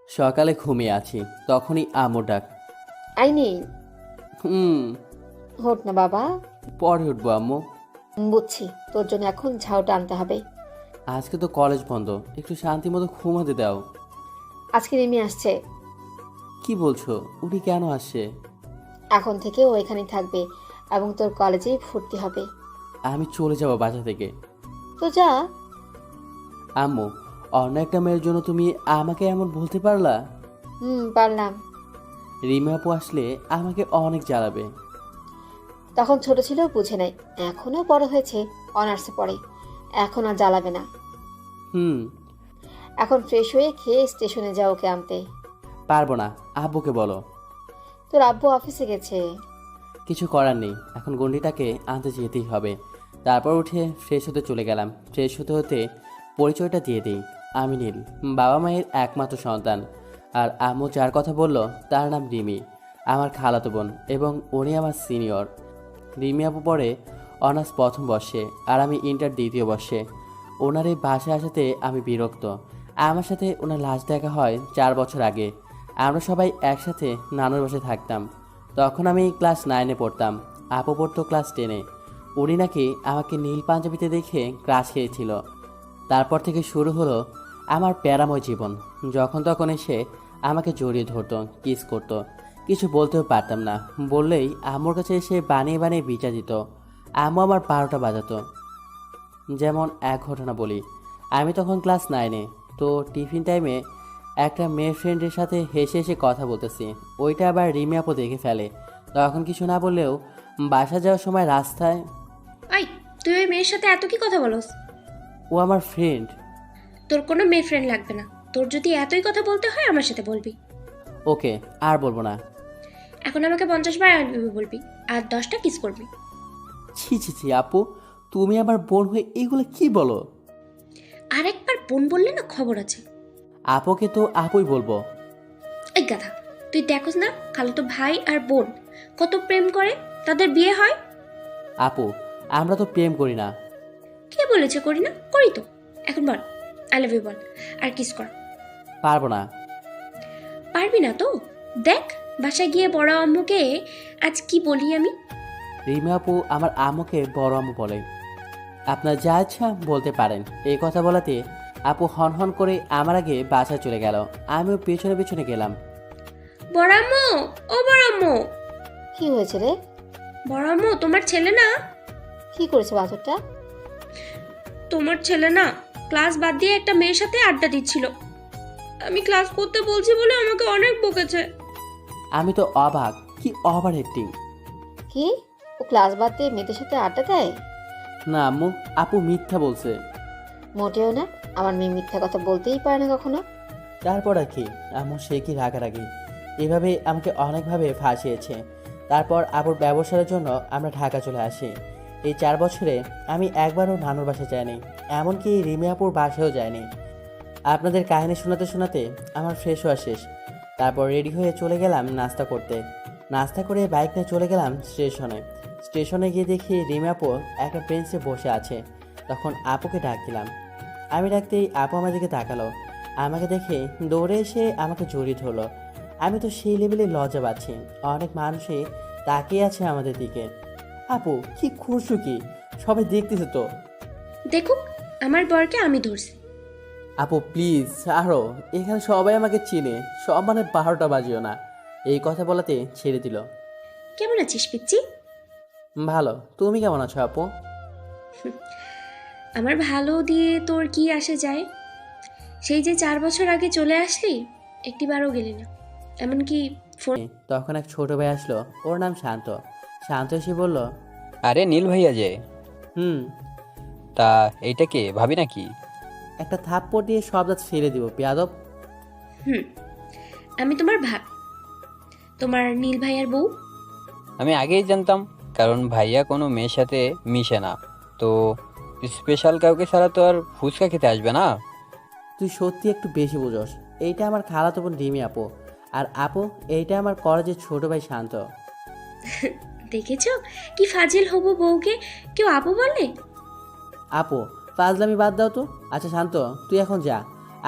সকালে ঘুমিয়ে আছি, তখনই আম্মু ডাক। আইনি। হুম। হোট না বাবা। পরে উঠবো আম্মু। বুঝছি, তোর জন্য এখন ঝাউটা আনতে হবে। আজকে তো কলেজ বন্ধ, একটু শান্তি মতো ঘুমাতে দাও। আজকে রিমি আসছে। কি বলছো? উনি কেন আসছে? এখন থেকে ও এখানেই থাকবে এবং তোর কলেজেই ভর্তি হবে। আমি চলে যাবো বাসা থেকে। তো যা। আম্মু, অন্য একটা মেয়ের জন্য তুমি আমাকে এমন বলতে পারলা? পারলাম। রিমা আপু আসলে আমাকে অনেক জ্বালাবে। তখন ছোট ছিল বুঝে নাই, এখনো বড় হয়েছে, অনার্সে পড়ে, এখন আর জ্বালাবে না। হুম। এখন ফ্রেশ হয়ে খেয়ে স্টেশনে যা ওকে আনতে। পারবো না, আব্বুকে বলো। তোর আব্বু অফিসে গেছে। কিছু করার নেই, এখন গন্ডিটাকে আনতে যেতেই হবে। তারপর উঠে ফ্রেশ হতে চলে গেলাম। ফ্রেশ হতে হতে পরিচয়টা দিয়ে দিই। আমি নীল, বাবা মায়ের একমাত্র সন্তান। আর আম্মু যার কথা বলল তার নাম রিমি, আমার খালাতো বোন এবং উনি আমার সিনিয়র। রিমি আপু পড়ে অনার্স প্রথম বর্ষে আর আমি ইন্টার দ্বিতীয় বর্ষে। ওনার এই বাসায় আসাতে আমি বিরক্ত। আমার সাথে ওনার লাস্ট দেখা হয় 4 বছর আগে। আমরা সবাই একসাথে নানুর বাসায় থাকতাম। তখন আমি ক্লাস 9-এ পড়তাম, আপু পড়তো ক্লাস 10-এ। উনি নাকি আমাকে নীল পাঞ্জাবিতে দেখে ক্রাশ খেয়েছিল। তারপর থেকে শুরু হলো আমার প্যারাময় জীবন। যখন তখন এসে আমাকে জড়িয়ে ধরতো, কিস করতো। কিছু বলতেও পারতাম না, বললেই আম্মুর কাছে এসে বানিয়ে বানিয়ে বিচার দিত। আম্মু আমার 12টা বাজাতো। যেমন এক ঘটনা বলি, আমি তখন ক্লাস 9-এ। তো টিফিন টাইমে একটা মেয়ে ফ্রেন্ডের সাথে হেসে হেসে কথা বলতেছি, ওইটা আবার রিমি আপু দেখে ফেলে। তখন কিছু না বললেও বাসা যাওয়ার সময় রাস্তায়, আই, তুই ওই মেয়ের সাথে এত কি কথা বলস? ও আমার ফ্রেন্ড। তোর কোনো মেয়ে ফ্রেন্ড লাগবে না। তোর যদি এতই কথা বলতে হয় আমার সাথে বলবি। ওকে, আর বলবো না। এখন আমাকে 50 বার আই লাভ ইউ বলবি আর 10টা কিস করবি। ছি ছি ছি আপু, তুমি আমার বোন হয়ে এইগুলো কি বলো? আরেকবার বোন বললে না খবর আছে। আপুকে তো আপুই বলবো। এই গাধা, তুই দেখোস না খালাতো ভাই আর বোন কত প্রেম করে, তাদের বিয়ে হয়। আপু, আমরা তো প্রেম করি না। কে বলেছে করি না? করি তো। এখন বল আই লাভ ইউ বল আর কিস কর। পারবো না। পারবি না তো? দেখ, বাসায় গিয়ে বড় আম্মুকে আজ কি বলি আমি। রিমি আপু আমার আম্মুকে বড় আম্মু বলে। আপনার যা ইচ্ছা বলতে পারেন। এই কথা বলাতে আপু হন হন করে আমার আগে বাসায় চলে গেল। আমিও পেছনে পেছনে গেলাম। বড় আম্মু, ও বড় আম্মু। কি হয়েছে রে? বড় আম্মু, তোমার ছেলে না? কি করেছে বাছরটা? তোমার ছেলে না ক্লাস বাদ দিয়ে একটা মেয়ের সাথে আড্ডা দিচ্ছিল। আমি ক্লাস করতে বলছি বলে আমাকে অনেক বকেছে। আমি তো অবাক, কি ওভার অ্যাক্টিং। কি? ও ক্লাস বাদ দিয়ে মেয়েদের সাথে আড্ডা দেয়? না আম্মু, আপু মিথ্যা বলছে। মোটেও না, আমার মেয়ে মিথ্যা কথা বলতেই পারে না কখনো। তারপর আর কি, আম্মু সে কি রাগারাগি। এভাবে আমাকে অনেকভাবে ফাঁসিয়েছে। তারপর আপুর ব্যবসার জন্য আমরা ঢাকা চলে আসি। এই 4 বছরে আমি একবারও নানুর বাসায় যাইনি, এমনকি রিমি আপুর বাসায়ও যাইনি। আপনাদের কাহিনী শোনাতে শোনাতে আমার ফ্রেশ হওয়া শেষ। তারপর রেডি হয়ে চলে গেলাম নাস্তা করতে। নাস্তা করে বাইক নিয়ে চলে গেলাম স্টেশনে। স্টেশনে গিয়ে দেখি রিমি আপু একটা বেঞ্চে বসে আছে। তখন আপুকে ডাক দিলাম। আমি ডাকতেই আপু আমার দিকে তাকালো। আমাকে দেখে দৌড়ে এসে আমাকে জড়িয়ে ধরলো। আমি তো সেই লেভেলে লজ্জা পাচ্ছি, অনেক মানুষই তাকিয়ে আছে আমাদের দিকে। আপু কি খুশু কি, সবাই দেখতেছে তো। দেখুক, আমার বরকে আমি ধরছি। আপু প্লিজ আরো, এখানে সবাই আমাকে চিনে, সব মানে 12টা বাজিও না। এই কথা বলাতে ছেড়ে দিল। কেমন আছিস পিচ্ছি? ভালো, তুমি কেমন আছো আপু? আমার ভালো দিয়ে তোর কি আসে যায়? সেই যে 4 বছর আগে চলে আসলি, একটিবারও গেলি না, এমনকি ফোন। তখন এক ছোট ভাই আসলো, ওর নাম শান্ত। শান্ত এসে বলল, আরে নীল ভাইয়া যে, হুম। তা এইটা কে, ভাবি নাকি? একটা থাপ্পড় দিয়ে সব দাঁত ফেলে দিব বেয়াদব। হুম, আমি তোমার ভাব, তোমার নীল ভাইয়ার বউ। আমি আগেই জানতাম, কারণ ভাইয়া কোনো মেয়ের সাথে মিশে না। তো স্পেশাল কাউকে ছাড়া তো আর ফুচকা খেতে আসবে না। তুই সত্যি একটু বেশি বুঝোস। এইটা আমার খালাতো বোন রিমি আপু। আর আপু, এইটা আমার কলেজের ছোট ভাই শান্ত। দেখেছো কি ফাজিল হবো বউকে কেউ আপু বলে? আপু ফাজলামি বাদ দাও তো। আচ্ছা শান্ত, তুই এখন যা,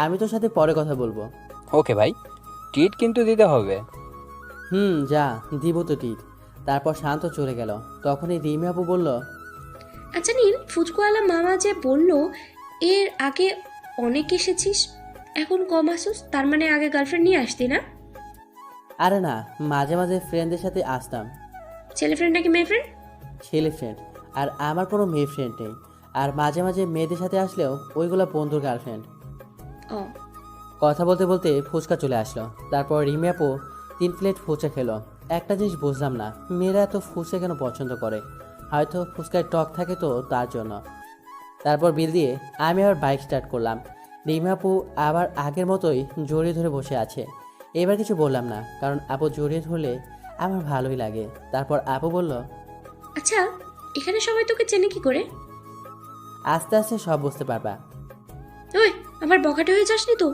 আমি তোর সাথে পরে কথা বলবো। ওকে ভাই, ট্রিট কিন্তু দিতে হবে। যা দিব তো টিট। তারপর শান্ত চলে গেল। তখনই রিমি আপু বলল, আচ্ছা নীল, ফুচকুয়ালা মামা যে বলল এর আগে অনেক এসেছিস, এখন কম আসুস, তার মানে আগে গার্লফ্রেন্ড নিয়ে আসতি না? আরে না, মাঝে মাঝে ফ্রেন্ডদের সাথে আসতাম। ছেলে ফ্রেন্ড নাকি মেয়ে ফ্রেন্ড? ছেলে ফ্রেন্ড, আর আমার কোনো মেয়ে ফ্রেন্ড নেই। আর মাঝে মাঝে মেয়েদের সাথে আসলেও ওইগুলো বন্ধুর গার্লফ্রেন্ড। ও, কথা বলতে বলতে ফুচকা চলে আসলো। তারপর রিমি আপু 3 প্লেট ফুচকা খেলো। একটা জিনিস বুঝলাম না, মেয়েরা এত ফুচকা কেন পছন্দ করে? হয়তো ফুচকায় টক থাকে তো তার জন্য। তারপর বিল দিয়ে আমি আবার বাইক স্টার্ট করলাম। রিমি আপু আবার আগের মতোই জড়িয়ে ধরে বসে আছে। এবার কিছু বললাম না, কারণ আপু জড়িয়ে ধরলে আমার ভালোই লাগে। তারপর আপু বলল, আচ্ছা এখানে সবাই তোকে চেনে কি করে? আস্তে আস্তে সব বুঝতে পারবা। ওই, আবার বখাটে হয়ে যাসনি তো?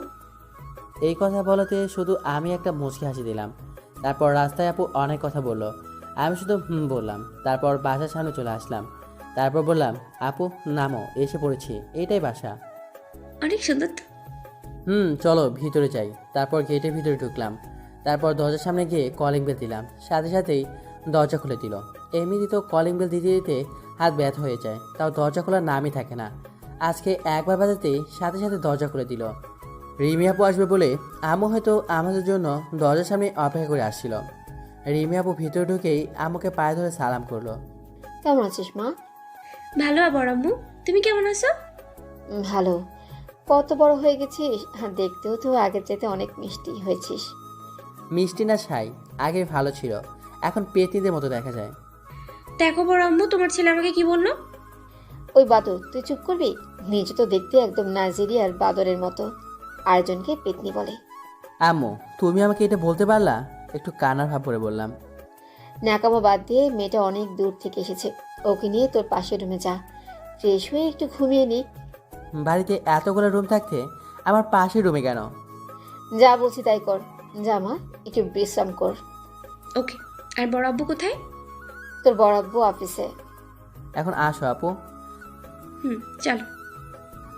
এই কথা বলাতে শুধু আমি একটা মুচকি হাসি দিলাম। তারপর রাস্তায় আপু অনেক কথা বললো, আমি শুধু বললাম। তারপর বাসার সামনে চলে আসলাম। তারপর বললাম, আপু নামো, এসে পড়েছি, এটাই বাসা। অনেক সুন্দর তো। চলো ভিতরে যাই। তারপর গেটের ভিতরে ঢুকলাম। তারপর দরজার সামনে গিয়ে কলিং বেল দিলাম, সাথে সাথেই দরজা খুলে দিল। এমনিতে তো কলিং বেল দিতে দিতে হাত ব্যথা হয়ে যায়, তাও দরজা খোলার নামই থাকে না। আজকে একবার বাজাতেই সাথে সাথে দরজা খুলে দিল। রিমি আপু আসবে বলে আম্মু হয়তো আমাদের জন্য দরজার সামনে অপেক্ষা করে আসছিল। রিমি আপু ভিতরে ঢুকেই আম্মুকে পায়ে ধরে সালাম করলো। কেমন আছিস মা? ভালো আবার আম্মু, তুমি কেমন আছো? ভালো। কত বড় হয়ে গেছিস, আর দেখতেও তো আগের চাইতে অনেক মিষ্টি হয়েছিস। মিষ্টি না ছাই, আগে ভালো ছিল, এখন পেতনিদের মতো দেখা যায়। দেখো বড় আম্মু, তোমার ছেলে আমাকে কি বললো? ওই বাদর, তুই চুপ করবি? নিজে তো দেখতে একদম নাইজেরিয়ার বাদরের মতো, আরেকজনকে পেতনি বলে। আম্মু তুমি আমাকে এটা বলতে পারলা? একটু কান্নার ভাব করে বললাম। ন্যাকামো বাদ দিয়ে, মেয়েটা অনেক দূর থেকে এসেছে, ওকে নিয়ে তোর পাশের রুমে যা, ফ্রেশ হয়ে একটু ঘুমিয়ে নি। বাড়িতে এতগুলো রুম থাকতে আমার পাশের রুমে কেন? যা বলছি তাই কর। যা মা, একটু বিশ্রাম কর। ওকে। আর বড় আব্বু কোথায়? তোর বড় আব্বু অফিসে। এখন আসো আপু। চলো।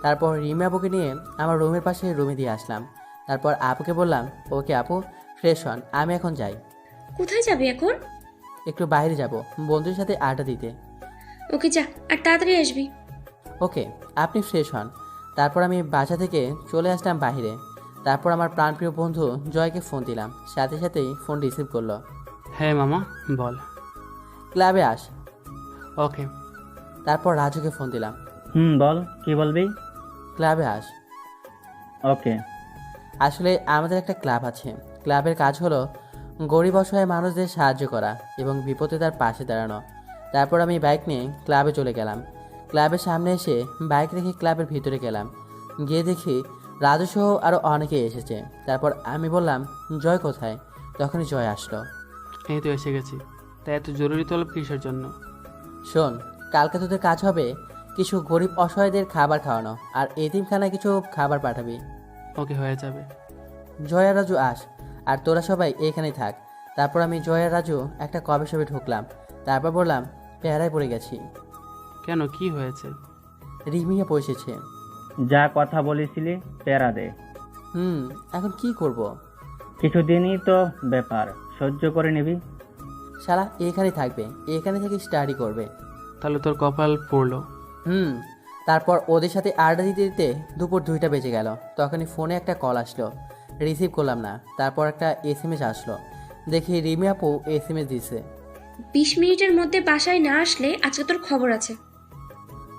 তারপর রিমি আপুকে নিয়ে আমার রুমের পাশে রুমে দিয়ে আসলাম। তারপর আপুকে বললাম, ওকে আপু ফ্রেশ হন, আমি এখন যাই। কোথায় যাবে এখন? একটু বাইরে যাব, বন্ধুর সাথে আড্ডা দিতে। ওকে যা, আর তাড়াতাড়ি আসবি। ওকে, আপনি ফ্রেশ হন। তারপর আমি বাসা থেকে চলে আসলাম বাইরে। তারপর আমার প্রাণপ্রিয় বন্ধু জয়কে ফোন দিলাম, সাথে সাথেই ফোন রিসিভ করলো। হ্যাঁ মামা বল। ক্লাবে আস। ওকে। তারপর রাজুকে ফোন দিলাম, বল, কি বলবি? ক্লাবে আস। ওকে। আসলে আমাদের একটা ক্লাব আছে। ক্লাবের কাজ হলো গরিব অসহায় মানুষদের সাহায্য করা এবং বিপদে তার পাশে দাঁড়ানো। তারপর আমি বাইক নিয়ে ক্লাবে চলে গেলাম। ক্লাবের সামনে এসে বাইক রেখে ক্লাবের ভিতরে গেলাম। গিয়ে দেখি রাজুসহ আরও অনেকে এসেছে। তারপর আমি বললাম, জয় কোথায়? তখনই জয় আসলো। এই তো এসে গেছি। তাই এত জরুরি তলব কিসের জন্য? শোন, কালকে তোদের কাজ হবে কিছু গরিব অসহায়দের খাবার খাওয়ানো, আর এতিমখানায় কিছু খাবার পাঠাবি। ওকে, হয়ে যাবে। জয় আর রাজু আস, আর তোরা সবাই এখানেই থাক। তারপর আমি জয় আর রাজু একটা কবে সবে ঢুকলাম। তারপর বললাম, পেয়ারায় পড়ে গেছি। কেন, কি হয়েছে? রিমিয়া পৌঁছেছে। যা কথা বলেছিলি প্যারা দে। এখন কি করব? কিছুদিনই তো ব্যাপার, সহ্য করে নিবি। শালা এখানেই থাকবে, এখানে থেকে স্টাডি করবে। তাহলে তোর কপাল পড়লো। তারপর ওদের সাথে আড্ডা দিতে দিতে দুপুর 2টা বেজে গেল। তখনই ফোনে একটা কল আসলো, রিসিভ করলাম না। তারপর একটা SMS আসলো, দেখি রিমি আপু SMS দিছে। 20 মিনিটের মধ্যে বাসায় না আসলে আজকে তোর খবর আছে।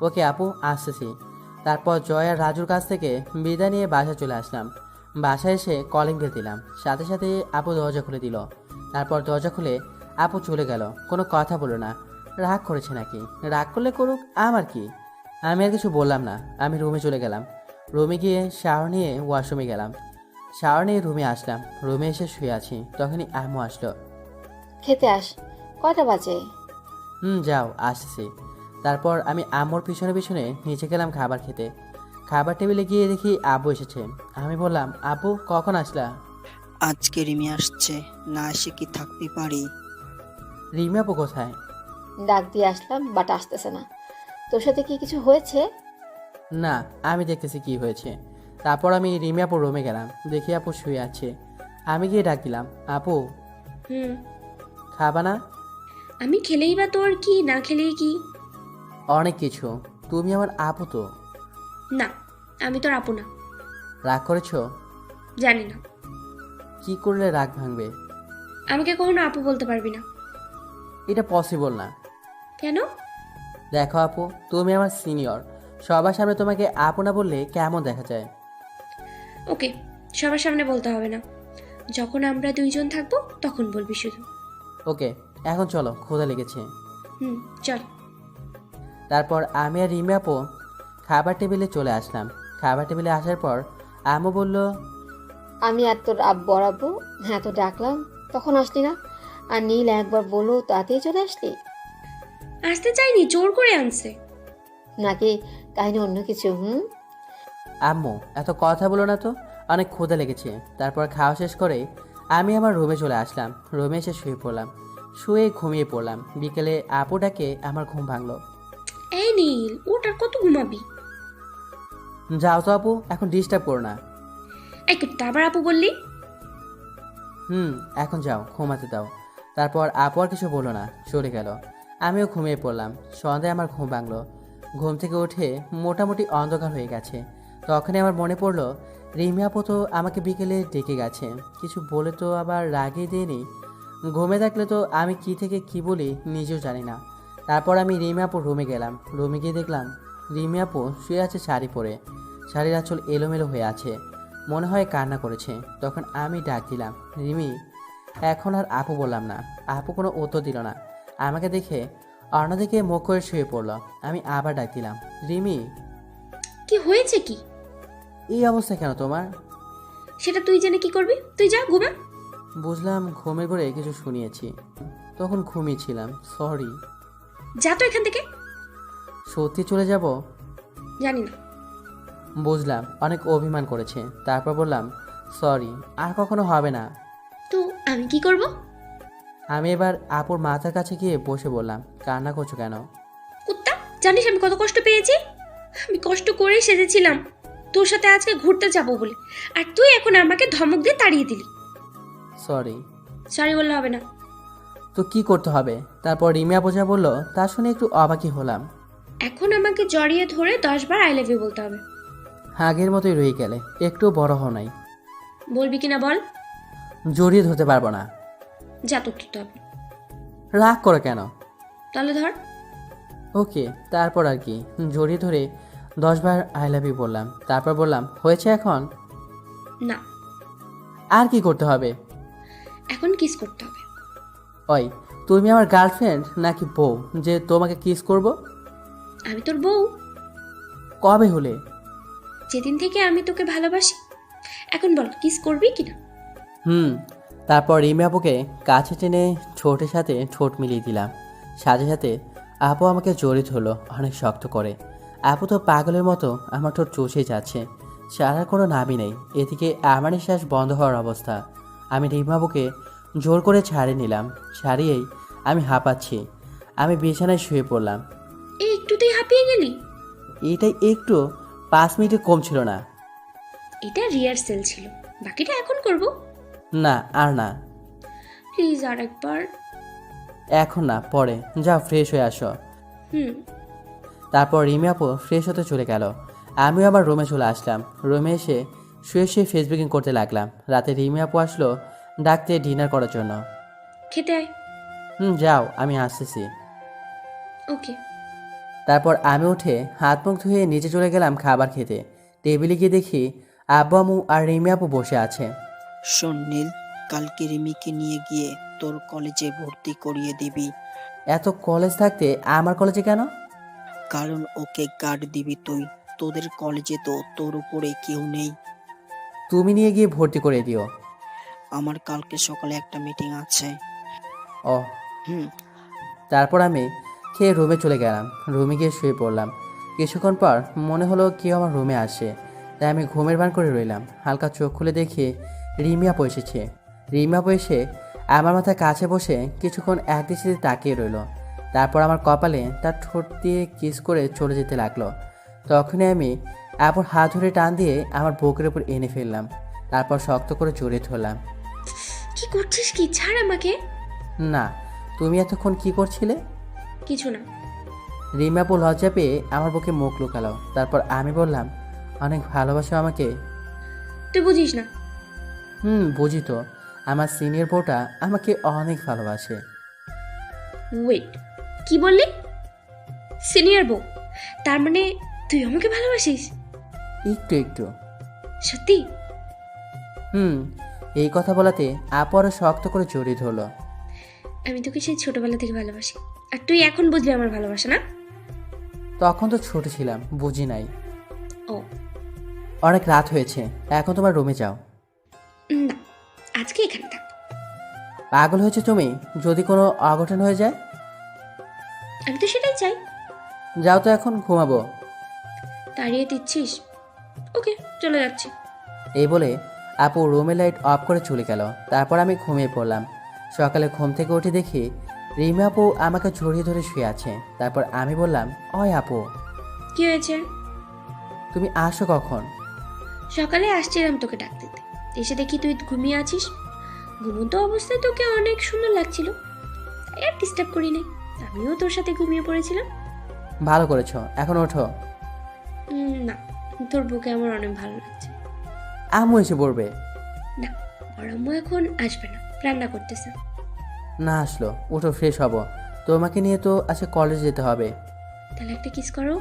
ওকে আপু, আসতেছি। তারপর জয় আর রাজুর কাছ থেকে বিদায় নিয়ে বাসায় চলে আসলাম। বাসায় এসে কলিং বেল দিলাম, সাথে সাথে আপু দরজা খুলে দিল। তারপর দরজা খুলে আপু চলে গেল, কোনো কথা বলল না। রাগ করেছে নাকি? রাগ করলে করুক, আমার কি। আমি আর কিছু বললাম না, আমি রুমে চলে গেলাম। রুমে গিয়ে শাওয়ার নিয়ে ওয়াশরুমে গেলাম। শাওয়ার নিয়ে রুমে আসলাম। রুমে এসে শুয়ে আছি, তখনই আম্মু আসলো। খেতে আস। কয়টা বাজে? যাও, আসছি। তারপর আমি আম্মুর পিছনে পিছনে নিচে গেলাম খাবার খেতে। খাবার টেবিলে গিয়ে দেখি আব্বু এসেছে। আমি বললাম, আব্বু কখন আসলা? আজকে রিমি আসছে, না এসে কি থাকতে পারি? রিমি আপু কোথায়? ডাক দিয়ে আসলাম, বাট আসতেছে না। তোর সাথে কি কিছু হয়েছে? না, আমি দেখতেছি কি হয়েছে। তারপর আমি রিমি আপুর রুমে গেলাম, দেখি আপু শুয়ে আছে। আমি গিয়ে ডাক দিলাম, আপু হুম। খাবা না? আমি খেলেই বা তোর কি, না খেলেই কি? অনেক কিছু, তুমি আমার আপু তো। না, আমি তোর আপু না। রাগ করেছো? জানি না। কি করলে রাগ ভাঙবে? আমাকে কখনো আপু বলতে পারবি না। এটা পসিবল না। কেন? দেখো আপু, তুমি আমার সিনিয়র, সবার সামনে তোমাকে আপু না বললে কেমন দেখা যায়? ওকে, সবার সামনে বলতে হবে না। যখন আমরা দুইজন থাকবো তখন বলবি শুধু। ওকে, এখন চলো, ক্ষুধা লেগেছে। হুম, চল। তারপর আমি আর রিমি আপু খাবার টেবিলে চলে আসলাম। খাবার টেবিলে আসার পর আম্মু বলল, আমি আর তোর আব্বু আর আব্বু হ্যাঁ তো ডাকলাম, তখন আসলি না। আর নীল একবার বললো তাতেই চলে আসলি, আসতে চাইনি, জোর করে আনছে। নাকি কাহিনী অন্য কিছু? আম্মু এত কথা বলো না তো, অনেক ক্ষুধা লেগেছে। তারপর খাওয়া শেষ করে আমি আমার রুমে চলে আসলাম। রুমে এসে শুয়ে পড়লাম, শুয়ে ঘুমিয়ে পড়লাম। বিকেলে আপু ডাকে আমার ঘুম ভাঙলো। এই নীল, ওটার কত ঘুমাবি? যাও তো আপু, এখন ডিস্টার্ব করো না। এই কুত্তা, আবার আপু বললি? এখন যাও, ঘুমাতে দাও। তারপর আপু আর কিছু বলো না, চলে গেল। আমিও ঘুমিয়ে পড়লাম। সন্ধ্যায় আমার ঘুম ভাঙলো। ঘুম থেকে উঠে মোটামুটি অন্ধকার হয়ে গেছে। তখনই আমার মনে পড়লো, রিমি আপু তো আমাকে বিকেলে ডেকে গেছে, কিছু বলে তো আবার রাগিয়ে দিইনি। ঘুমে থাকলে তো আমি কি থেকে কি বলি নিজেও জানি না। তারপর আমি রিমি আপুর রুমে গেলাম। রুমে গিয়ে দেখলাম রিমি আপু শুয়ে আছে শাড়ি পরে। শাড়ির আঁচল এলোমেলো হয়ে আছে, মনে হয় কান্না করেছে। তখন আমি ডাক দিলাম, রিমি। এখন আর আপু বললাম না। আপু কোনো উত্তর দিল না। আমাকে দেখে অন্যদিকে মুখ করে শুয়ে পড়ল। আমি আবার ডাক দিলাম, রিমি। কি হয়েছে কি? এই অবস্থা কেন তোমার? সেটা তুই জেনে কি করবি? তুই যা ঘুমা। বুঝলাম ঘুমের ঘরে কিছু শুনিয়েছি, তখন ঘুমিয়েছিলাম, সরি। যা তো এখান থেকে। সত্যি চলে যাব? জানি না। বুঝলাম অনেক অভিমান করেছে। তারপর বললাম, সরি, আর কখনো হবে না। তো আমি কি করব? আমি এবার আপুর মাথার কাছে গিয়ে বসে বললাম, কান্না করছো কেন? কুত্তা, জানিস আমি কত কষ্ট পেয়েছি? আমি কষ্ট করেই সেজেছিলাম তোর সাথে আজকে ঘুরতে যাব বলে, আর তুই এখন আমাকে ধমক দিয়ে তাড়িয়ে দিলি। সরি। সরি বললে হবে না। তো কি করতে হবে? তারপর রিমিয়া বোঝা বলল, তা শুনে একটু অবাকই হলাম। এখন আমাকে জড়িয়ে ধরে 10 বার আই লাভ ইউ বলতে হবে। আগের মতোই রয়ে গেলে, একটু বড় হও নাই। বলবি কিনা বল? জড়িয়ে ধরতে পারবো না। যা তোর ধরতে হবে। রাগ করে কেন? তাহলে ধর। ওকে, তারপর আর কি, জড়িয়ে ধরে 10 বার আই লাভ ইউ বললাম। তারপর বললাম, হয়েছে এখন? না, আর কি করতে হবে? এখন কিস করতে হবে। ওই, তুমি আমার গার্লফ্রেন্ড নাকি বউ যে তোমাকে কিস করব? আমি তোর বউ। কবে হলে? যেদিন থেকে আমি তোকে ভালোবাসি। এখন বল, কিস করবি কিনা? তারপর রিমি আপুকে কাছে টেনে ঠোঁটের সাথে ঠোঁট মিলিয়ে দিলাম। সাথে সাথে আপু আমাকে জড়িয়ে ধরলো অনেক শক্ত করে। আপু তো পাগলের মতো আমার ঠোঁট চষে যাচ্ছে, ছাড়ার কোনো নামই নেই। এদিকে আমার নিঃশ্বাস বন্ধ হওয়ার অবস্থা। আমি রিমি আপুকে জোর করে ছাড়িয়ে নিলাম। ছাড়িয়েই আমি হাঁপাচ্ছি। আমি বিছানায় শুয়ে পড়লাম। এই একটুতেই হাঁপিয়ে গেলি? এটাই একটু, 5 মিনিটে কম ছিল না। এটা রিহার্সেল ছিল, বাকিটা এখন করব। না, আর না। প্লিজ আর একবার। এখন না, পরে। যাও ফ্রেশ হয়ে আসো। হুম। তারপর রিমি আপু ফ্রেশ হতে চলে গেল। আমিও আবার রুমে চলে আসলাম। রুমে এসে শুয়ে শুয়ে ফেসবুকিং করতে লাগলাম। রাতে রিমি আপু আসলো ডাকতে ডিনার করার জন্য। খেতে আয়। যাও, আমি আসতেছি। ওকে। তারপর আমি উঠে হাত মুখ ধুয়ে নিচে চলে গেলাম খাবার খেতে। টেবিলে গিয়ে দেখি আব্বু আম্মু আর রিমি আপু বসে আছে। শোন নীল, কালকে রিমিকে নিয়ে গিয়ে তোর কলেজে ভর্তি করিয়ে দিবি, এত কলেজ থাকতে আমার কলেজে কেন? কারণ ওকে গার্ড দিবি তুই। তোদের কলেজে তো তোর উপরে কেউ নেই। তুমি নিয়ে গিয়ে ভর্তি করে দিও। আমার কালকে সকালে একটা মিটিং আছে। ও। হুম। তারপর আমি খেয়ে রুমে চলে গেলাম। রুমে গিয়ে শুয়ে পড়লাম। কিছুক্ষণ পর মনে হলো কেউ আমার রুমে আসে, তাই আমি ঘুমের ভান করে রইলাম। হালকা চোখ খুলে দেখি রিমি আপু এসেছে। রিমি আপু এসে আমার মাথার কাছে বসে কিছুক্ষণ একদৃষ্টিতে তাকিয়ে রইল। তারপর আমার কপালে তার ঠোঁট দিয়ে কিস করে চলে যেতে লাগলো। তখনই আমি আপুর হাত ধরে টান দিয়ে আমার বুকের উপর এনে ফেললাম, তারপর শক্ত করে জড়িয়ে ধরলাম। কি করছিস কি? ছাড় আমাকে। না, তুমি এতক্ষণ কি করছিলে? কিছু না। রিমি আপু লজ্জা পেয়ে আমার বুকে মুখ লুকালো, তারপর আমি বললাম, অনেক ভালোবাসো আমাকে? তুই বুঝিস না। বুঝি তো, আমার সিনিয়র বউটা আমাকে অনেক ভালোবাসে। ওয়েট, কি বললি? সিনিয়র বউ? তার মানে তুই আমাকে ভালোবাসিস? একটু একটু। সত্যি? এই কথা বলাতে আপু আরো শক্ত করে জড়িয়ে ধরলো। আমি তোকে সেই ছোটবেলা থেকে ভালোবাসি, আর তুই এখন বুঝবি আমার ভালোবাসা না? তখন তো ছোট ছিলাম, বুঝি নাই। ও অনেক রাত হয়েছে, এখন তোমার রুমে যাও। না, আজকে এখানে থাক। পাগল হয়েছে তুমি? যদি কোনো অঘটন হয়ে যায়? আমি তো সেটাই চাই। যাও তো, এখন ঘুমাবো। তাড়িয়ে দিচ্ছিস? ওকে, চলে যাচ্ছি। এই বলে আপু রুমের লাইট অফ করে চলে গেল। তারপর আমি ঘুমিয়ে পড়লাম। সকালে ঘুম থেকে উঠে দেখি রিমি আপু আমাকে জড়িয়ে ধরে শুয়ে আছে। তারপর আমি বললাম, ওই আপু, কি হয়েছে? তুমি আসো কখন? সকালে আসছিলাম তোকে ডাক দিতে, এসে দেখি তুই ঘুমিয়ে আছিস। ঘুমন্ত অবস্থায় তোকে অনেক সুন্দর লাগছিল, তাই আর ডিস্টার্ব করি নাই। আমিও তোর সাথে ঘুমিয়ে পড়েছিলাম। ভালো করেছো, এখন ওঠো। না, তোর বুকে আমার অনেক ভালো লাগছে। আম্মু এসে পড়বে। না, বড় আম্মু এখন আসবে না, রান্না করতেছে। না আসলো, উঠো, ফ্রেশ হব। তোমাকে নিয়ে তো আজকে কলেজ যেতে হবে। তাহলে একটা কিস করো।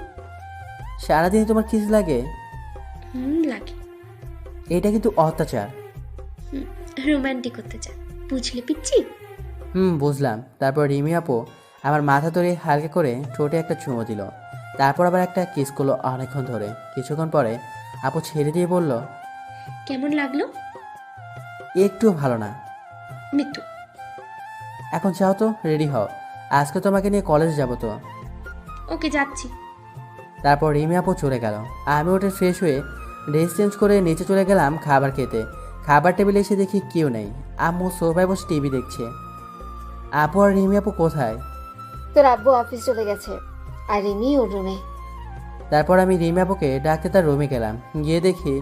সারাদিন তোমার কিস লাগে? লাগে। এটা কিন্তু অত্যাচার। রোমান্টিক করতে চায়, বুঝলে পিচ্ছি? বুঝলাম। তারপর রিমি আপু আমার মাথা ধরে হালকা করে ঠোঁটে একটা চুমো দিল, তারপর আবার একটা কিস করলো অনেকক্ষণ ধরে। কিছুক্ষণ পরে আপু ছেড়ে দিয়ে বলল, কেমন লাগলো? একটুও ভালো না। মৃত্যু। এখন যাও তো, রেডি হও, আজকে তোমাকে নিয়ে কলেজ যাব তো। ওকে, যাচ্ছি। তারপর রিমি আপু চলে গেল। আমি উঠে ফ্রেশ হয়ে ড্রেস চেঞ্জ করে নিচে চলে গেলাম খাবার খেতে। খাবার টেবিলে এসে দেখি কেউ নেই। আম্মু সোফায় বসে টিভি দেখছে। আপু আর রিমি আপু কোথায়? তোর আব্বু অফিস চলে গেছে, আর রিমি ওর রুমে। তারপর আমি রিমি আপুকে ডাকতে তার রুমে গেলাম। গিয়ে দেখি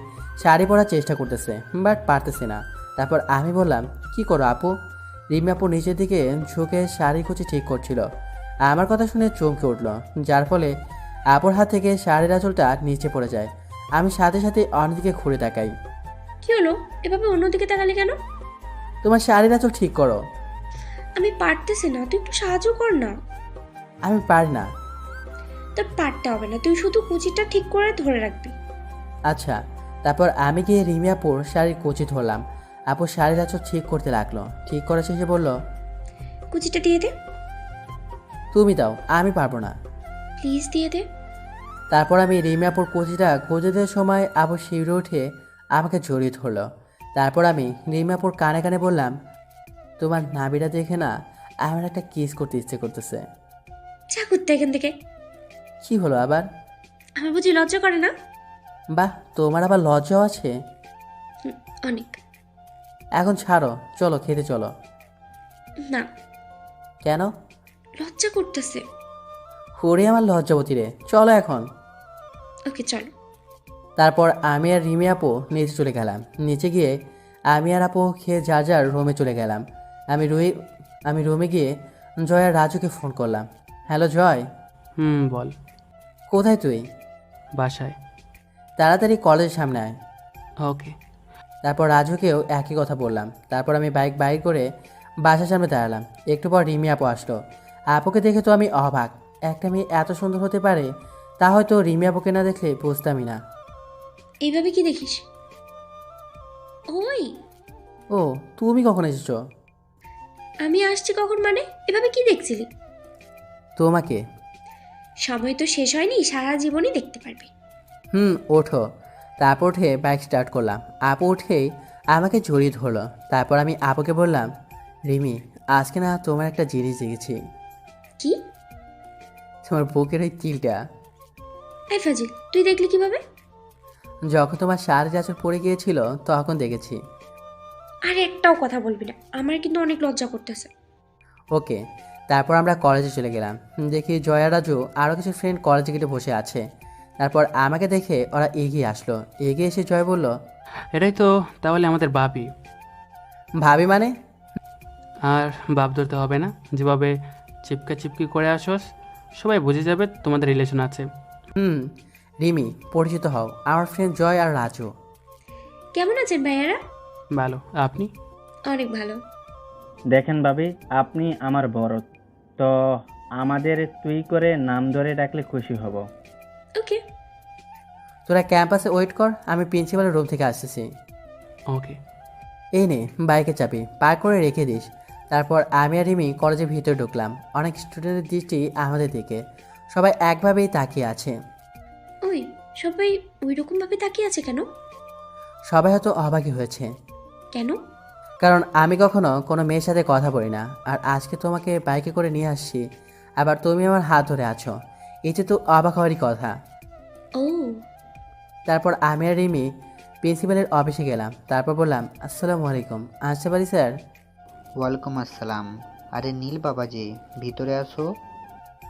শাড়ি পরার চেষ্টা করতেছে, বাট পারতেছে না। তারপর আমি বললাম, কি করো আপু? রিমি আপু নিচের দিকে ঝুঁকে শাড়ি কুচি ঠিক করছিল। আমার কথা শুনে চমকে উঠল, যার ফলে আপুর হাত থেকে শাড়ির আঁচলটা নিচে পড়ে যায়। আমি সাথে সাথে অন্যদিকে ঘুরে তাকাই। কি হলো? এভাবে অন্যদিকে তাকালে কেন? তোমার শাড়ির আঁচল ঠিক করো। আমি পারতেছি না, তুই একটু সাহায্য কর না। আমি পারি না। তোর পারতে হবে না, তুই শুধু কুচিটা ঠিক করে ধরে রাখবি। আচ্ছা। তারপর আমি গিয়ে রিমি আপুর শাড়ির কুচি ধরলাম। আপু শাড়ির আঁচল ঠিক করতে লাগলো। ঠিক করার শেষে বলল, কুচিটা দিয়ে দে। তুমি দাও, আমি পারবো না। প্লিজ দিয়ে দে। তারপর আমি রিমি আপুর কুচিটা গুঁজে দেওয়ার সময় আপু শিউরে উঠে আমাকে জড়িয়ে ধরলো। তারপর আমি রিমি আপুর কানে কানে বললাম, তোমার নাভিটা দেখে না আমার একটা কিস করতে ইচ্ছে করতেছে। যা করতে এখান থেকে। কি হলো আবার? আমার বুঝি লজ্জা করে না? বাহ, তোমার আবার লজ্জাও আছে। অনেক। এখন ছাড়ো, চলো খেতে চলো। না, কেন? লজ্জা করতেছে। হরে আমার লজ্জাবতী রে, চলো এখন। ওকে, চলো। তারপর আমি আর রিমি আপু নিচে চলে গেলাম। নিচে গিয়ে আমি আর আপু খেয়ে যার যার রুমে চলে গেলাম। আমি রুমে গিয়ে জয় আর রাজুকে ফোন করলাম। হ্যালো জয়। বল। কোথায় তুই? বাসায়। তাড়াতাড়ি কলেজের সামনে আয়। ওকে। তারপর রাজুকেও একই কথা বললাম। তারপর আমি বাইক বাইর করে বাসার সামনে দাঁড়ালাম। একটু পর রিমি আপু আসলো। আপুকে দেখে তো আমি অবাক। একটা মেয়ে এত সুন্দর হতে পারে তা হয়তো রিমি আপুকে না দেখলে বুঝতামই না। এইভাবে কি দেখিস? ওই, ও, তুমি কখন এসেছো? আমি আসছি কখন মানে? এভাবে কি দেখছিলি? তোমাকে। সময় তো শেষ হয়নি, সারা জীবনই দেখতে পারবি। ওঠো। তারপর উঠে বাইক স্টার্ট করলাম। আপু উঠেই আমাকে জড়িয়ে ধরলো। তারপর আমি আপুকে বললাম, রিমি, আজকে না তোমার একটা জিনিস দেখেছি। কি? তোমার বুকের ওই তিলটা। এই ফাজিল, তুই দেখলি কিভাবে? যখন তোমার শাড়ির আঁচল পড়ে গিয়েছিল তখন দেখেছি। আর একটাও কথা বলবি না, আমার কিন্তু অনেক লজ্জা করতেছে। ওকে। তারপর আমরা কলেজে চলে গেলাম। দেখি জয়া রাজু আরও কিছু ফ্রেন্ড কলেজে গেটে বসে আছে। তারপর আমাকে দেখে ওরা এগিয়ে আসলো। এগিয়ে এসে জয় বলল, এটাই তো তাহলে আমাদের বাপি। ভাবি মানে? আর বাপ ধরতে হবে না, যেভাবে চিপকা চিপকি করে আসোস সবাই বুঝে যাবে তোমাদের রিলেশন আছে। হুম, রিমি, পরিচিত হও, আমার ফ্রেন্ড জয় আর রাজু। কেমন আছেন ভাইয়ারা? ভালো, আপনি? অনেক ভালো। দেখেন ভাবি, আপনি আমার বড়, তো আমাদের তুই করে নাম ধরে ডাকলে খুশি হব। ওকে। তোরা ক্যাম্পাসে ওয়েট কর, আমি প্রিন্সিপালের রুম থেকে আসতেছি। ওকে। এই নে বাইকে চাবি, পার্ক করে রেখে দিস। তারপর আমি আর রিমি কলেজের ভিতরে ঢুকলাম। অনেক স্টুডেন্টের দৃষ্টি আমাদের দিকে, সবাই একভাবেই তাকিয়ে আছে। ওই সবাই ওই রকম ভাবে তাকিয়ে আছে কেন? সবাই হয়তো অবাকই হয়েছে, কেন? কারণ আমি কখনো কোনো মেয়ের সাথে কথা বলি না, আর আজকে তোমাকে বাইকে করে নিয়ে আসছি, আবার তুমি আমার হাত ধরে আছো, এতে তো অবাক হওয়ারই কথা। ও, তারপর আমি আর রিমি প্রিন্সিপালের অফিসে গেলাম। তারপর বললাম, আসসালামু আলাইকুম, আসতে পারি স্যার? ওয়ালাইকুম আসসালাম। আরে নীল বাবাজি, ভিতরে আসো।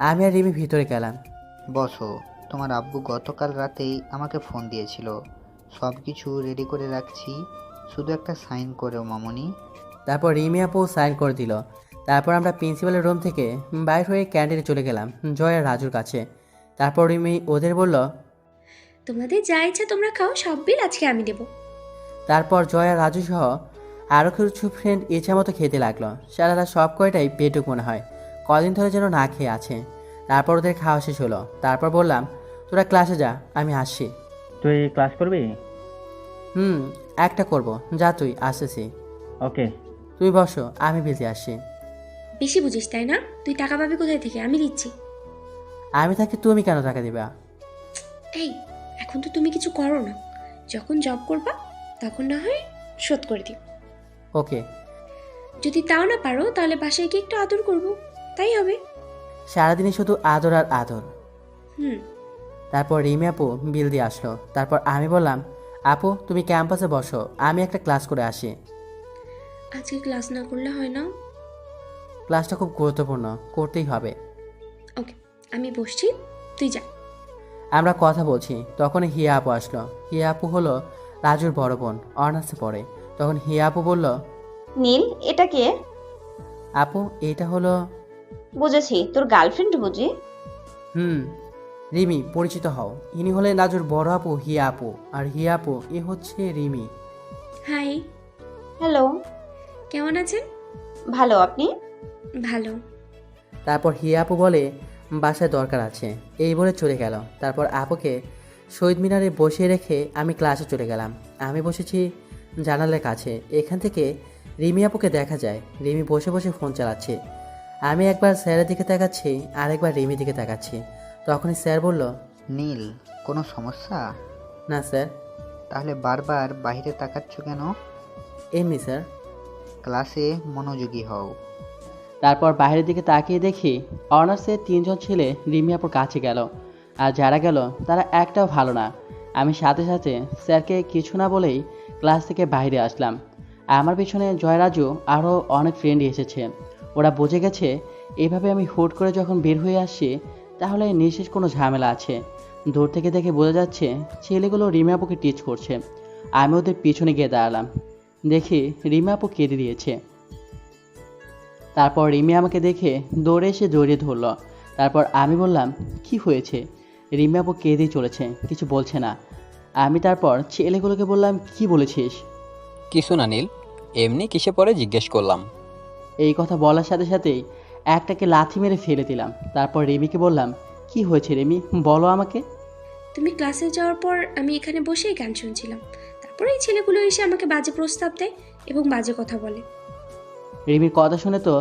আমি আর রিমি ভিতরে গেলাম। বসো। তোমার আব্বু গতকাল রাতেই আমাকে ফোন দিয়েছিল, সব কিছু রেডি করে রাখছি, শুধু একটা সাইন করো মামনি। তারপর রিমি আপু সাইন করে দিল। তারপর আমরা প্রিন্সিপালের রুম থেকে বাইর হয়ে ক্যান্টিনে চলে গেলাম জয় আর রাজুর কাছে। তারপর রিমি ওদের বলল, তোমাদের যা ইচ্ছা তোমরা খাও, সব বিল আজকে আমি দেবো। তারপর জয় আর রাজু সহ আরও কিছু ফ্রেন্ড ইচ্ছা মতো খেতে লাগলো। সারারা সব কয়টাই পেটুক মনে হয়, কদিন ধরে যেন না খেয়ে আছে। তারপর ওদের খাওয়া শেষ হলো। তারপর বললাম, তোরা ক্লাসে যা, আমি আসছি। তুই ক্লাস করবি? হুম, একটা করব, যা তুই, আসতেছি। ওকে। তুই বসো, আমি বেঁচে আসছি। বেশি বুঝিস তাই না? তুই টাকা পাবি কোথায় থেকে? আমি দিচ্ছি। আমি থাকি তুমি কেন টাকা দিবা? এই, এখন তো তুমি কিছু করো না, যখন জব করবা তখন না হয় শোধ করে দিও। ওকে। যদি তাও না পারো তাহলে বাসায় গিয়ে একটু আদর করবো, তাই হবে। সারাদিনই শুধু আদর আর আদর। হুম। তারপর রিমি আপু বিল দিয়ে আসলো। তারপর আমি বললাম, আপু তুমি ক্যাম্পাসে বসো, আমি একটা ক্লাস করে আসি। আজকে ক্লাস না করলে হয় না? ক্লাসটা খুব গুরুত্বপূর্ণ, করতেই হবে। ওকে, আমি বসছি, তুই যা। আমরা কথা বলছি, তখন হিয়া আপু আসলো। হিয়া আপু হলো রাজুর বড় বোন, অনার্সে পড়ে। তখন হিয়া আপু বলল, নীল, এটা কে? আপু এটা হলো। বুঝেছি, তোর গার্লফ্রেন্ড বুঝি। হুম, রিমি, পরিচিত হও, ইনি হলেন রাজুর বড় আপু হিয়া আপু, আর হিয়া আপু এ হচ্ছে রিমি। হাই। হ্যালো। কেমন আছেন? ভালো, আপনি? ভালো। তারপর হিয়া আপু বলে, বাসায় দরকার আছে, এই বলে চলে গেল। তারপর আপুকে শহীদ মিনারে বসিয়ে রেখে আমি ক্লাসে চলে গেলাম। আমি বসেছি জানালার কাছে, এখান থেকে রিমি আপুকে দেখা যায়। রিমি বসে বসে ফোন চালাচ্ছে। আমি একবার স্যারের দিকে তাকাচ্ছি, আর একবার রিমির দিকে তাকাচ্ছি। তখনই স্যার বলল, নীল, কোনো সমস্যা? না স্যার। তাহলে বারবার বাইরে তাকাচ্ছ কেন? এমনি স্যার। ক্লাসে মনোযোগী হও। তারপর বাইরের দিকে তাকিয়ে দেখি অনার্সের 3জন ছেলে রিমি আপুর কাছে গেল, আর যারা গেল তারা একটাও ভালো না। আমি সাথে সাথে স্যারকে কিছু না বলেই ক্লাস থেকে বাইরে আসলাম। আমার পিছনে জয়রাজু আরও অনেক ফ্রেন্ড এসেছে। ওরা বুঝে গেছে এভাবে আমি হুট করে যখন বের হয়ে আসছি তাহলে নিশ্চিত কোনো ঝামেলা আছে। দূর থেকে দেখে বোঝা যাচ্ছে ছেলেগুলো রিমি আপুকে টিচ করছে। আমি ওদের পিছনে গিয়ে দাঁড়ালাম, দেখি রিমি আপু কেঁদে দিয়েছে। তারপর রিমি আমাকে দেখে দৌড়ে এসে জড়িয়ে ধরল। তারপর আমি বললাম, কি হয়েছে? রিমি আপু কেঁদেই চলেছে, কিছু বলছে না। আমি তারপর ছেলেগুলোকে বললাম, কি বলেছিস? কিছু না নীল, এমনি কিসে পরে জিজ্ঞেস করলাম। এই কথা বলার সাথে সাথেই একটাকে লাথি মেরে ফেলে দিলাম। তারপর রিমিকে বললাম, কি হয়েছে রিমি, বলো আমাকে। তুমি ক্লাসে যাওয়ার পর আমি এখানে বসেই গান শুনছিলাম, তারপরে এই ছেলেগুলো এসে আমাকে বাজে প্রস্তাব দেয় এবং বাজে কথা বলে। রিমির কথা শুনে তো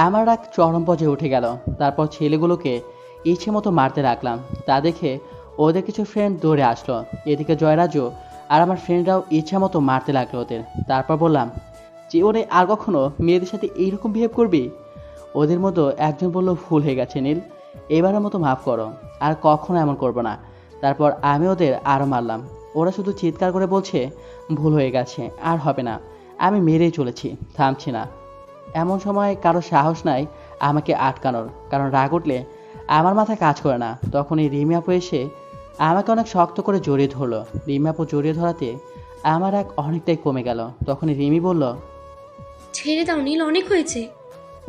আমার রাগ চরম পর্যায়ে উঠে গেল। তারপর ছেলেগুলোকে ইচ্ছে মতো মারতে রাখলাম। তা দেখে ওদের কিছু ফ্রেন্ড দৌড়ে আসলো। এদিকে জয়রাজু আর আমার ফ্রেন্ডরাও ইচ্ছা মতো মারতে লাগলো ওদের। তারপর বললাম, জীবনে আর কখনো মেয়েদের সাথে এইরকম বিহেভ করবি? ওদের মতো একজন বলল, ভুল হয়ে গেছে নীল, এবারের মতো মাফ করো, আর কখনো এমন করবো না। তারপর আমি ওদের আরও মারলাম। ওরা শুধু চিৎকার করে বলছে, ভুল হয়ে গেছে, আর হবে না। আমি মেরেই চলেছি, থামছি না। এমন সময় কারো সাহস নাই আমাকে আটকানোর, কারণ রাগ উঠলে আমার মাথায় কাজ করে না। তখনই রিমি আপু এসে আমাকে অনেক শক্ত করে জড়িয়ে ধরলো। রিমি আপু জড়িয়ে ধরাতে আমার রাগ অনেকটাই কমে গেল। তখনই রিমি বলল, ছেড়ে দাও নীল, অনেক হয়েছে।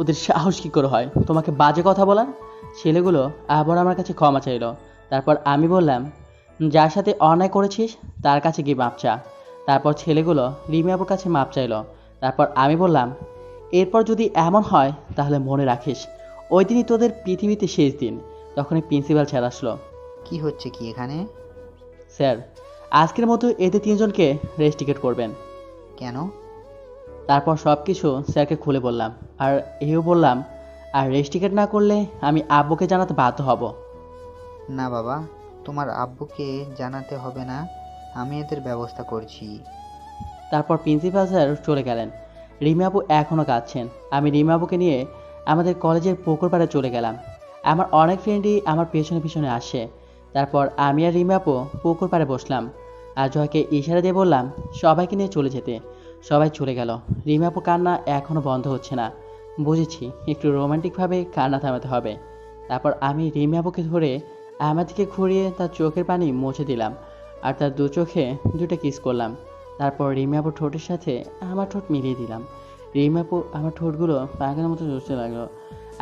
ওদের সাহস কী করে হয় তোমাকে বাজে কথা বলার? ছেলেগুলো আবার আমার কাছে ক্ষমা চাইলো। তারপর আমি বললাম, যার সাথে অন্যায় করেছিস তার কাছে গিয়ে মাপ চা। তারপর ছেলেগুলো রিমি আপুর কাছে মাপ চাইলো। তারপর আমি বললাম, এরপর যদি এমন হয় তাহলে মনে রাখিস ওই দিনই তোদের পৃথিবীতে শেষ দিন। তখনই প্রিন্সিপাল স্যার আসলো। কি হচ্ছে কি এখানে? স্যার, আজকের মতো এদের তিনজনকে রেস্টিকেট করবেন। কেন? তারপর সব কিছু স্যারকে খুলে বললাম। আর এও বললাম, আর রেস্টিকেট না করলে আমি আব্বুকে জানাতে বাধ্য হব। না বাবা, তোমার আব্বুকে জানাতে হবে না, আমি এদের ব্যবস্থা করছি। তারপর প্রিন্সিপাল স্যার চলে গেলেন। রিমি আপু এখনও কাঁদছেন। আমি রিমি আপুকে নিয়ে আমাদের কলেজের পুকুর পাড়ে চলে গেলাম। আমার অনেক ফ্রেন্ডই আমার পেছনে পেছনে আসে। তারপর আমি আর রিমি আপু পুকুর পাড়ে বসলাম আর জয়কে ইশারা দিয়ে বললাম সবাইকে নিয়ে চলে যেতে। সবাই চলে গেল। রিমি আপু কান্না এখনও বন্ধ হচ্ছে না। বুঝেছি একটু রোমান্টিকভাবে কান্না থামাতে হবে। তারপর আমি রিমি আপুকে ধরে আমার দিকে ঘুরিয়ে তার চোখের পানি মুছে দিলাম আর তার দু চোখে দুটো কিস করলাম। তারপর রিমি আপুর ঠোঁটের সাথে আমার ঠোঁট মিলিয়ে দিলাম। রিমি আপু আমার ঠোঁটগুলো পাখার মতো চুষতে লাগলো,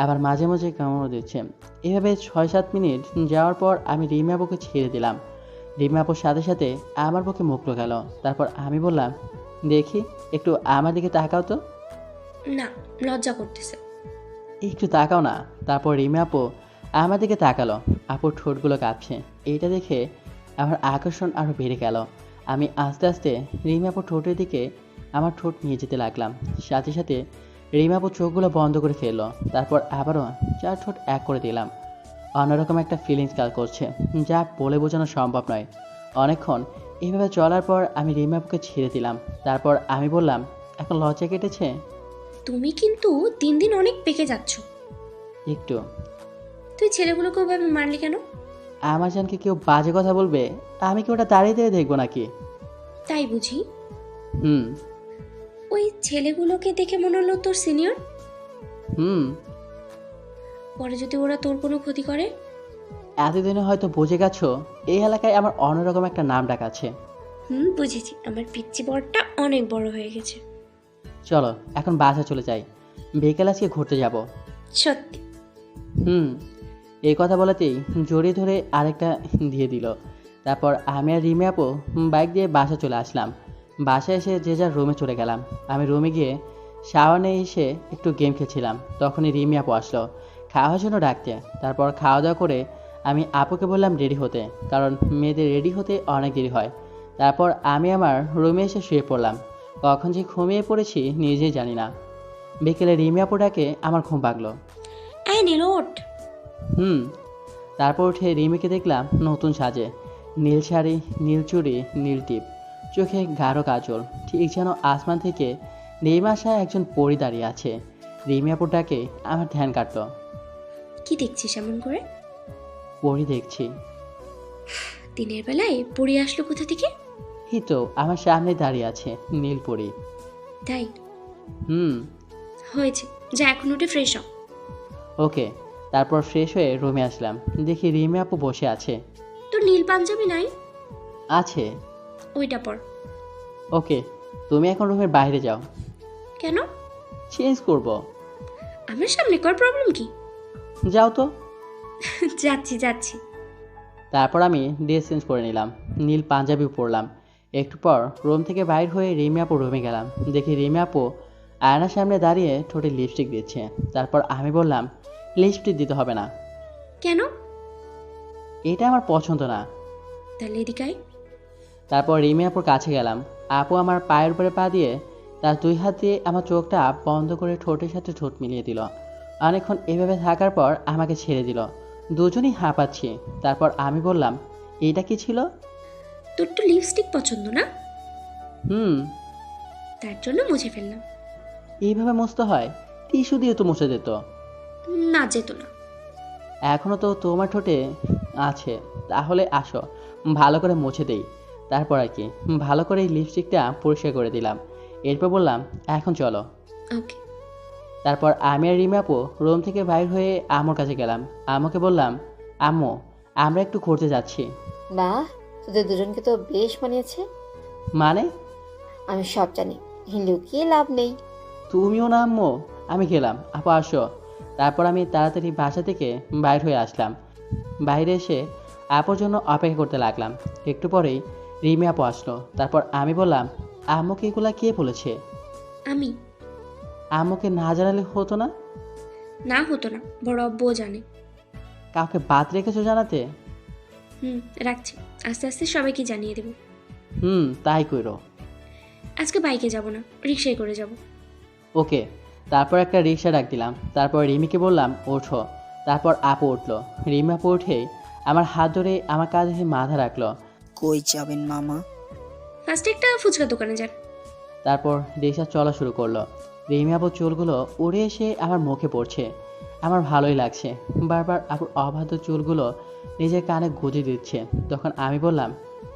আবার মাঝে মাঝে কামড় দিচ্ছে। এভাবে 6-7 মিনিট যাওয়ার পর আমি রিমি আপুকে ছেড়ে দিলাম। রিমি আপুর সাথে সাথে আমার বুকে মুখ গেল। তারপর আমি বললাম, দেখি একটু আমার দিকে তাকাও তো। না, লজ্জা করতেছে। একটু তাকাও না। তারপর রিমি আপু আমার দিকে তাকালো। আপুর ঠোঁটগুলো কাঁপছে। এইটা দেখে আমার আকর্ষণ আরও বেড়ে গেল। আমি আস্তে আস্তে রিমি আপুর ঠোঁটের দিকে আমার ঠোঁট নিয়ে যেতে লাগলাম। সাথে সাথে রিমি আপুর চোখগুলো বন্ধ করে ফেললো। তারপর আবারও 4 ঠোঁট এক করে দিলাম। অন্যরকম একটা ফিলিংস কাজ করছে, যা বলে বোঝানো সম্ভব নয়। অনেকক্ষণ এইভাবে চলার পর আমি রিমি আপুকে ছেড়ে দিলাম। তারপর আমি বললাম, এখন লজ্জা কেটেছে? তুমি কিন্তু দিন দিন অনেক পেকে যাচ্ছ। একটু। তুই ছেলেগুলোকে ওভাবে মারলি কেন? আমার জানকে কেউ বাজে কথা বলবে, আমি কি ওটা দাঁড়িয়ে দিয়ে দেখবো নাকি? তাই বুঝি? হুম। ওই ছেলেগুলোকে দেখে মনে হলো তোর সিনিয়র। হুম। পরে যদি ওরা তোর কোনো ক্ষতি করে? এতদিনে হয়তো বুঝে গেছো এই এলাকায় আমার অন্যরকম একটা নাম ডাক আছে। বুঝেছি, আমার পিচ্চি বরটা অনেক বড় হয়ে গেছে। চলো এখন বাসা চলে যাই, বিকেল আজকে ঘুরতে যাব। সত্যি? এই কথা বলাতেই জড়িয়ে ধরে আরেকটা দিয়ে দিল। তারপর আমি আর রিমি আপু বাইক দিয়ে বাসা চলে আসলাম। বাসায় এসে যে যার রুমে চলে গেলাম। আমি রুমে গিয়ে শাওয়ার নিয়ে এসে একটু গেম খেলছিলাম। তখনই রিমি আপু আসলো খাওয়ার জন্য ডাকতে। তারপর খাওয়া দাওয়া করে আমি আপুকে বললাম রেডি হতে, কারণ মেয়েদের রেডি হতে অনেক দেরি হয়। তারপর আমি আমার রুমে এসে শুয়ে পড়লাম। কখন যে ঘুমিয়ে পড়েছি নিজেই জানি না। বিকেলে রিমি আপু ডাকে আমার ঘুম ভাগলো। এই নীল, ওঠ। তারপর উঠে রিমিকে দেখলাম নতুন সাজে, নীল শাড়ি, নীল চুড়ি, নীল টিপ, চোখে গাঢ় কাজল, ঠিক যেন আসমান থেকে নেমে আসা একজন পরী দাঁড়িয়ে আছে। রিমি আপুর ডাকে আমার ধ্যান কাটলো। কি দেখছিস এমন করে? পরী দেখছি। দিনের বেলায় পড়ে আসলো কোথা থেকে? এই তো আমার সামনে দাঁড়িয়ে আছে নীল পরী। তাই? হুম। হয়েছে, যা এখন উঠে ফ্রেশ হ। ওকে। তারপর ফ্রেশ হয়ে রুমে আসলাম, দেখি রিমি আপু বসে আছে। তোর নীল পাঞ্জাবি নাই? আছে। ওইটা পর। ওকে, তুমি এখন রুমের বাইরে যাও। কেন? চেঞ্জ করব। আমার সামনে কর, প্রবলেম কি? যাও তো। যাচ্ছি যাচ্ছি। তারপর আমি ড্রেস চেঞ্জ করে নিলাম, নীল পাঞ্জাবিও পরলাম। একটু পর রুম থেকে বাইর হয়ে রিমি আপু রুমে গেলাম। দেখি রিমি আপু আয়নার সামনে দাঁড়িয়ে ঠোঁটে লিপস্টিক দিচ্ছে। তারপর আমি বললাম, লিপস্টিক দিতে হবে না। কেন? এটা আমার পছন্দ না। তাহলে এদিকে আয়। তারপর রিমি আপুর কাছে গেলাম। আপু আমার পায়ের উপরে পা দিয়ে তার 2 হাত দিয়ে আমার চোখটা বন্ধ করে ঠোঁটের সাথে ঠোঁট মিলিয়ে দিল। অনেকক্ষণ এভাবে থাকার পর আমাকে ছেড়ে দিল। দুজনই হাঁপাচ্ছি। তারপর আমি বললাম, এইটা কি ছিল? তোর তো লিপস্টিক পছন্দ না? হুম। তার জন্য মুছে ফেললাম। এইভাবে মুছতে হয়? টিস্যু দিয়ে তো মুছে দিত। না, যেত না। এখনো তো তোমার ঠোঁটে আছে, তাহলে আসো ভালো করে মুছে দেই। তারপর আর কি ভালো করে এই লিপস্টিকটা পরিষ্কার করে দিলাম। এরপর বললাম, এখন চলো। ওকে। তারপর আমি আর রিমি আপু রুম থেকে বাইর হয়ে আম্মুর কাছে গেলাম। আম্মুকে বললাম, আম্মু আমরা একটু ঘুরতে যাচ্ছি। বাহ, তোদের দুজনকে তো বেশ মানিয়েছে। মানে? আমি সব জানি, লুকিয়ে লাভ নেই। তুমিও না আম্মু? আমি গেলাম, আপু আসো। তারপর আমি তাড়াতাড়ি বাসা থেকে বাইর হয়ে আসলাম। বাইরে এসে আপুর জন্য অপেক্ষা করতে লাগলাম। একটু পরেই রিমি আপু আসলো। তারপর আমি বললাম, আম্মুকে এগুলা কে বলেছে? আমি। আম্মুকে না জানালে হতো না? না হতো না, বড় আব্বুও জানে। কাউকে বাদ রেখেছো জানাতে? রাখছি, আস্তে আস্তে সবাইকে জানিয়ে দেব। তাই কইরো। আজকে বাইকে যাব না, রিক্সায় করে যাব। ওকে। তারপর একটা রিক্সা ডাক দিলাম। তারপর রিমিকে বললাম ওঠো। তারপর আপু উঠলো। রিমি আপু উঠে আমার হাত ধরে আমার কাঁধে মাথা রাখলো। কই যাবেন মামা? ফার্স্টে একটা ফুচকা দোকানে যান। তারপর রিক্সা চলা শুরু করলো। রিমি আপুর চুলগুলো উড়ে এসে আমার মুখে পড়ছে। আমার ভালোই লাগছে। বারবার আপুর অবাধ্য চুলগুলো নিজের কানে গুঁজে দিচ্ছে। তখন আমি বললাম,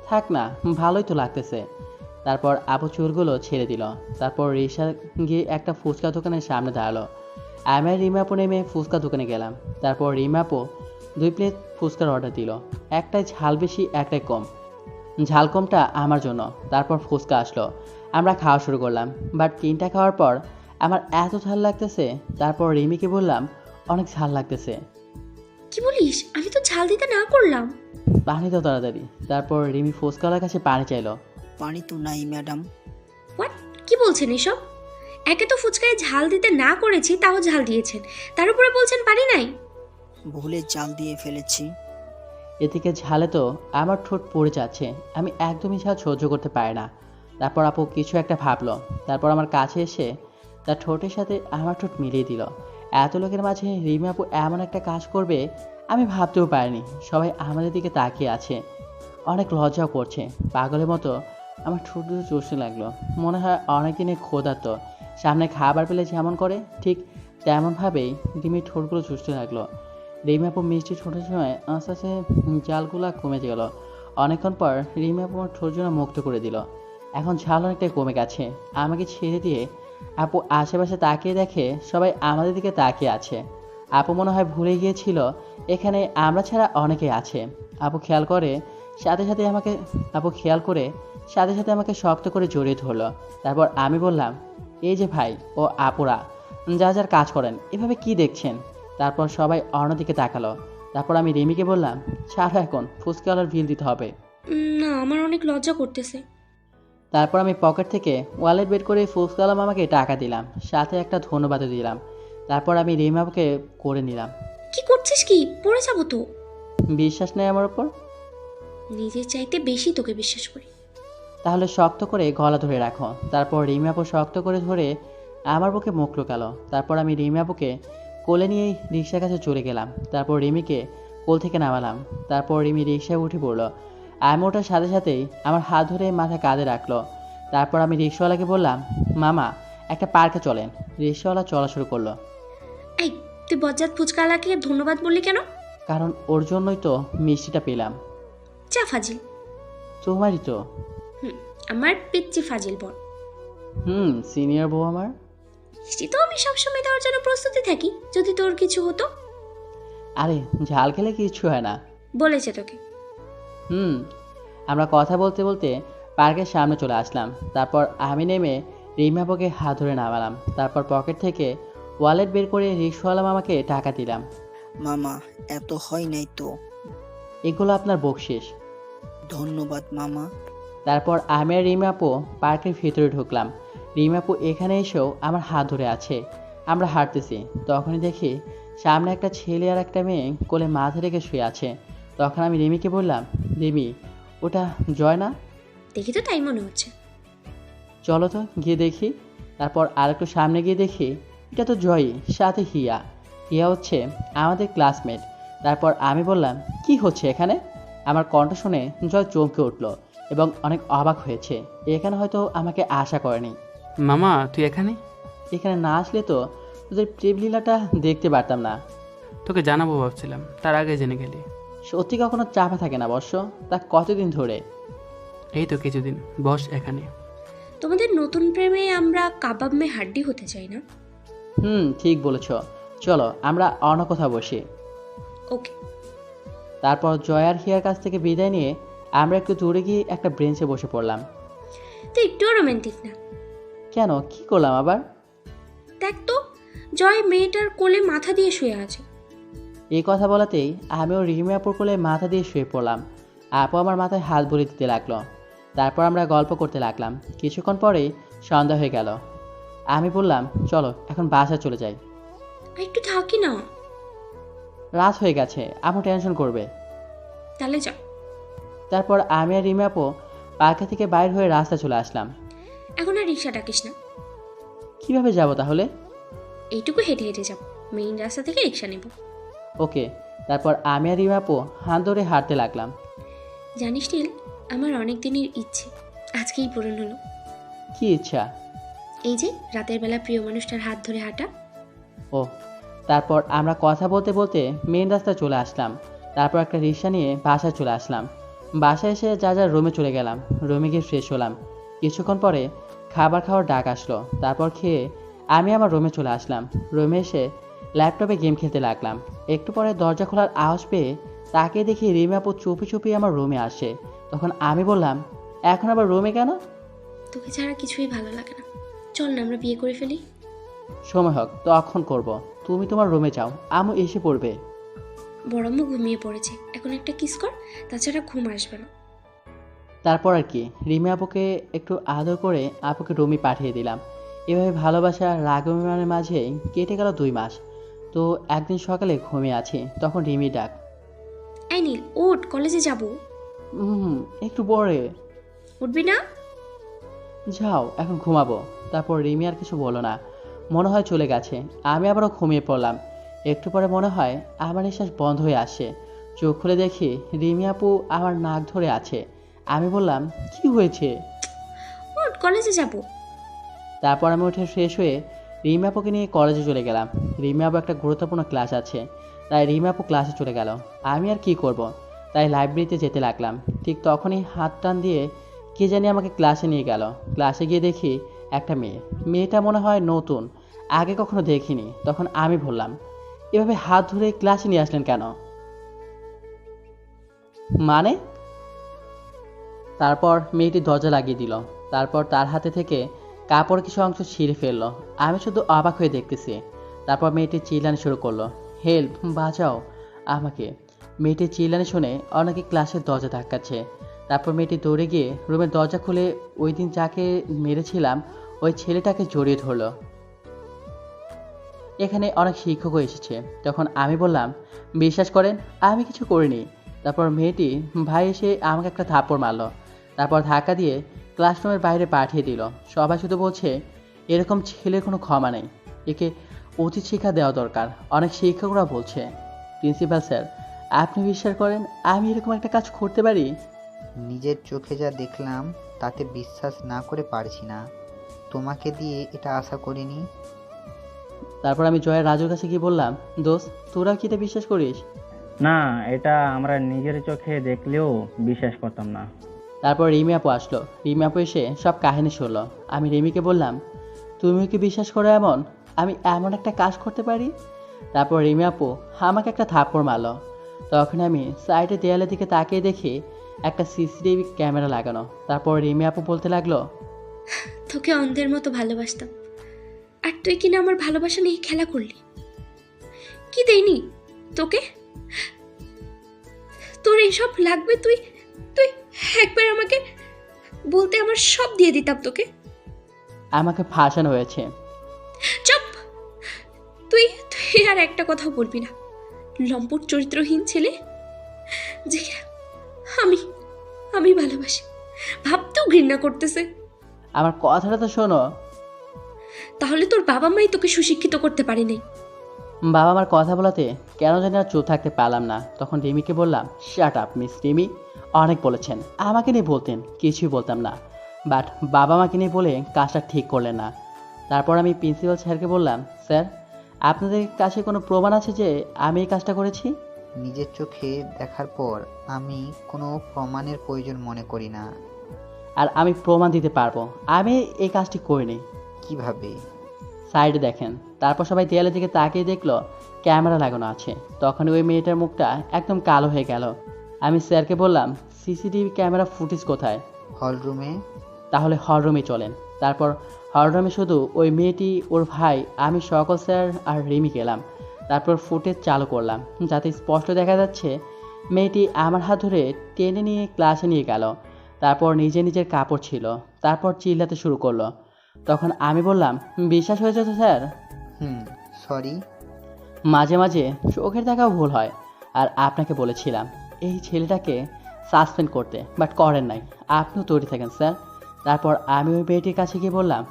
থাক না, ভালোই তো লাগতেছে। তারপর আপু চুলগুলো ছেড়ে দিল। তারপর রিক্সা গিয়ে একটা ফুচকা দোকানের সামনে দাঁড়ালো। আমি আর রিমি আপু নেমে ফুচকা দোকানে গেলাম। তারপর রিমি আপু 2 প্লেট ফুচকার অর্ডার দিল। একটাই ঝাল বেশি, একটাই কম। ঝাল কমটা আমার জন্য। তারপর ফুচকা আসলো। আমরা খাওয়া শুরু করলাম। বাট 3টা খাওয়ার পর আমার এত ঝাল লাগতেছে। তারপর রিমিকে বললাম, অনেক ঝাল লাগতেছে। কি বলিস? আমি তো ঝাল দিতে না করলাম। পানি দাও তাড়াতাড়ি। তারপর রিমি ফুচকাওয়ালার কাছে পানি চাইলো। পানি তো নাই ম্যাডাম। হোয়াট? কি বলছেন এসব? একে তো ফুচকায় ঝাল দিতে না করেছি, তাও ঝাল দিয়েছেন, তার উপরে বলছেন পানি নাই। ভুলে জাল দিয়ে ফেলেছি। এদিকে ঝালে তো আমার ঠোঁট পড়ে যাচ্ছে। আমি একদমই ঝাল সহ্য করতে পারি না। তারপর আপু কিছু একটা ভাবলো। তারপর আমার কাছে এসে তার ঠোঁটের সাথে আমার ঠোঁট মিলিয়ে দিল। এত লোকের মাঝে রিমি আপু এমন একটা কাজ করবে আমি ভাবতেও পারিনি। সবাই আমাদের দিকে তাকিয়ে আছে, অনেক লজ্জাও করছে। পাগলের মতো আমার ঠোঁট দুটো চুষতে লাগলো। মনে হয় অনেক দিনের ক্ষুধার্ত সামনে খাবার পেলে যেমন করে ঠিক তেমনভাবেই রিমির ঠোঁটগুলো চুষতে লাগলো। রিমি আপু মিষ্টি ঠোঁটের সময় আস্তে আস্তে জালগুলা কমে গেল। অনেকক্ষণ পর রিমি আপু আমার ঠোঁট জন্য মুক্ত করে দিল। এখন ঝাল অনেকটাই কমে গেছে। আমাকে ছেড়ে দিয়ে আপু আশেপাশে তাকিয়ে দেখে সবাই আমাদের দিকে তাকিয়ে আছে। আপু মনে হয় ভুলে গিয়েছিল এখানে আমরা ছাড়া অনেকেই আছে। আপু খেয়াল করে সাথে সাথে আমাকে শক্ত করে জড়িয়ে ধরলো। তারপর আমি বললাম, এই যে ভাই ও আপুরা যার কাজ করেন, এভাবে কি দেখছেন? তারপর সবাই অন্যদিকে তাকালো। তারপর আমি রিমিকে বললাম, ছাড়ো, এখন ফুচকাওয়ালার বিল দিতে হবে। না, আমার অনেক লজ্জা করতেছে। তারপর আমি পকেট থেকে ওয়ালেট বের করে ফুচকাওয়ালা মামাকে টাকা দিলাম, সাথে একটা ধন্যবাদও দিলাম। তারপর আমি রিমাকে করে নিলাম। কি করছিস? কি পড়ে যাবো তো। বিশ্বাস নেই আমার ওপর? নিজের চাইতে বেশি তোকে বিশ্বাস করি। তাহলে শক্ত করে গলা ধরে রাখো। তারপর রিমাপু শক্ত করে ধরে আমার বুকে মুখ লুকালো। তারপর আমি রিমাপুকে কোলে নিয়েই রিক্সার কাছে চলে গেলাম। তারপর রিমিকে কোল থেকে নামালাম। তারপর রিমি রিক্সায় উঠে পড়লো। আমি ওঠার সাথে সাথেই আমার হাত ধরে মাথা কাঁধে রাখলো। তারপর আমি রিক্সাওয়ালাকে বললাম, মামা একটা পার্কে চলেন। রিক্সাওয়ালা চলা শুরু করলো। এই, তুই বজ্জাত ফুচকালাকে ধন্যবাদ বললি কেন? কারণ ওর জন্যই তো মিষ্টিটা পেলাম। চা ফাজিল। তোমারই তো। আমার পিচ্চি ফাজিল বল। সিনিয়র বউ আমার। মিষ্টি তো আমি সবসময় দেওয়ার জন্য প্রস্তুতি থাকি, যদি তোর কিছু হতো। আরে ঝাল খেলে কিছু হয় না। বলেছে তোকে? আমরা কথা বলতে বলতে পার্কের সামনে চলে আসলাম। তারপর আমি নেমে রিমাপুকে হাত ধরে নামালাম। তারপর পকেট থেকে ওয়ালেট বের করে রিক্সাওয়ালা মামাকে টাকা দিলাম। মামা, এত হয় নাই তো। এগুলো আপনার বকশিস। ধন্যবাদ মামা। তারপর আমি আর রিমাপু পার্কের ভিতরে ঢুকলাম। রিমাপু এখানে এসেও আমার হাত ধরে আছে। আমরা হাঁটতেছি। তখনই দেখি সামনে একটা ছেলে আর একটা মেয়ে কোলে মাথা রেখে শুয়ে আছে। তখন আমি রিমিকে বললাম, রিমি, ওটা জয় না? দেখি তো তাই মনে হচ্ছে। চলো তো গিয়ে দেখি। তারপর আরেকটু সামনে গিয়ে দেখি এটা তো জয়ই, সাথে হিয়া। হিয়া হচ্ছে আমাদের ক্লাসমেট। তারপর আমি বললাম, কি হচ্ছে এখানে? আমার কণ্ঠ শুনে জয় চমকে উঠল এবং অনেক অবাক হয়েছে। এখানে হয়তো আমাকে আশা করেনি। মামা তুই এখানে? এখানে না আসলে তো তোদের প্রেমলীলাটা দেখতে পারতাম না। তোকে জানাবো ভাবছিলাম, তার আগে জেনে গেলি। সত্যি কখনো চাপা থাকে না বর্ষ, তা কতদিন ধরে? এই তো কিছুদিন। বস এখানে। তোমাদের নতুন প্রেমে আমরা কাবাব মে হাড্ডি হতে চাই না? ঠিক বলেছ। চলো আমরা অন্য কোথাও বসি। ওকে। তারপর জয় আর হিয়ার কাছ থেকে বিদায় নিয়ে আমরা একটু দূরে গিয়ে একটা বেঞ্চে বসে পড়লাম। তুই একটুও রোমান্টিক না। কেন, কি করলাম আবার? দেখ তো, জয় মেয়েটার কোলে মাথা দিয়ে শুয়ে আছে। এই কথা বলাতেই আমিও রিমি আপুর কোলে মাথা দিয়ে শুয়ে পড়লাম। আপু আমার মাথায় হাত বুলিয়ে দিতে লাগলো। তারপর আমরা গল্প করতে লাগলাম। কিছুক্ষণ পরেই সন্ধ্যা হয়ে গেল। আমি বললাম, চলো এখন বাসা চলে যাই। আর একটু থাকি না। রাত হয়ে গেছে, আপু টেনশন করবে। তাহলে যা। তারপর আমি আর রিমি আপু পার্কে থেকে বাইর হয়ে রাস্তা চলে আসলাম। এখন আর রিক্সা ডাকিস না। কিভাবে যাব তাহলে? এইটুকু হেঁটে হেঁটে যাব, মেইন রাস্তা থেকে রিক্সা নেব। ওকে। তারপর আমি আর রিমি আপু হাত ধরে হাঁটতে লাগলাম। জানিস নীল, আমার অনেক দিনের ইচ্ছে আজকেই পূরণ হলো। কি ইচ্ছা? এই যে রাতের বেলা প্রিয় মানুষটার হাত ধরে হাঁটা। ও। তারপর আমরা কথা বলতে বলতে মেন রাস্তায় চলে আসলাম। তারপর একটা রিক্সা নিয়ে বাসায় চলে আসলাম। বাসায় এসে যা যা রুমে চলে গেলাম। রুমে গিয়ে ফ্রেশ হলাম। কিছুক্ষণ পরে খাবার খাওয়ার ডাক আসলো। তারপর খেয়ে আমি আমার রুমে চলে আসলাম। রুমে এসে ল্যাপটপে গেম খেলতে লাগলাম। একটু পরে দরজা খোলার আওয়াজ পেয়ে তাকে দেখি রিমি আপু চুপি চুপি আমার রুমে আসে। তখন আমি বললাম, এখন আবার রুমে কেন? তোকে ছাড়া কিছুই ভালো লাগে না, চল না আমরা বিয়ে করে ফেলি। সময় হোক তখন করব। তুমি তোমার রুমে যাও, আমু এসে পড়বে। বড়ম্মু ঘুমিয়ে পড়েছে, এখন একটা কিস কর, তাছাড়া ঘুম আসবে না। তারপর আর কি, রিমি আপুকে একটু আদর করে আপুকে রুমে পাঠিয়ে দিলাম। এভাবে ভালোবাসা রাগ অভিমানের মাঝে কেটে গেল 2 মাস। তো একদিন সকালে ঘুমিয়ে আছি, তখন রিমি ডাক। এই নীল ওঠ, কলেজে যাব। একটু পরে। উঠবি না? যাও, এখন ঘুমাবো। তারপর রিমি আর কিছু বলো না, মনে হয় চলে গেছে। আমি আবারও ঘুমিয়ে পড়লাম। একটু পরে মনে হয় আমার নিঃশ্বাস বন্ধ হয়ে আসে। চোখ খুলে দেখি রিমি আপু আমার নাক ধরে আছে। আমি বললাম, কি হয়েছে? ওঠ, কলেজে যাব। তারপর আমি উঠে ফ্রেশ হয়ে রিমি আপুকে নিয়ে কলেজে চলে গেলাম। রিমি আপু একটা গুরুত্বপূর্ণ ক্লাস আছে, তাই রিমি আপু ক্লাসে চলে গেল। আমি আর কি করব, তাই লাইব্রেরিতে যেতে লাগলাম। ঠিক তখনই হাত টান দিয়ে কে জানি আমাকে ক্লাসে নিয়ে গেল। ক্লাসে গিয়ে দেখি একটা মেয়ে। মেয়েটা মনে হয় নতুন, আগে কখনো দেখিনি। তখন আমি বললাম, এভাবে হাত ধরে ক্লাসে নিয়ে আসলেন কেন? মানে? তারপর মেয়েটি দরজা লাগিয়ে দিল। তারপর তার হাতে থেকে কাপড় কিছু অংশ ছিঁড়ে ফেললো। আমি শুধু অবাক হয়ে দেখতেছি। তারপর মেয়েটি চিল্লানি শুরু করলো, হেল্প, বাঁচাও আমাকে। মেয়েটি চিল্লানি শুনে অনেকে ক্লাসের দরজা ধাক্কাচ্ছে। তারপর মেয়েটি দৌড়ে গিয়ে রুমের দরজা খুলে ওই দিন যাকে মেরেছিলাম ওই ছেলেটাকে জড়িয়ে ধরলো। এখানে অনেক শিক্ষকও এসেছে। তখন আমি বললাম, বিশ্বাস করেন আমি কিছু করিনি। তারপর মেয়েটি ভাই এসে আমাকে একটা থাপ্পড় মারলো। তারপর ধাক্কা দিয়ে ক্লাসরুমের বাইরে পাঠিয়ে দিল। সবাই শুধু বলছে, এরকম ছেলের কোনো ক্ষমা নেই, একে উচিত শিক্ষা দেওয়া দরকার। অনেক শিক্ষকরা বলছে, প্রিন্সিপাল স্যার আপনি বিশ্বাস করেন আমি এরকম একটা কাজ করতে পারি? নিজের চোখে যা দেখলাম তাতে বিশ্বাস না করে পারছি না। তোমাকে দিয়ে এটা আশা করিনি। তারপর আমি জয়ের রাজুর কাছে গিয়ে বললাম, দোস্ত তোরাও কি এটা বিশ্বাস করিস? না, এটা আমরা নিজের চোখে দেখলেও বিশ্বাস করতাম না। তারপর রিমি আপু আসলো। রিমি আপু এসে সব কাহিনী শুনলো। আমি রিমিকে বললাম, তুমিও কি বিশ্বাস করো এমন আমি এমন একটা কাজ করতে পারি? তারপর রিমি আপু আমাকে একটা থাপ্পড় মারলো। তখন আমি সাইডে দেয়ালের দিকে তাকিয়ে দেখি একটা সিসিটিভি ক্যামেরা লাগানো। তারপর রিমি আপু বলতে লাগলো, তোকে অন্ধের মতো ভালোবাসতাম, আর তুই কিনা আমার ভালোবাসা নিয়ে খেলা করলি। কি দেইনি তোকে? তোর এইসব লাগবে? তুই তুই একবার আমাকে বলতে আমার সব দিয়ে দিতাম তোকে। আমাকে ফাঁসানো হয়েছে। চুপ! তুই তুই আর একটা কথা বলবি না, লম্পট চরিত্রহীন ছেলে যে আমি আমি ভালোবাসি ভাবতেও ঘৃণা করতেছে। আমার কথাটা তো শোনো। তাহলে তোর বাবা মাই তোকে সুশিক্ষিত করতে পারে নাই। বাবা আমার কথা বলাতে কেন জানি আর চুপ থাকতে পারলাম না। তখন রিমিকে বললাম, শাট আপ মিস রিমি, অনেক বলেছেন। আমাকে নিয়ে বলতেন, কিছুই বলতাম না। বাট বাবা মাকে নিয়ে বলে কাজটা ঠিক করলেন না। তারপর আমি প্রিন্সিপাল স্যারকে বললাম, স্যার আপনাদের কাছে কোনো প্রমাণ আছে যে আমি এই কাজটা করেছি? নিজের চোখে দেখার পর আমি কোনো প্রমাণের প্রয়োজন মনে করি না। আর আমি প্রমাণ দিতে পারবো আমি এই কাজটি করিনি। কিভাবে? সাইডে দেখেন। তারপর সবাই দেয়ালের দিকে তাকিয়ে দেখলো ক্যামেরা লাগানো আছে। তখন ওই মেয়েটার মুখটা একদম কালো হয়ে গেল। আমি স্যারকে বললাম, সিসিটিভি ক্যামেরা ফুটেজ কোথায়? হল রুমে। তাহলে হলরুমে চলেন। তারপর হলরুমে শুধু ওই মেয়েটি, ওর ভাই, আমি, সকল স্যার আর রিমি গেলাম। তারপর ফুটেজ চালু করলাম যাতে স্পষ্ট দেখা যাচ্ছে মেয়েটি আমার হাত ধরে টেনে নিয়ে ক্লাসে নিয়ে গেল। তারপর নিজের কাপড় ছিল। তারপর চিল্লাতে শুরু করলো। তখন আমি বললাম, বিশ্বাস হয়েছে তো স্যার? সরি। মাঝে মাঝে চোখের দেখাও ভুল হয়। আর আপনাকে বলেছিলাম এই ছেলেটাকে সাসপেন্ড করতে, বাট করেন নাই। আপনিও তৈরি থাকেন স্যার। তারপর আমি ওই মেয়েটির কাছে গিয়ে বললাম,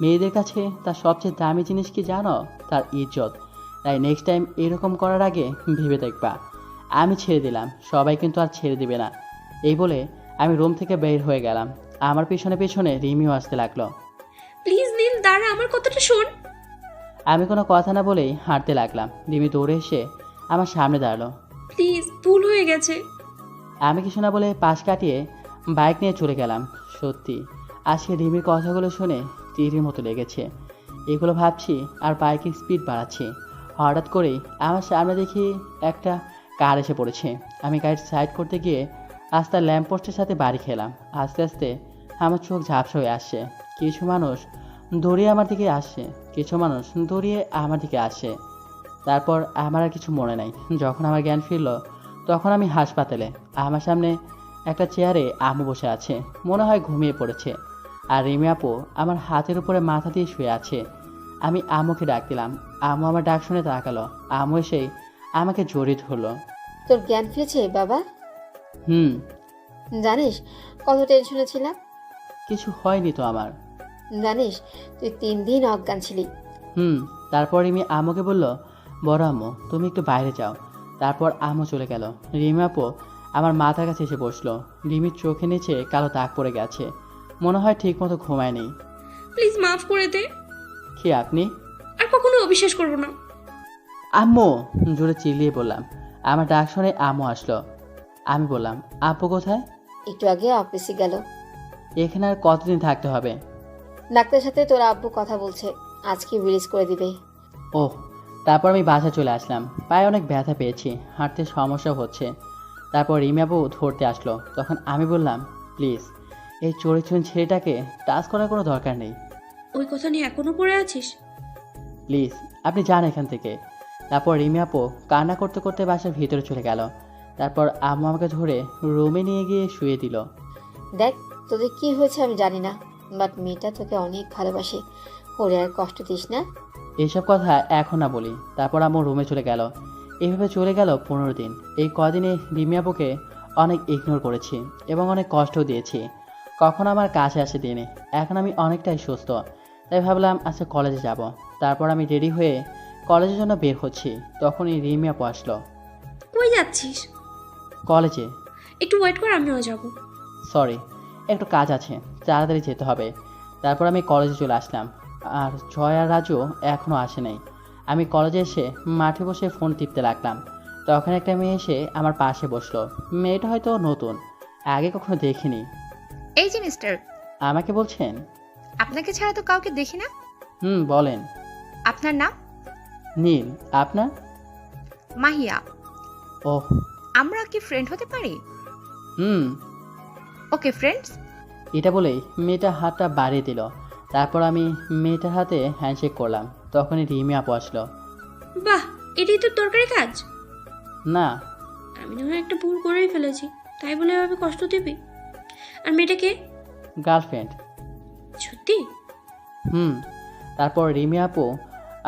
মেয়েদের কাছে তার সবচেয়ে দামি জিনিস কি জানো? তার ইজ্জত। তাই নেক্সট টাইম এরকম করার আগে ভেবে দেখবা। আমি ছেড়ে দিলাম, সবাই কিন্তু আর ছেড়ে দিবে না। এই বলে আমি রুম থেকে বের হয়ে গেলাম। আমার পিছনে পিছনে রিমিও আসতে লাগলো। প্লিজ নীল দাঁড়া, আমার কথাটা শোন। আমি কোনো কথা না বলেই হাঁটতে লাগলাম। রিমি দৌড়ে এসে আমার সামনে দাঁড়ালো। প্লিজ, ভুল হয়ে গেছে। আমি কিছু না বলে পাশ কাটিয়ে বাইক নিয়ে চলে গেলাম। সত্যি আজকে রিমির কথাগুলো শুনে তীরের মতো লেগেছে। এগুলো ভাবছি আর বাইকের স্পিড বাড়াচ্ছি। হঠাৎ করেই আমার সামনে দেখি একটা কার এসে পড়েছে। আমি গাড়ি সাইড করতে গিয়ে রাস্তার ল্যাম্পপোস্টের সাথে বাড়ি খেলাম। আস্তে আস্তে আমার চোখ ঝাপসা হয়ে আসছে। কিছু মানুষ দৌড়িয়ে আমার দিকে আসছে, কিছু মানুষ দৌড়িয়ে আমার দিকে আসে। তারপর আমার আর কিছু মনে নাই। যখন আমার জ্ঞান ফিরল তখন আমি হাসপাতালে। আমার সামনে একটা চেয়ারে আম্মু বসে আছে, মনে হয় ঘুমিয়ে পড়েছে। আর রিমি আপু আমার হাতের উপরে মাথা দিয়ে শুয়ে আছে। আমি আম্মুকে ডাক দিলাম। আম্মু আমার ডাক শুনে তাকালো। আম্মু এসেই আমাকে জড়িয়ে ধরলো। তোর জ্ঞান ফিরেছে বাবা? হুম। জানিস কত টেনশনে ছিলাম? কিছু হয়নি তো আমার। জানিস তুই 3 দিন অজ্ঞান ছিলি। তারপর রিমি আম্মুকে বলল, বড় আম্মু তুমি একটু বাইরে যাও। তারপর আম্মু চলে গেল। রিমি আপু আমার মাথার কাছে এসে বসলো। রিমির চোখে নিচে কালো দাগ পড়ে গেছে, মনে হয় ঠিক মতো ঘুমায়নি। প্লিজ মাফ করে দে। কি আপনি? আর কখনো অবিশ্বাস করবো না। আম্মু জোরে চিল্লিয়ে বললাম। আমার ডাক শুনে আম্মু আসলো। আমি বললাম, আপু কোথায়? একটু আগে অফিসে গেল। এখানে আর কতদিন থাকতে হবে? ডাক্তারের সাথে তোর আব্বু কথা বলছে, আজকে রিলিজ করে দিবে। ওহ। তারপর আমি বাসা চলে আসলাম। পায়ে অনেক ব্যথা পেয়েছি, হাঁটতে সমস্যা হচ্ছে। তারপর রিমি আপু ধরতে আসলো। তখন আমি বললাম, প্লিজ এই চরিত্রহীন ছেলেটাকে টাচ করার কোনো দরকার নেই। ওই কথা নিয়ে এখনো পড়ে আছিস? প্লিজ আপনি যান এখান থেকে। তারপর রিমি আপু কান্না করতে করতে বাসার ভিতরে চলে গেল। তারপর আম্মু আমাকে ধরে রুমে নিয়ে গিয়ে শুয়ে দিল। দেখ তোদের কি হয়েছে আমি জানি না, বাট মেয়েটা তোকে অনেক ভালোবাসে। ওরে আর কষ্ট দিস না। এইসব কথা এখন না বলি। তারপর আম্মু রুমে চলে গেল। এইভাবে চলে গেল 15 দিন। এই কদিনে রিমি আপুকে অনেক ইগনোর করেছি এবং অনেক কষ্ট দিয়েছি। কখনো আমার কাছে আসে দিনে। এখন আমি অনেকটাই সুস্থ, তাই ভাবলাম আজকে কলেজে যাব। তারপর আমি রেডি হয়ে কলেজের জন্য বের হচ্ছি। তখনই রিমি আপু আসলো। কই যাচ্ছিস? কলেজে। একটু ওয়েট কর, আমিও যাবো। সরি, একটু কাজ আছে, তাড়াতাড়ি যেতে হবে। তারপর আমি কলেজে চলে আসলাম। আর জয় আর রাজু এখনও আসে নাই। আমি কলেজে এসে মাঠে বসে ফোন টিপতে লাগলাম। তখন একটা মেয়ে এসে আমার পাশে বসলো। মেয়েটা হয়তো নতুন, আগে কখনো দেখিনি। এই যে মিস্টার, আমাকে বলছেন? আপনাকে ছাড়া তো কাউকে দেখি না। বলেন। আপনার নাম? নীল। আপনার? মাহিয়া। ওহ। আমরা কি ফ্রেন্ড হতে পারি? Okay friends. এটা বলেই মেয়েটা হাতটা বাড়িয়ে দিল। তারপর আমি মেয়েটার হাতে হ্যান্ডশেক করলাম। তখনই রিমি আপু আসলো। বাহ, এটাই তোর দরকারি কাজ? না। আমি না হয় একটা ভুল করেই ফেলেছি, তাই বলে এভাবে কষ্ট দিবি? আর মেয়েটাকে? গার্লফ্রেন্ড। সত্যি? তারপর রিমি আপু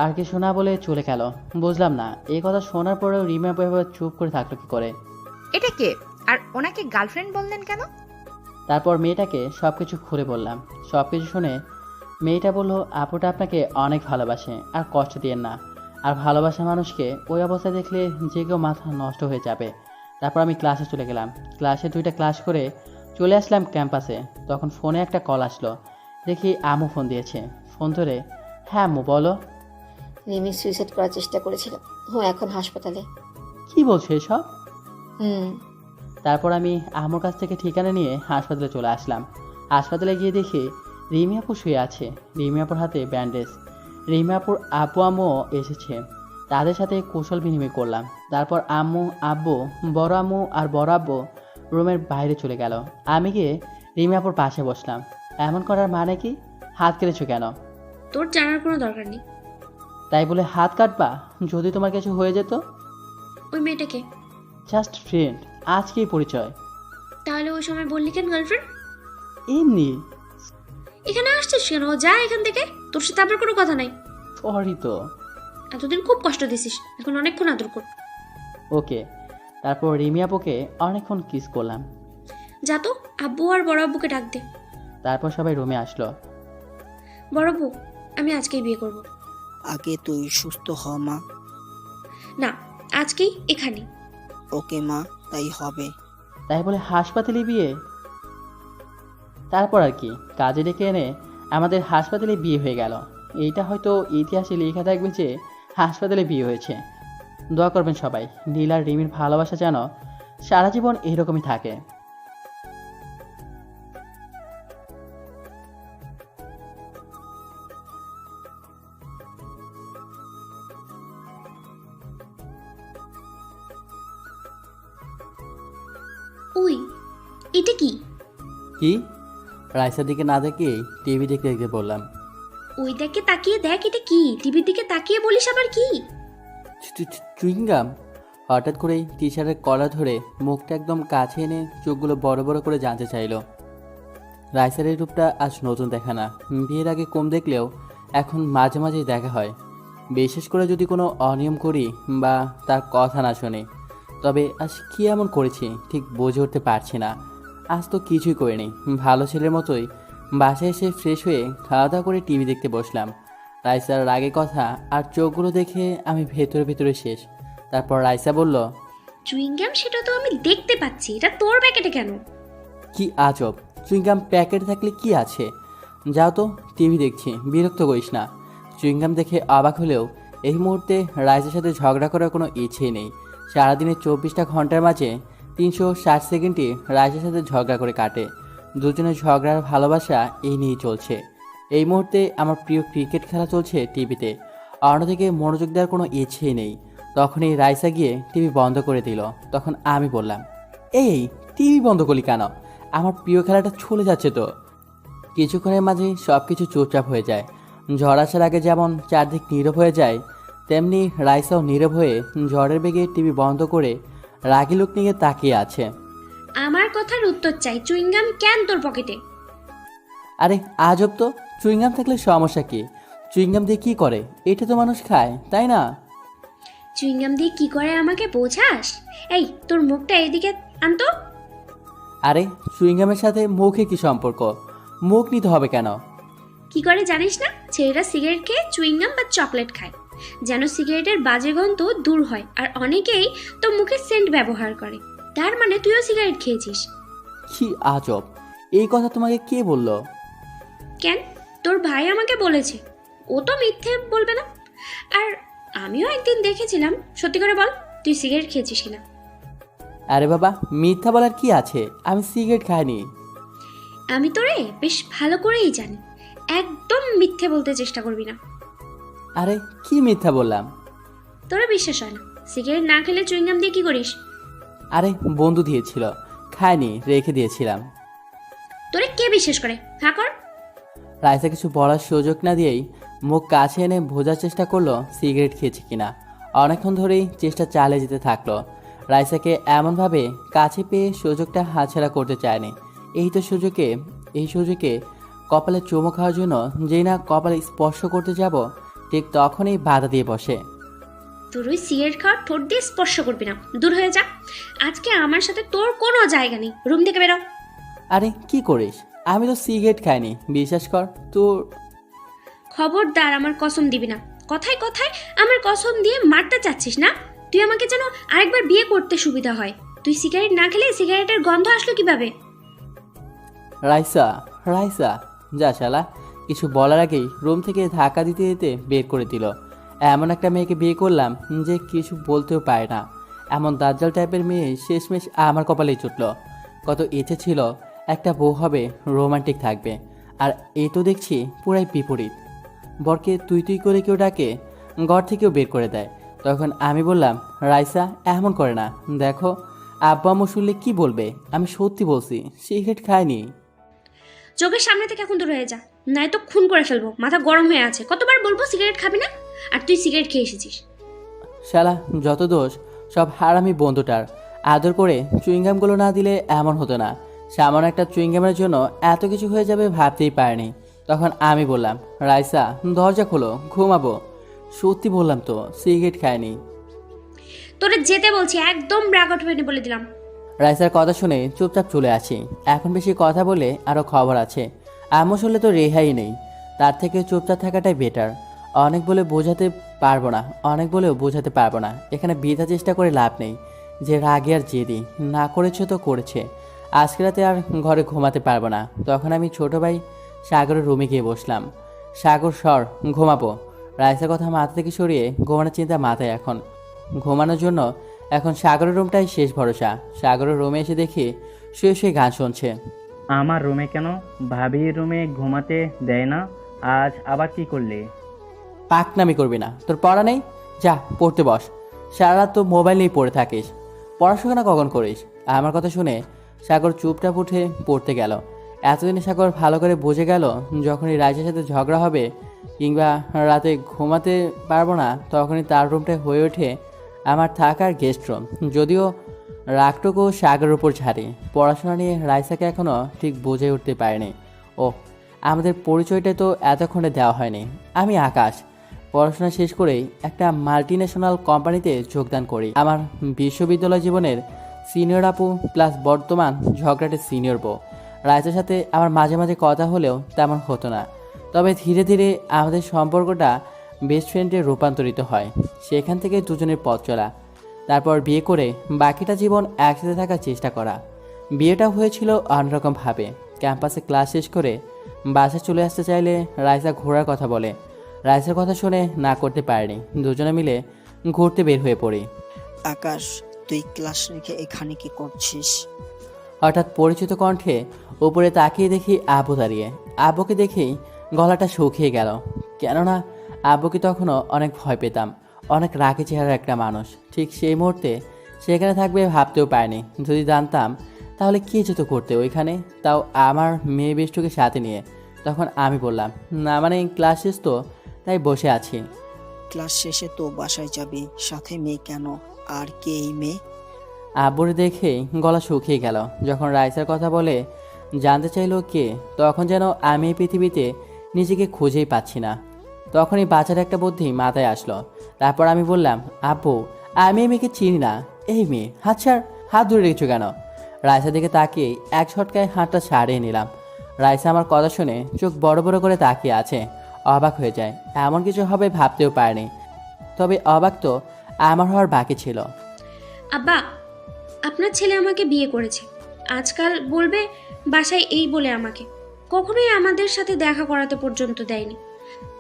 আর কিছু না বলে চলে গেল। বুঝলাম না এই কথা শোনার পরেও রিমি আপু এভাবে চুপ করে থাকলো কি করে। এটা কে? আর ওনাকে গার্লফ্রেন্ড বললেন কেন? তারপর মেয়েটাকে সবকিছু খুলে বললাম। সবকিছু শুনে মেয়েটা বলল, আপুটা আপনাকে অনেক ভালোবাসে আর কষ্ট দিয়েন না। আর ভালোবাসা মানুষকে ওই অবস্থায় দেখলে যে কেউ মাথা নষ্ট হয়ে যাবে। তারপর আমি ক্লাসে চলে গেলাম। ক্লাসে 2টা ক্লাস করে চলে আসলাম ক্যাম্পাসে। তখন ফোনে একটা কল আসলো। দেখি আম্মু ফোন দিয়েছে। ফোন ধরে, হ্যাঁ আম্মু বলো। রিমি সুইসাইড করার চেষ্টা করেছিল, ও এখন হাসপাতালে। কি বলছো এসব? হুম। তারপর আমি আম্মুর কাছ থেকে ঠিকানা নিয়ে হাসপাতালে চলে আসলাম। হাসপাতালে গিয়ে দেখি রিমি আপু শুয়ে আছে। রিমি আপুর হাতে ব্যান্ডেজ। রিমাপুর আপু আম্মু এসেছে, তাদের সাথে কুশল বিনিময় করলাম। তারপর আম্মু আব্বু বড় আম্মু আর বড় আব্বু রুমের বাইরে চলে গেল। আমি গিয়ে রিমাপুর পাশে বসলাম। এমন করার মানে কি? হাত কেটেছো কেন? তোর জানার কোনো দরকার নেই। তাই বলে হাত কাটবা? যদি তোমার কিছু হয়ে যেত? ওই মেয়েটাকে জাস্ট ফ্রেন্ড, আজকেই পরিচয়। তাহলে ওই সময় বললি কেন গার্লফ্রেন্ড? এমনি। এখানে আসছিস কেন? যা এখান থেকে, তোর সাথে আমার কোনো কথা নাই। সরি তো। এতদিন খুব কষ্ট দিছিস, এখন অনেকক্ষণ আদর কর। ওকে। তারপর রিমি আপুকে অনেকক্ষণ কিস করলাম। যা তো, আব্বু আর বড় আব্বুকে ডাক দে। তারপর সবাই রুমে আসলো। বড় আব্বু, আমি আজকেই বিয়ে করব। আগে তুই সুস্থ হ মা। না, আজকেই এখানে। ওকে মা, তাই হবে। তাই বলে হাসপাতালে বিয়ে? তারপর আর কি, কাজে ডেকে এনে আমাদের হাসপাতালে বিয়ে হয়ে গেল। এইটা হয়তো ইতিহাসে লেখা থাকবে যে হাসপাতালে বিয়ে হয়েছে। দোয়া করবেন সবাই, নীল আর রিমির ভালোবাসা যেন সারা জীবন এরকমই থাকে। ওই, এটা কি? কি? রাইসার দিকে না দেখে টিভি দেখতে দেখতে বললাম। ওই দিকে তাকিয়ে দেখ, এটা কি? টিভির দিকে তাকিয়ে বলিস আবার কি? চুইংগাম। হঠাৎ করেই টি শার্টের কলার ধরে মুখটা একদম কাছে এনে চোখগুলো বড় বড় করে জানতে চাইলো। রাইসার এই রূপটা আজ নতুন দেখা না, বিয়ের আগে কম দেখলেও এখন মাঝে মাঝেই দেখা হয়। বিশেষ করে যদি কোনো অনিয়ম করি বা তার কথা না শোনে। তবে আজ কী এমন করেছি ঠিক বুঝে উঠতে পারছি না। আজ তো কিছুই করিনি, ভালো ছেলের মতোই বাসায় এসে ফ্রেশ হয়ে খাওয়া দাওয়া করে টিভি দেখতে বসলাম। রাইসার রাগে কথা আর চোখগুলো দেখে আমি ভেতরে ভেতরে শেষ। তারপর রাইসা বলল, চুইংগাম সেটা তো আমি দেখতে পাচ্ছি, এটা তোর প্যাকেটে কেন? কি আজব, চুইংগাম প্যাকেট থাকলে কি আছে? যাও তো, টিভি দেখছি, বিরক্ত করিস না। চুইংগাম দেখে অবাক হলেও এই মুহূর্তে রাইসের সাথে ঝগড়া করার কোনো ইচ্ছেই নেই। সারাদিনের 24টা ঘন্টার মাঝে 360 সেকেন্ডই রাইসের সাথে ঝগড়া করে কাটে। দুজনের ঝগড়ার ভালোবাসা এই নিয়েই চলছে। এই মুহূর্তে আমার প্রিয় ক্রিকেট খেলা চলছে টিভিতে, অন্যদিকে মনোযোগ দেওয়ার কোনো ইচ্ছেই নেই। তখনই রাইসা গিয়ে টিভি বন্ধ করে দিল। তখন আমি বললাম, এই টিভি বন্ধ করলি কেন? আমার প্রিয় খেলাটা চলে যাচ্ছে তো। কিছুক্ষণের মাঝে সব কিছু চুপচাপ হয়ে যায়। ঝড় আসার আগে যেমন চারদিক নীরব হয়ে যায়, তেমনি রাইসাও নীরব হয়ে ঝড়ের বেগে টিভি বন্ধ করে রাগি লোক নিয়ে তাকিয়ে আছে। আমার কথার উত্তর চাই, চুইংগাম কেন তোর পকেটে? আরে আজব তো, চুইংগাম থাকলে সমস্যা কি? চুইংগাম দিয়ে কি করে? এটা তো মানুষ খায়, তাই না? চুইংগাম দিয়ে কি করে আমাকে বোঝাস? এই, তোর মুখটা এদিকে আনতো। আরে চুইংগামের সাথে মুখে কি সম্পর্ক? মুখ নিতে হবে কেন? কি করে জানিস না? ছেলেরা সিগারেট খেয়ে চুইংগাম বা চকলেট খায়, যেন সিগারেটের বাজে গন্ধ দূর হয়। আর অনেকেই তো মুখে সেন্ট ব্যবহার করে, তার মানে তুইও সিগারেট খেয়েছিস। কি আজব, এই কথা তোমাকে কে বলল? কেন, তোর ভাই আমাকে বলেছে। ও তো মিথ্যে বলবে না। আর আমিও একদিন দেখেছিলাম। সত্যি করে বল, তুই সিগারেট খেয়েছিস কিনা? আরে বাবা, মিথ্যা বলার কি আছে? আমি সিগারেট খাইনি। আমি তোরে বেশ ভালো করেই জানি, একদম মিথ্যে বলতে চেষ্টা করবি না। আরে কি মিথ্যা বললাম? তোরা বিশ্বাস হয় না? সিগারেট না খেলে চুইংগাম দিয়ে কি করিস? আরে বন্ধু দিয়েছিল, খাইনি, রেখে দিয়েছিলাম। তোরে কে বিশ্বাস করে? হ্যাঁ কর। রাইসা কিছু বলার সুযোগ না দিয়েই মুখ কাছে এনে বোঝার চেষ্টা করলো সিগারেট খেয়েছে কিনা। অনেকক্ষণ ধরেই চেষ্টা চালিয়ে যেতে থাকলো। রাইসাকে এমনভাবে কাছে পেয়ে সুযোগটা হাতছাড়া করতে চায়নি। এই সুযোগে কপালে চুমু খাওয়ার জন্য যেই না কপালে স্পর্শ করতে যাব, ঠিক তখনই বাধা দিয়ে বসে। তোর ওই সিগারেট খাওয়ার ঠোঁট দিয়ে স্পর্শ করবি না, দূর হয়ে যা। আজকে আমার সাথে তোর কোনো জায়গা নেই, রুম থেকে বেরো। আরে কি করিস? আমি তো সিগারেট খাইনি, বিশ্বাস কর। তোর খবরদার আমার কসম দিবি না। কথায় কথায় আমার কসম দিয়ে মারতে চাচ্ছিস না? তুই আমাকে যেন আরেকবার বিয়ে করতে সুবিধা হয়। তুই সিগারেট না খেলে সিগারেটের গন্ধ আসলো কিভাবে? রাইসা, রাইসা, যা শালা। কিছু বলার আগেই রুম থেকে ধাক্কা দিতে দিতে বের করে দিল। এমন একটা মেয়েকে বিয়ে করলাম যে কিছু বলতেও পারে না। এমন দাজ্জাল টাইপের মেয়ে শেষমেশ আমার কপালেই চুটল। কত ইচ্ছে ছিল একটা বউ হবে, রোমান্টিক থাকবে, আর এই তো দেখছি পুরাই বিপরীত। বরকে তুই তুই করে কেউ ডাকে, ঘর থেকেও বের করে দেয়। তখন আমি বললাম, রাইসা এমন করে না, দেখো আব্বু আম্মু শুনলে কি বলবে। আমি সত্যি বলছি, সিগারেট খায়নি। চোখের সামনে থেকে এখন দূর হয়ে যা, নাই তো খুন করে ফেলবো। মাথা গরম হয়ে আছে, কতবার বলবো সিগারেট খাবি না, আর তুই সিগারেট খেয়ে এসেছিস। শালা যত দোষ সব হারামি বন্ধুটার। আদর করে চুইংগামগুলো না দিলে এমন হতো না। সামান্য একটা চুইংগামের জন্য এত কিছু হয়ে যাবে ভাবতেই পারিনি। তখন আমি বললাম, রাইসা দরজা খোলো, ঘুমাবো। সত্যি বললাম তো, সিগারেট খায়নি। তোরে যেতে বলছি, একদম রাগ উঠবে না বলে দিলাম। রাইসার কথা শুনে চুপচাপ চলে আসি। এখন বেশি কথা বলে আরও খবর আছে। আম্মু শুনলে তো রেহাই নেই। তার থেকে চুপচাপ থাকাটাই বেটার। অনেক বলে বোঝাতে পারবো না, অনেক বলেও বোঝাতে পারবো না। এখানে বৃথা চেষ্টা করে লাভ নেই। যে রাগে আর জেদি না করেছে তো করেছে। আজকে রাতে আর ঘরে ঘুমাতে পারবো না। তখন আমি ছোট ভাই সাগরের রুমে গিয়ে বসলাম। সাগর সর, ঘুমাবো। রাইসার কথা মাথা থেকে সরিয়ে ঘুমানোর চিন্তা মাথায় এখন। ঘুমানোর জন্য এখন সাগরের রুমটাই শেষ ভরসা। সাগরের রুমে এসে দেখি শুয়ে শুয়ে গান শুনছে। আমার রুমে কেন? ভাবির রুমে ঘুমাতে দেয় না? আজ আবার কি করলে? পাকনামি করবি না, তোর পড়া নেই? যা পড়তে বস। সারা রাত তো মোবাইল নিয়েই পড়ে থাকিস, পড়াশোনা কখন করিস? আমার কথা শুনে সাগর চুপটাপ উঠে পড়তে গেল। এতদিনে সাগর ভালো করে বুঝে গেল, যখনই রাইসার সাথে ঝগড়া হবে কিংবা রাতে ঘুমাতে পারবো না, তখনই তার রুমটাই হয়ে ওঠে আমার থাকার গেস্ট রুম। যদিও রাগটুকু সাগরের উপর ছাড়ি, পড়াশোনা নিয়ে রাইসাকে এখনও ঠিক বুঝে উঠতে পারেনি। ও, আমাদের পরিচয়টা তো এতক্ষণে দেওয়া হয়নি। আমি আকাশ, পড়াশোনা শেষ করেই একটা মাল্টিন্যাশনাল কোম্পানিতে যোগদান করি। আমার বিশ্ববিদ্যালয় জীবনের সিনিয়র আপু প্লাস বর্তমান ঝগড়াটে সিনিয়র বউ। রাইসার সাথে আমার মাঝে মাঝে কথা হলেও তেমন হতো না। তবে ধীরে ধীরে আমাদের সম্পর্কটা বেস্ট ফ্রেন্ডে রূপান্তরিত হয়। সেখান থেকে দুজনের পথ চলা, তারপর বিয়ে করে বাকিটা জীবন একসাথে থাকার চেষ্টা করা। বিয়েটা হয়েছিল অন্যরকমভাবে। ক্যাম্পাসে ক্লাস শেষ করে বাসে চলে আসতে চাইলে রাইসা ঘোরার কথা বলে। রাইসার কথা শুনে না করতে পারিনি। দুজনে মিলে ঘুরতে বের হয়ে পড়ি। আকাশ, তুই ক্লাস রেখে এখানে কি করছিস? হঠাৎ পরিচিত কণ্ঠে উপরে তাকিয়ে দেখি আব্বু দাঁড়িয়ে। আব্বুকে দেখেই গলাটা শুকিয়ে গেল, কেননা আব্বুকে তখনও অনেক ভয় পেতাম। অনেক রাগী চেহারার একটা মানুষ। ঠিক সেই মুহূর্তে সেখানে থাকবে ভাবতেও পারিনি। যদি জানতাম তাহলে কী যেত করতে ওইখানে, তাও আমার মেয়ে বেষ্টুকে সাথে নিয়ে। তখন আমি বললাম, না মানে ক্লাস শেষ তো, তাই বসে আছি। ক্লাস শেষে তো বাসায় যাবি, সাথে মেয়ে কেন? আর কে এই মেয়ে? আব্বুর দেখেই গলা শুকিয়ে গেল। যখন রাইসার কথা বলে জানতে চাইলো কে, তখন যেন আমি এই পৃথিবীতে নিজেকে খুঁজেই পাচ্ছি না। তখনই বাচ্চার একটা বুদ্ধি মাথায় আসলো। তারপর আমি বললাম, আব্বু আমি এই মেয়েকে চিনি না। এই মেয়ে, হাত ছাড়, হাত ধরে রেখেছো কেন? রাইসার দিকে তাকিয়ে এক ঝটকায় হাতটা ছাড়িয়ে নিলাম। রাইসা আমার কথা শুনে চোখ বড় বড় করে তাকিয়ে আছে। অবাক হয়ে যায়। এমন কিছু হবে ভাবতেও পারেনি। তবে অবাক তো আমার হওয়ার বাকি ছিল। আব্বা, আপনার ছেলে আমাকে বিয়ে করেছে। আজকাল বলবে বাসায় এই বলে আমাকে কখনোই আমাদের সাথে দেখা করাতে পর্যন্ত দেয়নি।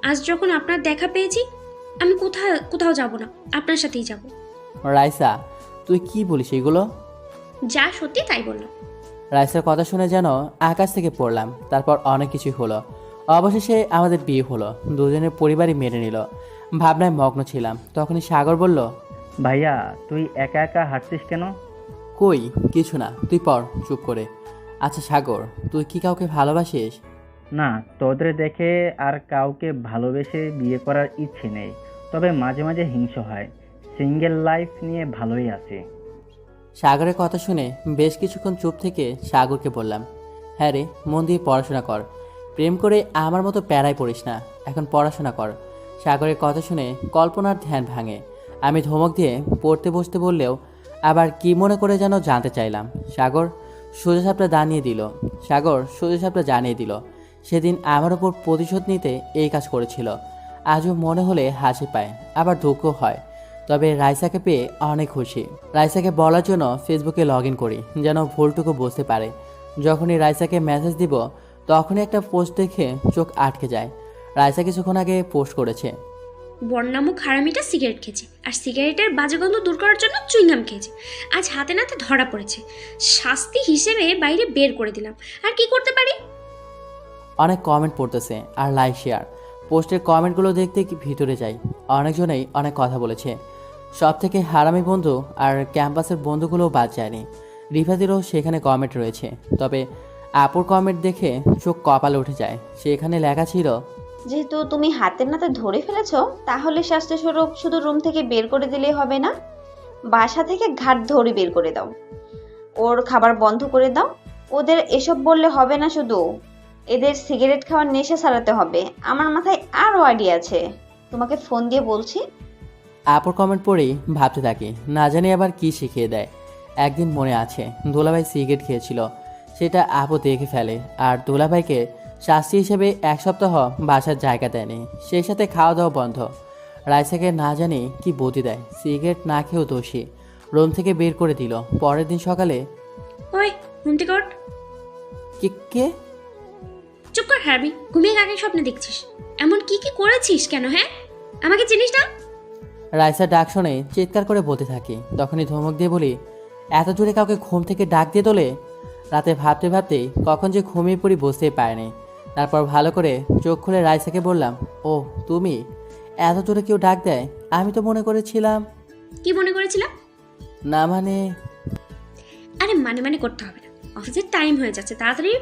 আজ যখন আপনার দেখা পেয়েছি, আমি কোথাও যাব না, আপনার সাথেই যাব। রাইসা তুই কি বলিস এগুলো? যা সত্যি তাই বললাম। রাইসার কথা শুনে যেন আকাশ থেকে পড়লাম। তারপর অনেক কিছুই হলো। অবশেষে আমাদের বিয়ে হলো। দুজনের পরিবারই মেনে নিল। ভাবনায় মগ্ন ছিলাম। তখনই সাগর বলল, ভাইয়া, তুই একা একা হাঁটছিস কেন? কই কিছু না, তুই পড় চুপ করে। আচ্ছা সাগর, তুই কি কাউকে ভালোবাসিস? না, তোদের দেখে আর কাউকে ভালোবেসে বিয়ে করার ইচ্ছে নেই। তবে মাঝে মাঝে হিংসা হয়। সিঙ্গেল লাইফ নিয়ে ভালোই আছি। সাগরের কথা শুনে বেশ কিছুক্ষণ চুপ থেকে সাগরকে বললাম, হ্যাঁ রে, মন দিয়ে পড়াশোনা কর। প্রেম করে আমার মতো প্যারায় পড়িস না, এখন পড়াশোনা কর। সাগরের কথা শুনে কল্পনার ধ্যান ভাঙে। আমি ধমক দিয়ে পড়তে বসতে বললেও আবার কি মনে করে যেন জানতে চাইলাম। সাগর সোজাসাপটা জানিয়ে দিল সেদিন আমার ওপর প্রতিশোধ নিতে এই কাজ করেছিল। আজও মনে হলে হাসি পায়, আবার দুঃখ হয়। তবে রাইসাকে পেয়ে অনেক খুশি। রাইসাকে বলার জন্য ফেসবুকে লগ ইন করি, যেন ভুলটুকু বুঝতে পারে। যখনই রাইসাকে মেসেজ দিব, তখনই একটা পোস্ট দেখে চোখ আটকে যায়। রাইসা কিছুক্ষণ আগে পোস্ট করেছে, বর্ণামুখ হারামিটা সিগারেট খেয়েছে, আর সিগারেটের বাজে গন্ধ দূর করার জন্য চুইংগাম খেয়েছে। আজ হাতে নাতে ধরা পড়েছে, শাস্তি হিসেবে বাইরে বের করে দিলাম। আর কি করতে পারি? অনেক কমেন্ট পড়তেছে আর লাইক শেয়ার। পোস্টের কমেন্টগুলো দেখতে ভিতরে যাই। অনেকজনেই অনেক কথা বলেছে। সব থেকে হারামি বন্ধু আর ক্যাম্পাসের বন্ধুগুলোও বাদ যায়নি। রিফাতেরও সেখানে কমেন্ট রয়েছে। তবে আপুর কমেন্ট দেখে চোখ কপালে উঠে যায়। সেখানে লেখা ছিল, যেহেতু তুমি হাতের নাতে ধরে ফেলেছো, তাহলে স্বাস্থ্যস্বরূপ শুধু রুম থেকে বের করে দিলেই হবে না, বাসা থেকে ঘাট ধরে বের করে দাও, ওর খাবার বন্ধ করে দাও। ওদের এসব বললে হবে না, শুধু এদের সিগারেট খাওয়ার নেশা ছাড়াতে হবে। আমার মাথায় আরও আইডিয়া আছে, তোমাকে ফোন দিয়ে বলছি। আপুর কমেন্ট পড়েই ভাবতে থাকি, না জানি আবার কি শিখিয়ে দেয়। একদিন মনে আছে দোলাভাই সিগারেট খেয়েছিল, সেটা আপু দেখে ফেলে আর দোলাভাইকে শাস্তি হিসেবে 1 সপ্তাহ বাসার জায়গা দেয়নি, সেই সাথে খাওয়া দাওয়া বন্ধ। রাইসাকে না জানি কি বুদ্ধি দেয়, সিগারেট না খেয়েও দোষী, রুম থেকে বের করে দিল। পরের দিন সকালে ওই ঘুম থেকে ওঠ। কে? চুপ কর হারবি, ঘুমিয়ে আগে স্বপ্নে দেখছিস। এমন কি কি করেছিস কেন? হ্যাঁ, আমাকে চিনিস না? রাইসার ডাক শুনে চিৎকার করে বলতে থাকি। তখনই ধমক দিয়ে বলি, এত জোরে কাউকে ঘুম থেকে ডাক দিয়ে তোলে? রাতে ভাবতে ভাবতে কখন যে ঘুমিয়ে পড়ি বুঝতেই পারিনি। তারপর ভালো করে চোখ খুলে রাইসাকে বললাম, ও তুমি? এত জোরে কেউ ডাক দেয়? আমি তো মনে করেছিলাম। কি মনে করেছিলাম? না মানে আরে মানে করতে হবে না, অফিসের টাইম হয়ে যাচ্ছে, তাড়াতাড়ি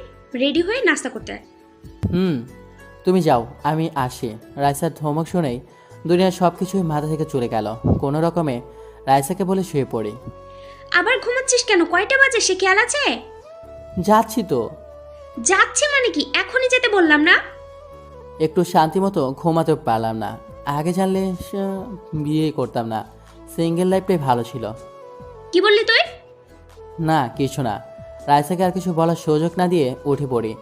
রেডি হয়ে নাস্তা করতে হয়। তুমি যাও, আমি আসি। রাইসার ধমক শুনেই দুনিয়ার সব কিছুই মাথা থেকে চলে গেল। কোনো রকমে রাইসাকে বলে শুয়ে পড়ি। আবার ঘুমাচ্ছিস কেন? কয়টা বাজে সে খেয়াল আছে? যাচ্ছি তো। যাচ্ছে মানে কি? এখনই যেতে বললাম না? একটু শান্তি মতো ঘুমাতেও পারলাম না। আগে জানলে বিয়ে করতাম না, সিঙ্গেল লাইফটাই ভালো ছিল। কি বললি তুই? না কিছু না। রাইসাকে আর কিছু বলার সুযোগ না দিয়ে উঠে পড়ি।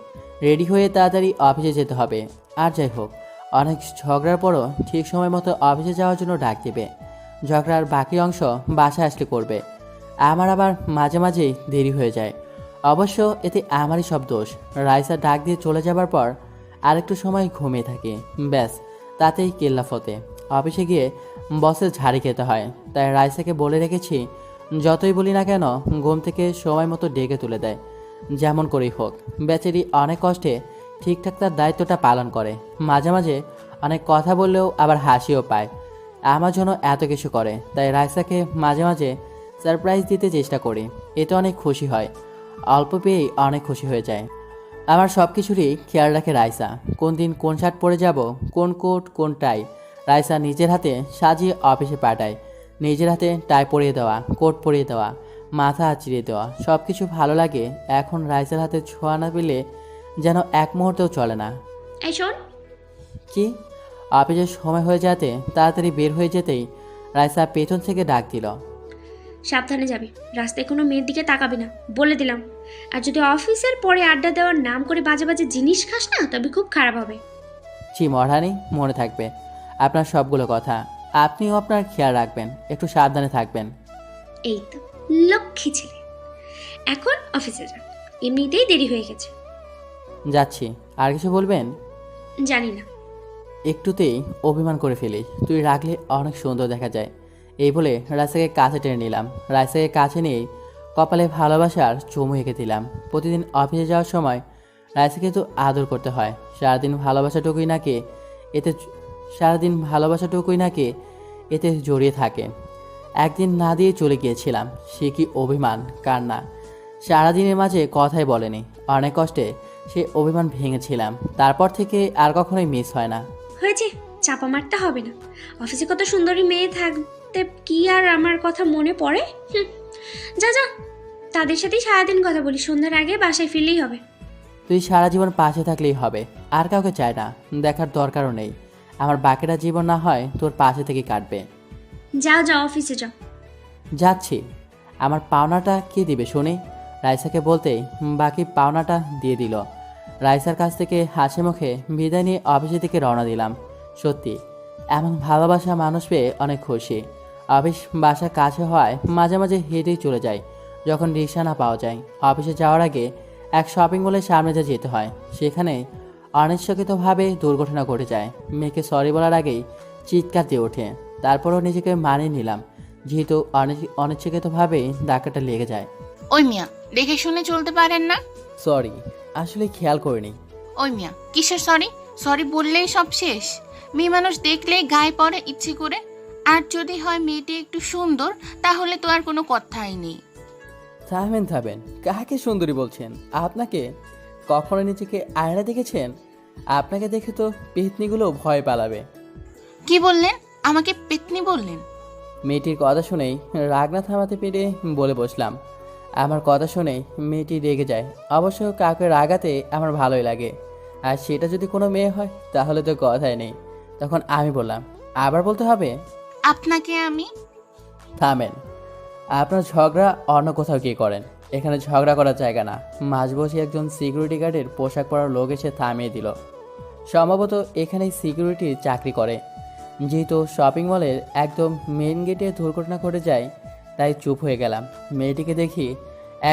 রেডি হয়ে তাড়াতাড়ি অফিসে যেতে হবে। আর যাই হোক, অনেক ঝগড়ার পরও ঠিক সময় মতো অফিসে যাওয়ার জন্য ডাক দেবে। ঝগড়ার বাকি অংশ বাসায় আসলে করবে। আমার আবার মাঝে মাঝেই দেরি হয়ে যায়। অবশ্য এতে আমারই সব দোষ। রাইসা ডাক দিয়ে চলে যাবার পর আরেকটু সময় ঘুমিয়ে থাকি, ব্যাস তাতেই কেল্লা ফতে। অফিসে গিয়ে বসের ঝাড়ি খেতে হয়, তাই রাইসাকে বলে রেখেছি যতই বলি না কেন ঘুম থেকে সময় মতো ডেকে তুলে দেয়। যেমন করেই হোক, বেচারি অনেক কষ্টে ঠিকঠাক তার দায়িত্বটা পালন করে। মাঝে মাঝে অনেক কথা বললেও আবার হাসিও পায়। আমার জন্য এত কিছু করে, তাই রাইসাকে মাঝে মাঝে সারপ্রাইজ দিতে চেষ্টা করি। এতে অনেক খুশি হয়, অল্প পেয়েই অনেক খুশি হয়ে যায়। আমার সব কিছুরই খেয়াল রাখে রাইসা। কোন দিন কোন শার্ট পরে যাব, কোন কোট কোন টাই রাইসা নিজের হাতে সাজিয়ে অফিসে পাঠায়। নিজের হাতে টাই পরিয়ে দেওয়া, কোট পরিয়ে দেওয়া, মাথা আঁচড়িয়ে দেওয়া, সব কিছু ভালো লাগে। এখন রাইসার হাতে ছোঁয়া না পেলে যেন এক মুহূর্তেও চলে না। এই শোন। কি? অফিসের সময় হয়ে যেতে তাড়াতাড়ি বের হয়ে যেতেই রাইসা পেছন থেকে ডাক দিল, সাবধানে যাবি, রাস্তায় কোনো মেয়ের দিকে তাকাবি না, বলে দিলাম। আর যদি অফিসের পরে আড্ডা দেওয়ার নাম করে বাজে বাজে জিনিস খাস না, তবে খুব খারাপ হবে। ছি মহারানী, মনে থাকবে আপনার সবগুলো কথা। আপনিও আপনার খেয়াল রাখবেন, একটু সাবধানে থাকবেন। এই তো লক্ষ্মী ছেলে। এখন অফিসে যা, এমনিতেই দেরি হয়ে গেছে। যাচ্ছি। আর কিছু বলবেন? জানি না। একটুতেই অভিমান করে ফেলি, তুই রাখলে অনেক সুন্দর দেখা যায়। এই বলে রাইসাকে কাছে টেনে নিলাম। রাইসাকে কাছে নিয়েই কপালে ভালোবাসার চুমু এঁকে দিলাম। প্রতিদিন অফিসে যাওয়ার সময় রাইসাকে তো আদর করতে হয়। সারাদিন ভালোবাসাটুকুই নাকি এতে জড়িয়ে থাকে। একদিন না দিয়ে চলে গিয়েছিলাম, সে কি অভিমান কার না। সারাদিনের মাঝে কথাই বলেনি, অনেক কষ্টে সে অভিমান ভেঙেছিলাম। তারপর থেকে আর কখনোই মিস হয় না। হয়েছে, চাপা মারতে হবে না। অফিসে কত সুন্দরী মেয়ে থাকতে কি আর আমার কথা মনে পড়ে? যা যা, তাদের সাথেই সারাদিন কথা বলি, সন্ধ্যার আগে বাসায় ফিরলেই হবে। তুই সারা জীবন পাশে থাকলেই হবে, আর কাউকে চাই না, দেখার দরকারও নেই। আমার বাকিটা জীবন না হয় তোর পাশে থেকে কাটবে। যাও যাও, অফিসে যাও। যাচ্ছি। আমার পাওনাটা কে দিবে শুনি? রাইসাকে বলতেই বাকি পাওনাটা দিয়ে দিল। রাইসার কাছ থেকে হাসি মুখে বিদায় নিয়ে অফিসে থেকে রওনা দিলাম। সত্যি এমন ভালোবাসা মানুষ পেয়ে অনেক খুশি। অফিস বাসার কাছে হওয়ায় মাঝে মাঝে হেঁটেই চলে যায় যখন রিক্সা না পাওয়া যায়। অফিসে যাওয়ার আগে এক শপিং মলের সামনে যেতে হয়, সেখানে অনিচ্ছাকৃতভাবে দুর্ঘটনা ঘটে যায়। মেয়েকে সরি বলার আগেই চিৎকার দিয়ে ওঠে। তারপরও নিজেকে মানিয়ে নিলাম, যেহেতু অনিচ্ছাকৃতভাবেই ধাক্কাটা লেগে যায়। ওই মিয়া, দেখে শুনে চলতে পারেন না? সরি, আসলে খেয়াল করিনি। ওই মিয়া, কিসের সরি? সরি বললেই সব শেষ? মেয়ে মানুষ দেখলেই গায়ে পড়ে ইচ্ছে করে। আর যদি হয় মেয়েটি একটু সুন্দর, তাহলে তো আর কোনো কথাই নেই। থামেন, কাকে সুন্দরী বলছেন? আপনাকে কখনো নিজেকে আয়না দেখেছেন? আপনাকে দেখে তো পেতনিগুলো ভয় পালাবে। কি বললেন? আমাকে পেতনি বললেন? মেয়েটির কথা শুনেই রাগ না থামাতে পেরে বলে বসলাম। আমার কথা শুনে মেয়েটি রেগে যায়। অবশ্য কাউকে রাগাতে আমার ভালোই লাগে, আর সেটা যদি কোনো মেয়ে হয় তাহলে তো কথাই নেই। তখন আমি বললাম, আবার বলতে হবে? আপনাকে আমি? থামেন, আপনার ঝগড়া অন্য কোথাও গিয়ে করেন, এখানে ঝগড়া করার জায়গা না। মাঝবসে একজন সিকিউরিটি গার্ডের পোশাক পরা লোক এসে থামিয়ে দিল। সম্ভবত এখানেই সিকিউরিটির চাকরি করে। যেহেতু শপিং মলের একদম মেন গেটে দুর্ঘটনা ঘটে যায়, তাই চুপ হয়ে গেলাম। মেয়েটিকে দেখি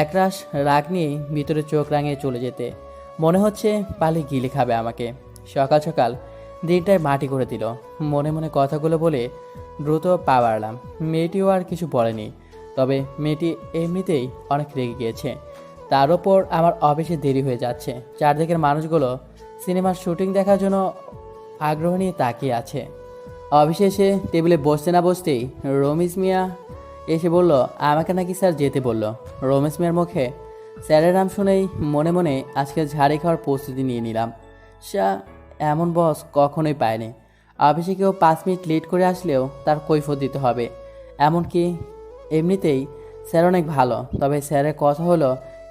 একরাশ রাগ নিয়ে ভিতরে চোখ রাঙিয়ে চলে যেতে, মনে হচ্ছে পালে গিলে খাবে আমাকে। সকাল সকাল দিনটায় মাটি করে দিল। মনে মনে কথাগুলো বলে দ্রুত পা বাড়লাম। মেয়েটিও আর কিছু বলেনি, তবে মেয়েটি এমনিতেই অনেক রেগে গিয়েছে। তার ওপর আমার অফিসে দেরি হয়ে যাচ্ছে। চারদিকের মানুষগুলো সিনেমার শুটিং দেখার জন্য আগ্রহ নিয়ে তাকিয়ে আছে। অফিসে এসে টেবিলে বসতে না বসতেই রমেশ মিয়া এসে বলল আমাকে নাকি স্যার যেতে বলল। রমেশ মিয়ার মুখে স্যারের নাম শুনেই মনে মনে আজকে ঝাড়ি খাওয়ার প্রস্তুতি নিয়ে নিলাম। এমন বস কখনোই পায়নি। অফিসে কেউ 5 মিনিট লেট করে আসলেও তার কৈফিয়ত দিতে হবে। এমনকি এমনিতেই স্যার অনেক ভালো, তবে স্যারের কথা হলো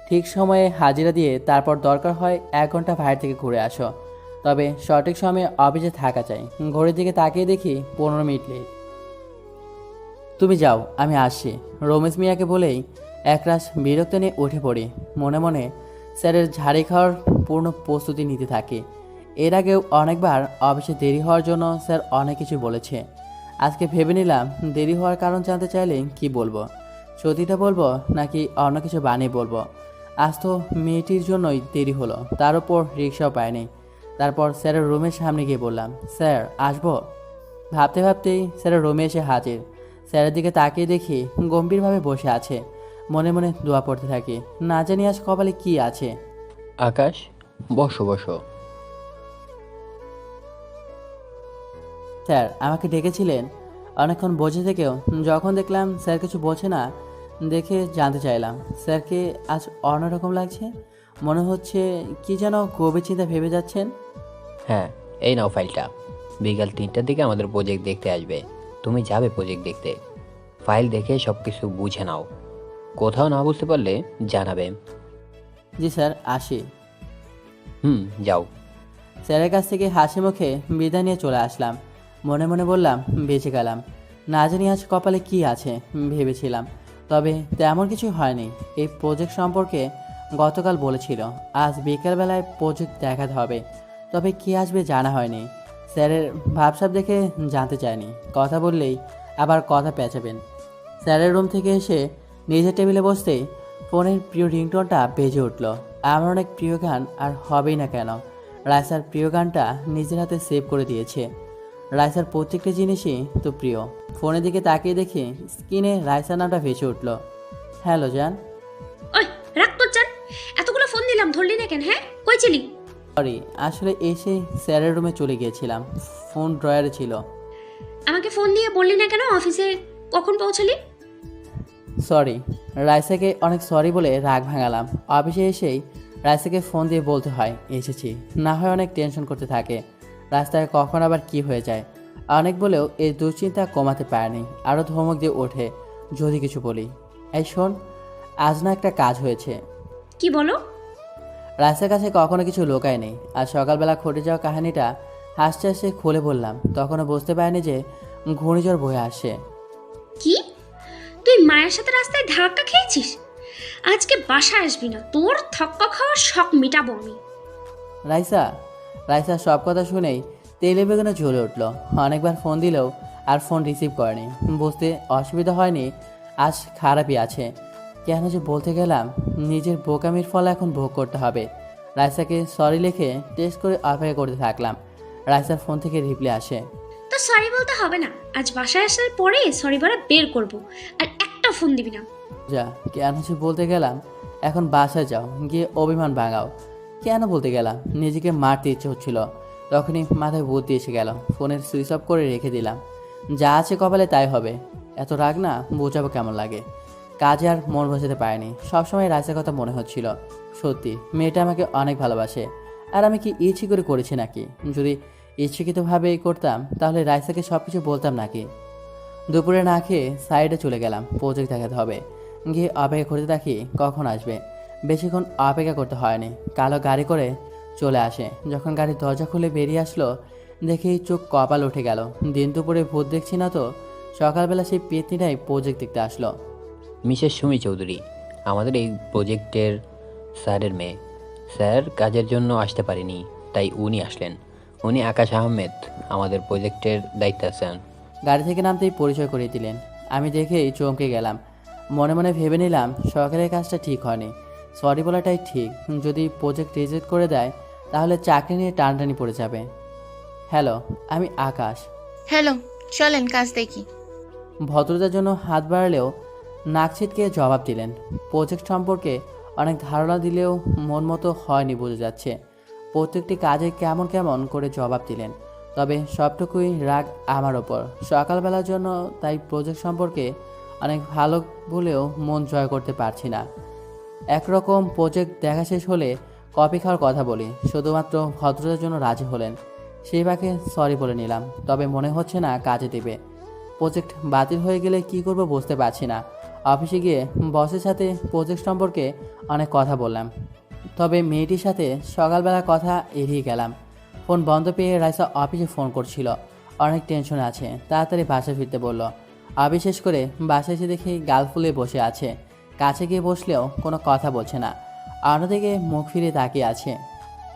ঠিক সময়ে হাজিরা দিয়ে তারপর দরকার হয় 1 ঘন্টা বাইরে থেকে ঘুরে আসো, তবে সঠিক সময়ে অফিসে থাকা চাই। ঘড়ির দিকে তাকিয়ে দেখি 15 মিনিট লেট। তুমি যাও, আমি আসছি, রমেশ মিয়াকে বলেই একরাশ বিরক্ত নিয়ে উঠে পড়ি। মনে মনে স্যারের ঝাড়ি খাওয়ার পূর্ণ প্রস্তুতি নিতে থাকি। এর আগেও অনেকবার অফিসে দেরি হওয়ার জন্য স্যার অনেক কিছু বলেছে। আজকে ভেবে নিলাম দেরি হওয়ার কারণ জানতে চাইলে কি বলবো, সত্যিটা বলবো নাকি অন্য কিছু বানিয়ে বলবো। আজ তো মেয়েটির জন্যই দেরি হলো, তার উপর রিক্সাও পায়নি। তারপর স্যারের রুমের সামনে গিয়ে বললাম, স্যার আসবো? ভাবতে ভাবতেই স্যারের রুমে এসে হাজির। স্যারের দিকে তাকিয়ে দেখি গম্ভীরভাবে বসে আছে। মনে মনে দোয়া পড়তে থাকি, না জানি আজ কপালে কি আছে। আকাশ, বসো বসো। স্যার আমাকে ডেকেছিলেন? অনেকক্ষণ বসে থেকেও যখন দেখলাম স্যার কিছু বলছে না, দেখে জানতে চাইলাম স্যারকে আজ অন্যরকম লাগছে। মনে হচ্ছে কি যেন গভীর চিন্তা ভেবে যাচ্ছেন। হ্যাঁ, এই নাও ফাইলটা। বিকাল 3টার দিকে আমাদের প্রজেক্ট দেখতে আসবে। তুমি যাবে প্রজেক্ট দেখতে। ফাইল দেখে সব কিছু বুঝে নাও। কোথাও না বুঝতে পারলে জানাবে। জি স্যার, আসি। যাও। স্যারের কাছ থেকে হাসি মুখে বিদায় নিয়ে চলে আসলাম। মনে মনে বললাম বেঁচে গেলাম। না জানি আজ কপালে কি আছে ভেবেছিলাম, তবে তেমন কিছু হয়নি। এই প্রজেক্ট সম্পর্কে গতকাল বলেছিল আজ বিকেলবেলায় প্রজেক্ট দেখাতে হবে, তবে কি আসবে জানা হয়নি। স্যারের ভাবসাব দেখে জানতে চায়নি, কথা বললেই আবার কথা পেঁচাবেন। স্যারের রুম থেকে এসে নিজের টেবিলে বসতেই ফোনের প্রিয় রিংটোনটা বেজে উঠল। আমার অনেক প্রিয় গান আর হবেই না কেন, রাইসার প্রিয় গানটা নিজের হাতে সেভ করে দিয়েছে। রাইসার প্রত্যেকটা জিনিসই তো প্রিয়। ফোনের দিকে তাকিয়ে দেখি স্ক্রিনে রাইসার নামটা ভেসে উঠল। হ্যালো জান। ওই রাখ তো জান, এতগুলো ফোন দিলাম ধরলি না কেন? হ্যাঁ, কই ছিলি? সরি, আসলে এসে স্যারের রুমে চলে গিয়েছিলাম, ফোন ড্রয়ারে ছিল। আমাকে ফোন দিয়ে বললি না কেন অফিসে কখন পৌঁছালি? সরি। রাইসাকে অনেক সরি বলে রাগ ভাঙালাম। অফিসে এসেই রাইসাকে ফোন দিয়ে বলতে হয় এসেছি, না হয় অনেক টেনশন করতে থাকে। রাস্তায় কখন আবার কি হয়ে যায় অনেক বলেও এই দুশ্চিন্তা কমাতে পারেনি। আরও ধমক দিয়ে ওঠে যদি কিছু বলি। এই শোন, আজ না একটা কাজ হয়েছে। কি বলো? রাইসার কাছে কখনো কিছু লোকায় নেই। আর সকালবেলা ঘটে যাওয়া কাহিনীটা হাসতে হাসতে খুলে বললাম। তখনও বুঝতে পারিনি যে ঘূর্ণিঝড় বয়ে আসে। কি তুই মায়ের সাথে রাস্তায় ধাক্কা খেয়েছিস? আজকে বাসায় আসবি না, তোর থক্কা খাওয়ার শখ মিটাবো আমি। রাইসা সব কথা শুনেই তেলে বেগুনে জ্বলে উঠল। অনেকবার ফোন দিলেও আর ফোন রিসিভ করেনি। বুঝতে অসুবিধা হয়নি আজ খারাপই আছে। কেন যে বলতে গেলাম, নিজের বোকামির ফল এখন ভোগ করতে হবে। রাইসাকে সরি লিখে টেস্ট করে অপেক্ষা করতে থাকলাম। রাইসার ফোন থেকে রিপ্লাই আসে, তো সরি বলতে হবে না, আজ বাসায় আসার পরে সরি বলা বের করব, আর একটা ফোন দিবি না। যা, কেন যে বলতে গেলাম এখন বাসায় যাও, গিয়ে অভিমান ভাঙাও। কেন বলতে গেলাম, নিজেকে মারতে ইচ্ছে হচ্ছিল। তখনই মাথায় বুদ্ধি এসে গেল, ফোনের সুইচ অফ করে রেখে দিলাম। যা আছে কপালে তাই হবে। এত রাগ না বোঝাবো কেমন লাগে। কাজে আর মন বোঝাতে পারিনি। সবসময় রাইসার কথা মনে হচ্ছিল। সত্যি মেয়েটা আমাকে অনেক ভালোবাসে। আর আমি কি ইচ্ছে করে করেছি নাকি? যদি ইচ্ছাকৃতভাবে করতাম তাহলে রাইসাকে সব কিছু বলতাম নাকি? দুপুরে না খেয়ে সাইডে চলে গেলাম, প্রজেক্ট দেখাতে হবে। গিয়ে অপেক্ষা করতে থাকি কখন আসবে। বেশিক্ষণ অপেক্ষা করতে হয়নি, কালো গাড়ি করে চলে আসে। যখন গাড়ির দরজা খুলে বেরিয়ে আসলো দেখেই চোখ কপাল উঠে গেল। দিন দুপুরে ভূত দেখছি না তো, সকালবেলা সেই পেতনিটাই প্রজেক্ট দেখতে আসলো। মিসেস সুমি চৌধুরী, আমাদের এই প্রজেক্টের স্যারের মেয়ে। স্যার কাজের জন্য আসতে পারেনি, তাই উনি আসলেন। উনি আকাশ আহমেদ, আমাদের প্রজেক্টের দায়িত্বে আছেন। গাড়ি থেকে নামতেই পরিচয় করিয়ে দিলেন। আমি দেখেই চমকে গেলাম। মনে মনে ভেবে নিলাম সরকারের কাজটা ঠিক হয়নি। সরি বলাটাই ঠিক। যদি প্রজেক্ট রিজেক্ট করে দেয় তাহলে চাকরি নিয়ে টানটানি পড়ে যাবে। হ্যালো, আমি আকাশ। হ্যালো, চলেন কাজ দেখি। ভদ্রতার জন্য হাত বাড়ালেও নাক ছিটকে জবাব দিলেন। প্রজেক্ট সম্পর্কে অনেক ধারণা দিলেও মন মতো হয়নি বোঝা যাচ্ছে। প্রত্যেকটি কাজে কেমন কেমন করে জবাব দিলেন। তবে সবটুকুই রাগ আমার ওপর। সকালবেলার জন্য তাই প্রজেক্ট সম্পর্কে অনেক ভালো বলেও মন জয় করতে পারছি না। একরকম প্রজেক্ট দেখা শেষ হলে কফি খাওয়ার কথা বলি, শুধুমাত্র ভদ্রতার জন্য রাজি হলেন। সেই বাকে সরি বলে নিলাম, তবে মনে হচ্ছে না কাজে দেবে। প্রজেক্ট বাতিল হয়ে গেলে কি করব বুঝতে পারছি না। অফিসে গিয়ে বসের সাথে প্রজেক্ট সম্পর্কে অনেক কথা বললাম, তবে মেয়েটির সাথে সকালবেলা কথা এড়িয়ে গেলাম। ফোন বন্ধ পেয়ে রাইসা অফিসে ফোন করছিল। অনেক টেনশন আছে, তাড়াতাড়ি বাসায় ফিরতে বলল। অফিস শেষ করে বাসায় এসে দেখি গাল ফুলে বসে আছে। কাছে গিয়ে বসলেও কোনো কথা বলছে না, অন্যদিকে মুখ ফিরে তাকিয়ে আছে।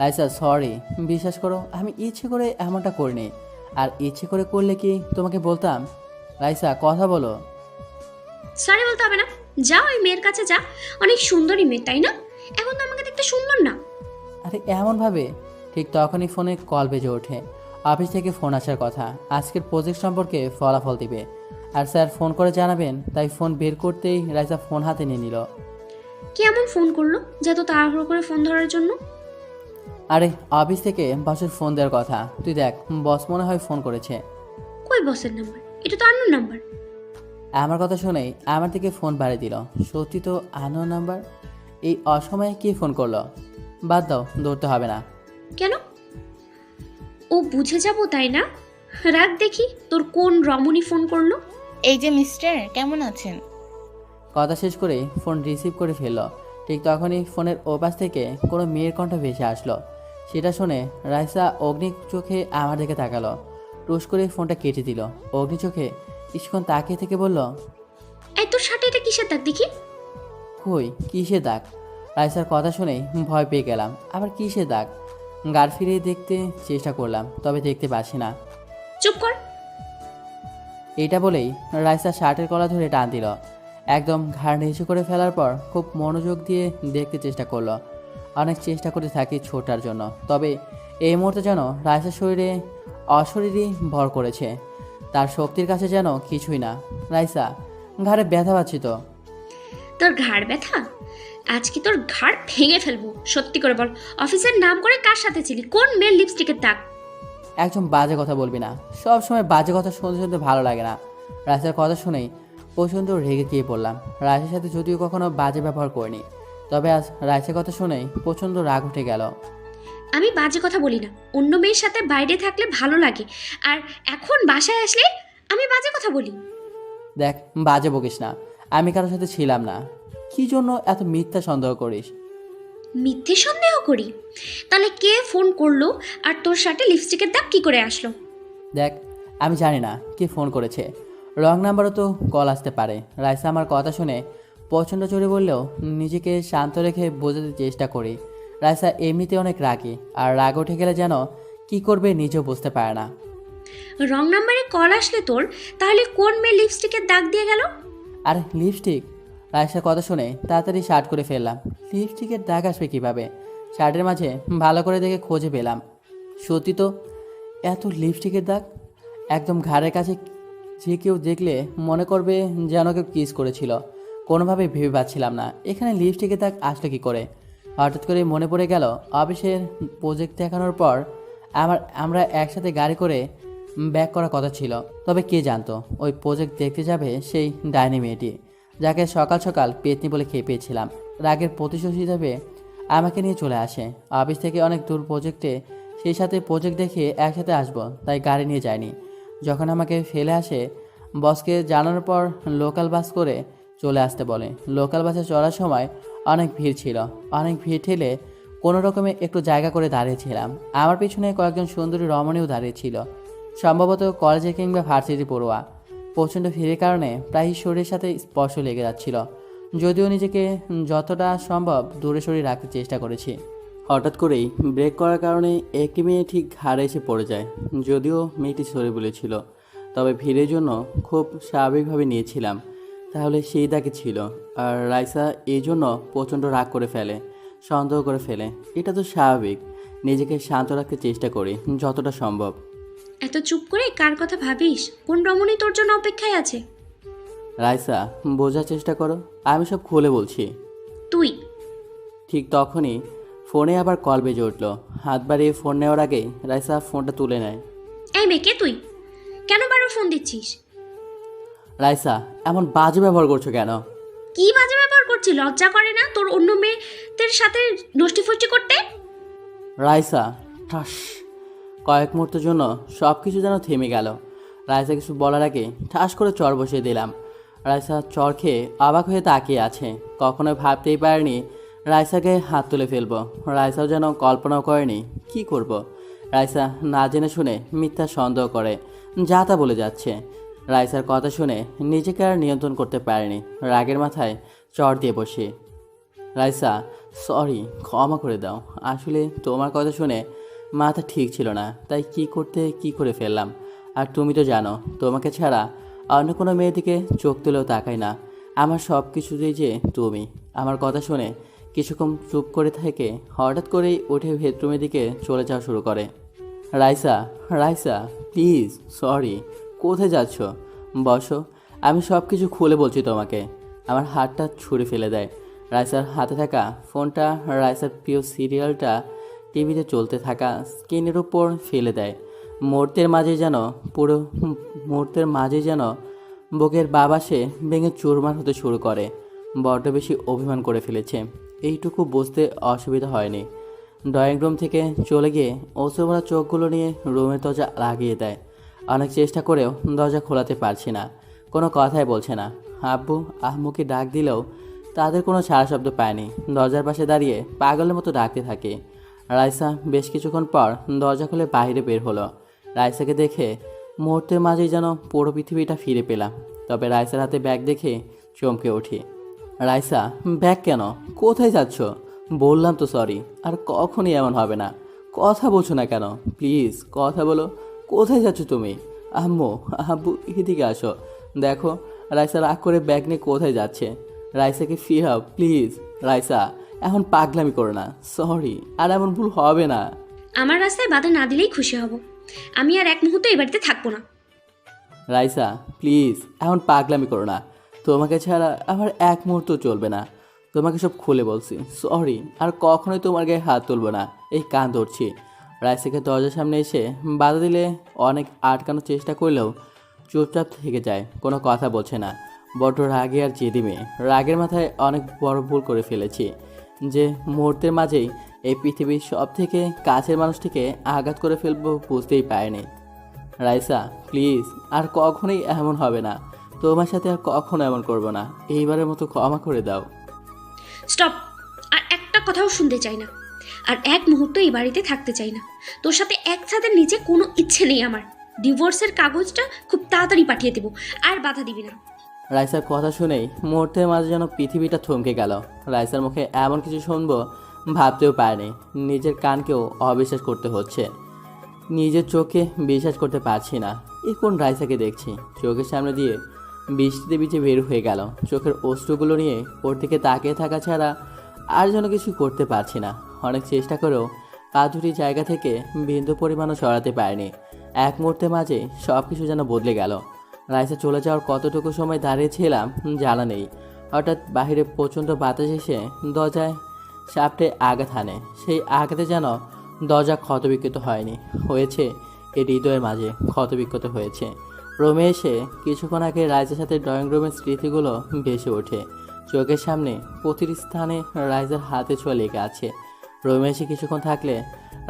রাইসা সরি, বিশ্বাস করো আমি ইচ্ছে করে এমনটা করিনি। আর ইচ্ছে করে করলে কি তোমাকে বলতাম? রাইসা কথা বলো। সরি বলতে হবে না, যা ওই মেয়ের কাছে যা। অনেক সুন্দরী মেয়ে, তাই না? এখন তো আমাকে দেখতে সুন্দর না। আরে এমনভাবে? ঠিক তখনই ফোনে কল বেজে ওঠে। অফিস থেকে ফোন আসার কথা, আজকের প্রজেক্ট সম্পর্কে ফলাফল দিবে আর স্যার ফোন করে জানাবেন। তাই ফোন বের করতেই রাইসা ফোন হাতে নিয়ে নিল। কি এমন ফোন করলো যে এত তাড়াহুড়ো করে ফোন ধরার জন্য? আরে অফিস থেকে বসের ফোন দেওয়ার কথা, তুই দেখ বস মনে হয় ফোন করেছে। কই বসের নাম্বার? এটা তো আননোন নাম্বার। আমার কথা শুনেই আমার দিকে ফোন বাড়িয়ে দিল। সত্যি তো আননোন নাম্বার। এই অসময়ে কি ফোন করলো? বাদ দাও, ধরতে হবে না। কেন? ও বুঝে যাবো তাই না? রাখ দেখি তোর কোন রমণী ফোন করলো। এই যে মিস্টার, কেমন আছেন? কথা শেষ করে ফোন রিসিভ করে ফেলল। ঠিক তখনই ফোনের ওপাশ থেকে কোনো মেয়ের কণ্ঠ ভেসে আসলো। সেটা শুনে রাইসা অগ্নি চোখে আমার দিকে তাকালো। টুস করে ফোনটা কেটে দিল। অগ্নি চোখে কিছুক্ষণ তাকিয়ে থেকে বলল, এই তোর শার্টে এটা কিসের দাগ দেখি? কই কিসে দাগ? রাইসার কথা শুনে ভয় পেয়ে গেলাম। আবার কিসে দাগ? গাড় ফিরিয়ে দেখতে চেষ্টা করলাম, তবে দেখতে পাচ্ছি না। চুপ কর। এটা বলেই রাইসা শার্টের কলা ধরে টান দিল। একদম ঘাড় নিচু করে ফেলার পর খুব মনোযোগ দিয়ে দেখতে চেষ্টা করলো। অনেক চেষ্টা করে থাকি ছোটার জন্য, তবে এই মুহূর্তে যেন রাইসার শরীরে অশরীরই ভর করেছে। তার শক্তির কাছে যেন কিছুই না। রাইসা, ঘাড়ে ব্যথা পাচ্ছি তো। তোর ঘাড় ব্যথা? আজকে তোর ঘাড় ভেঙে ফেলবো। সত্যি করে বল, অফিসের নাম করে কার সাথে ছিলি? কোন মেয়ের লিপস্টিকের দাগ? একদম বাজে কথা বলবি না। সব সময় বাজে কথা শুনতে শুনতে ভালো লাগে না। রাইসার কথা শুনেই প্রচণ্ড রেগে গিয়ে পড়লাম। রাইসার সাথে যদিও কখনো বাজে ব্যবহার করিনি, তবে আজ রাইসার কথা শুনেই প্রচণ্ড রাগ উঠে গেল। আমি বাজে কথা বলি না। অন্য মেয়ের সাথে বাইরে থাকলে ভালো লাগে, আর এখন বাসায় আসলে আমি বাজে কথা বলি? দেখ, বাজে বকিস না। আমি কারোর সাথে ছিলাম না। কি জন্য এত মিথ্যা সন্দেহ করিস? মিথ্যে সন্দেহ করি? তাহলে কে ফোন করলো আর তোর সাথে লিপস্টিকের দাগ কি করে আসলো? দেখ, আমি জানি না কে ফোন করেছে। রং নাম্বারও তো কল আসতে পারে। রাইসা আমার কথা শুনে প্রচণ্ড জোরে বললেও নিজেকে শান্ত রেখে বোঝাতে চেষ্টা করি। রাইসা এমনিতে অনেক রাগী, আর রাগ উঠে গেলে যেন কি করবে নিজেও বুঝতে পারে না। রং নাম্বারে কল আসলে তোর, তাহলে কোন মেয়ে লিপস্টিকের দাগ দিয়ে গেল? আর লিপস্টিক? রাইসার কথা শুনে তাড়াতাড়ি শার্ট করে ফেললাম। লিপস্টিকের দাগ আসবে কীভাবে? শার্টের মাঝে ভালো করে দেখে খুঁজে পেলাম। সত্যি তো, এত লিপস্টিকের দাগ। একদম ঘাড়ের কাছে। যে কেউ দেখলে মনে করবে যেন কেউ কিস করেছিল। কোনোভাবে ভেবে পাচ্ছিলাম না এখানে লিপস্টিকের দাগ আসলো কী করে। হঠাৎ করে মনে পড়ে গেল অফিসের প্রজেক্ট দেখানোর পর আমরা একসাথে গাড়ি করে ব্যাক করার কথা ছিল, তবে কে জানতো ওই প্রজেক্ট দেখতে যাবে সেই ডাইনি মেয়েটি, যাকে সকাল সকাল পেতনি বলে খেয়ে পেয়েছিলাম। রাগের প্রতিশোধ হিসাবে আমাকে নিয়ে চলে আসে অফিস থেকে অনেক দূর প্রজেক্টে, সেই সাথে প্রজেক্ট দেখে একসাথে আসবো তাই গাড়ি নিয়ে যায়নি। যখন আমাকে ফেলে আসে বসকে জানানোর পর লোকাল বাস করে চলে আসতে বলে। লোকাল বাসে চড়ার সময় অনেক ভিড় ছিল, অনেক ভিড় ঠেলে কোনো রকমে একটু জায়গা করে দাঁড়িয়েছিলাম। আমার পিছনে কয়েকজন সুন্দরী রমণীও দাঁড়িয়েছিল, সম্ভবত কলেজে কিংবা ভার্সিটি পড়ুয়া। প্রচণ্ড ভিড়ের কারণে প্রায়ই শরীরের সাথে স্পর্শ লেগে যাচ্ছিল, যদিও নিজেকে যতটা সম্ভব দূরে সরিয়ে রাখতে চেষ্টা করেছি। হঠাৎ করেই ব্রেক করার কারণে একটি মেয়ে ঠিক ঘাড়ে এসে পড়ে যায়। যদিও মেয়েটি সরে বলেছিল, তবে ভিড়ের জন্য খুব স্বাভাবিকভাবে নিয়েছিলাম। তাহলে সেই তাকে ছিল, আর রাইসা এই জন্য প্রচণ্ড রাগ করে ফেলে, সন্দেহ করে ফেলে। এটা তো স্বাভাবিক, নিজেকে শান্ত রাখতে চেষ্টা করি যতটা সম্ভব। এত চুপ করে কার কথা ভাবিস? কোন রমণী তোর জন্য অপেক্ষায় আছে? রাইসা, বোঝার চেষ্টা করো, আমি সব খুলে বলছি। তুই ঠিক তখনই ফোনে আবার কল বেজে উঠল। হাত বাড়িয়ে ফোন নেওয়ার আগেই রাইসা ফোনটা তুলে নেয়। এই মেয়ে, কে তুই? কেন বারবার ফোন দিচ্ছিস? রাইসা, এমন বাজে ব্যবহার করছো কেন? কি বাজে ব্যবহার করছিস? লজ্জা করে না তোর অন্য মেয়েদের সাথে নষ্টি ফষ্টি করতে? রাইসা, ঠাস। কয়েক মুহূর্তের জন্য সব কিছু যেন থেমে গেল। রাইসা কিছু বলার আগে ঠাস করে চর বসিয়ে দিলাম। রাইসা চর খেয়ে অবাক হয়ে তাকিয়ে আছে। কখনো ভাবতেই পারেনি রাইসাকে হাত তুলে ফেলবো। রাইসাও যেন কল্পনাও করেনি কি করব। রাইসা না জেনে শুনে মিথ্যা সন্দেহ করে, যা তা বলে যাচ্ছে। রাইসার কথা শুনে নিজেকে আর নিয়ন্ত্রণ করতে পারেনি, রাগের মাথায় চর দিয়ে বসি। রাইসা, সরি, ক্ষমা করে দাও। আসলে তোমার কথা শুনে মাথা ঠিক ছিল না, তাই কি করে ফেললাম। আর তুমি তো জানো, তোমাকে ছাড়া অন্য কোনো মেয়ের দিকে চোখ তুলেও তাকাই না। আমার সব কিছুতেই যে তুমি। আমার কথা শুনে কিছুক্ষণ চুপ করে থেকে হঠাৎ করেই উঠে বেডরুমের দিকে চলে যাওয়া শুরু করে। Raisa, Raisa please, sorry. কোথায় যাচ্ছ? বসো, আমি সব কিছু খুলে বলছি তোমাকে। আমার হাতটা ছুঁড়ে ফেলে দেয়। রাইসার হাতে থাকা ফোনটা রাইসার প্রিয় সিরিয়ালটা টিভিতে চলতে থাকা স্ক্রিনের উপর ফেলে দেয়। মুহূর্তের মাঝে যেন বুকের বাবাসে ভেঙে চুরমার হতে শুরু করে। বড্ড বেশি অভিমান করে ফেলেছে, এইটুকু বুঝতে অসুবিধা হয়নি। ড্রয়িং রুম থেকে চলে গিয়ে অশ্রুভরা চোখগুলো নিয়ে রুমের দরজা লাগিয়ে দেয়। অনেক চেষ্টা করেও দরজা খোলাতে পারছি না, কোনো কথাই বলছে না। আব্বু আম্মুকে ডাক দিলেও তাদের কোনো সাড়া শব্দ পায়নি। দরজার পাশে দাঁড়িয়ে পাগলের মতো ডাকতে থাকে। রাইসা বেশ কিছুক্ষণ পর দরজা খুলে বাইরে বের হলো। রাইসাকে দেখে মুহূর্তের মাঝেই যেন পুরো পৃথিবীটা ফিরে পেলাম। তবে রাইসার হাতে ব্যাগ দেখে চমকে উঠি। রাইসা, ব্যাগ কেন? কোথায় যাচ্ছ? বললাম তো সরি, আর কখনই এমন হবে না। কথা বলছো না কেন? প্লিজ কথা বলো, কোথায় যাচ্ছ তুমি? আম্মু আব্বু এদিকে আসো, দেখো রাইসা রাগ করে ব্যাগ নিয়ে কোথায় যাচ্ছে। রাইসাকে ফিরাও প্লিজ। রাইসা, এখন পাগলামি করো না, সরি, আর এমন ভুল হবে না। আমার রাস্তায় বাধা না দিলেই খুশি হব। আমি আর এক মুহূর্ত এই বাড়িতে থাকবো না। রাইসা প্লিজ, এখন পাগলামি করো না। তোমাকে ছাড়া আমার এক মুহূর্ত চলবে না। তোমাকে সব খুলে বলছি, সরি, আর কখনোই তোমার গায়ে হাত তুলবো না। এই কান ধরছি। রাইসাকে দরজার সামনে এসে বাধা দিলে অনেক আটকানোর চেষ্টা করলেও চুপচাপ থেকে যায়, কোনো কথা বলছে না। বড্ড রাগে আর জেদি মেয়ে। রাগের মাথায় অনেক বড় ভুল করে ফেলেছি, যে মুহূর্তের মাঝেই এই পৃথিবীর সব থেকে কাছের মানুষটিকে আঘাত করে ফেলবো বুঝতেই পারিনি। রাইসা প্লিজ, আর কখনোই এমন হবে না। তোমার সাথে আর কখনো এমন করবো না। এইবারের মতো ক্ষমা করে দাও। স্টপ! আর একটা কথাও শুনতে চাই না, আর এক মুহূর্ত এই বাড়িতে থাকতে চাই না। তোর সাথে এক ছাদের নিচে কোনো ইচ্ছে নেই আমার। ডিভোর্সের কাগজটা খুব তাড়াতাড়ি পাঠিয়ে দেবো, আর বাধা দিবি না। রাইসার কথা শুনেই মুহূর্তের মাঝে যেন পৃথিবীটা থমকে গেল। রাইসার মুখে এমন কিছু শুনবো ভাবতেও পারেনি। নিজের কানকেও অবিশ্বাস করতে হচ্ছে, নিজের চোখে বিশ্বাস করতে পারছি না। এই কোন রাইসাকে দেখছি? চোখের সামনে দিয়ে বৃষ্টিতে ভিজে বের হয়ে গেল। চোখের অশ্রুগুলো নিয়ে ওর দিকে তাকিয়ে থাকা ছাড়া আর যেন কিছু করতে পারছি না। অনেক চেষ্টা করেও পা দুটি জায়গা থেকে বিন্দু পরিমাণও সরাতে পারেনি। এক মুহূর্তের মাঝে সব কিছু যেন বদলে গেল। রাইসা চলে যাওয়ার কতটুকু সময় দাঁড়িয়েছিলাম জানা নেই। হঠাৎ বাহিরে প্রচণ্ড বাতাস এসে দরজায় সাপটে আঘাত হানে। সেই আঘাতে যেন দরজা ক্ষতবিক্ষত হয়নি, হয়েছে এই হৃদয়ের মাঝে ক্ষতবিক্ষত হয়েছে। রুমে এসে কিছুক্ষণ আগে রাইজার সাথে ড্রয়িং রুমের স্মৃতিগুলো ভেসে ওঠে চোখের সামনে। প্রতিটি স্থানে রাইজার হাতে ছোঁয়া লেগে আছে। রুমে এসে কিছুক্ষণ থাকলে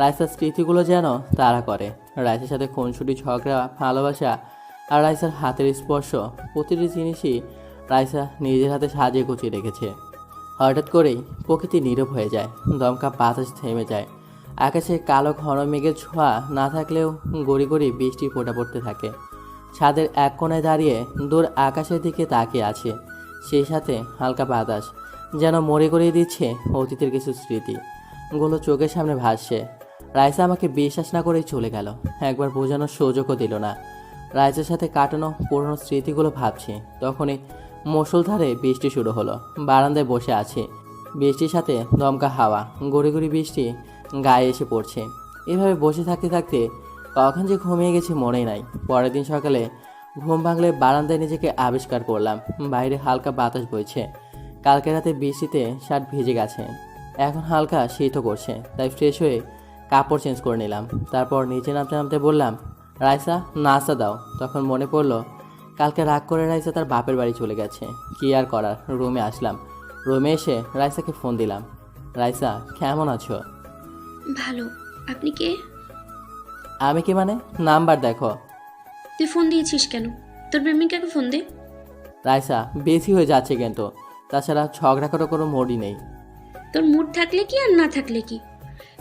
রাইসার স্মৃতিগুলো যেন তাড়া করে। রাইসার সাথে খুনসুটি, ঝগড়া, ভালোবাসা আর রাইসার হাতের স্পর্শ, প্রতিটি জিনিসই রাইসা নিজের হাতে সাজিয়ে গুছিয়ে রেখেছে। হঠাৎ করেই প্রকৃতি নীরব হয়ে যায়, দমকা বাতাস থেমে যায়। আকাশে কালো ঘন মেঘের ছোঁয়া না থাকলেও গড়ি গড়ি বৃষ্টি ফোঁটা পড়তে থাকে। ছাদের এক কোণায় দাঁড়িয়ে দূর আকাশের দিকে তাকিয়ে আছে, সেই সাথে হালকা বাতাস যেন মনে করিয়ে দিচ্ছে অতীতের কিছু স্মৃতি গুলো চোখের সামনে ভাসছে। রাইসা আমাকে বিশ্বাস না করেই চলে গেল, একবার বোঝানোর সুযোগও দিল না। রাইসার সাথে কাটানো পুরনো স্মৃতিগুলো ভাবছি, তখনই মুষলধারে বৃষ্টি শুরু হলো। বারান্দায় বসে আছি, বৃষ্টির সাথে দমকা হাওয়া, গড়ি গড়ি বৃষ্টি গায়ে এসে পড়ছে। এভাবে বসে থাকতে থাকতে কখন যে ঘুমিয়ে গেছি মনেই নাই। পরের দিন সকালে ঘুম ভাঙলে বারান্দায় নিজেকে আবিষ্কার করলাম, বাইরে হালকা বাতাস বইছে। কালকে রাতে বৃষ্টিতে শার্ট ভিজে গেছে, এখন হালকা শীতও করছে, তাই ফ্রেশ হয়ে কাপড় চেঞ্জ করে নিলাম। তারপর নিচে নামতে নামতে বললাম, রাইসা নাস্তা দাও। তখন মনে পড়লো কালকে রাগ করে রাইসা তার বাপের বাড়ি চলে গেছে। কি আর করার, রুমে আসলাম। রুমে এসে রাইসাকে ফোন দিলাম। রাইসা, কেমন আছো? ভালো। আপনি কে? আমি কি মানে? নাম্বার দেখো। তুই ফোন দিয়েছিস কেন? তোর প্রেমিকাকে ফোন দে। রাইসা, বেশি হয়ে যাচ্ছে কিন্তু, তাছাড়া ঝগড়া করার কোনো মোড়ই নেই। তোর মুড থাকলে কি আর না থাকলে কি,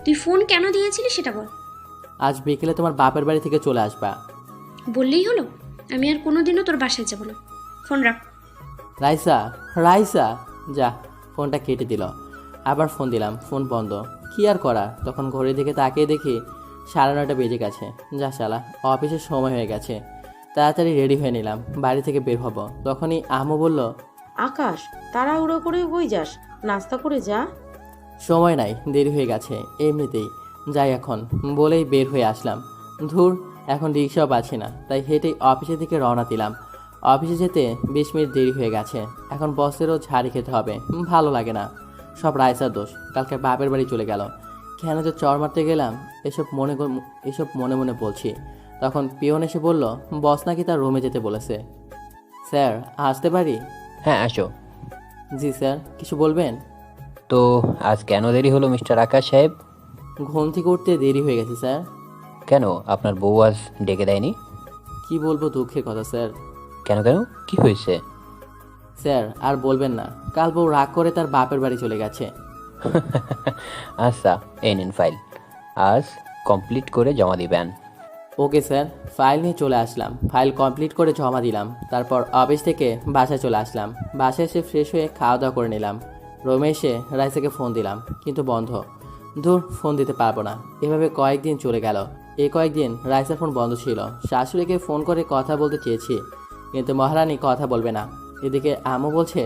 তুই ফোন কেন দিয়েছিলি সেটা বল। আজ বিকেলে তোমার বাপের বাড়ি থেকে চলে আসবা। বললেই হলো? আমি আর কোনোদিনও তোর বাসায় যাব না। ফোন রাখ। রাইসা, রাইসা, যা, ফোনটা কেটে দিল। আবার ফোন দিলাম, ফোন বন্ধ। কি আর করা, তখন ঘড়ির দিকে তাকিয়ে দেখি 9:30 বেজে গেছে। যা শালা, অফিসের সময় হয়ে গেছে। তাড়াতাড়ি রেডি হয়ে নিলাম, বাড়ি থেকে বের হব। তখনই আম্মু বলল, আকাশ, তাড়াহুড়ো করে কই যাস? নাস্তা করে যা। সময় নাই, দেরি হয়ে গেছে এমনিতেই, যাই এখন বলেই বের হয়ে আসলাম। ধুর, এখন রিক্সাও পাচ্ছি না, তাই হেঁটেই অফিসের দিকে রওনা দিলাম। অফিসে যেতে 20 মিনিট দেরি হয়ে গেছে। এখন বসেরও ঝাড়ি খেতে হবে, ভালো লাগে না। সব রাইসার দোষ, কালকে বাপের বাড়ি চলে গেল। কেন যে চর মারতে গেলাম, এসব মনে মনে বলছি। তখন পিয়ন এসে বলল, বস নাকি তার রুমে যেতে বলেছে। স্যার, আসতে পারি? হ্যাঁ, আসো। জি স্যার, কিছু বলবেন? তো আজ কেন দেরি হলো মিস্টার আকাশ সাহেব? ঘুম থেকে উঠতে দেরি হয়ে গেছে স্যার। কেন, আপনার বউ আজ ডেকে দেয়নি? কি বলবো, দুঃখের কথা স্যার। কেন কেন, কি হয়েছে? স্যার আর বলবেন না, কাল বউ রাগ করে তার বাপের বাড়ি চলে গেছে। আচ্ছা, এই নিন ফাইল, আজ কমপ্লিট করে জমা দিবেন। Okay sir. ফাইল নিয়ে চলে আসলাম, ফাইল কমপ্লিট করে জমা দিলাম। তারপর অফিস থেকে বাসায় চলে আসলাম। বাসায় এসে ফ্রেশ হয়ে খাওয়া দাওয়া করে নিলাম। রুমে এসে রাইসাকে ফোন দিলাম, কিন্তু বন্ধ। ধুর, ফোন দিতে পারবো না। এভাবে কয়েকদিন চলে গেল। এই কয়েকদিন রাইসার ফোন বন্ধ ছিল। শাশুড়িকে ফোন করে কথা বলতে চেয়েছি, কিন্তু মহারানী কথা বলবে না। এদিকে আম্মু বলছে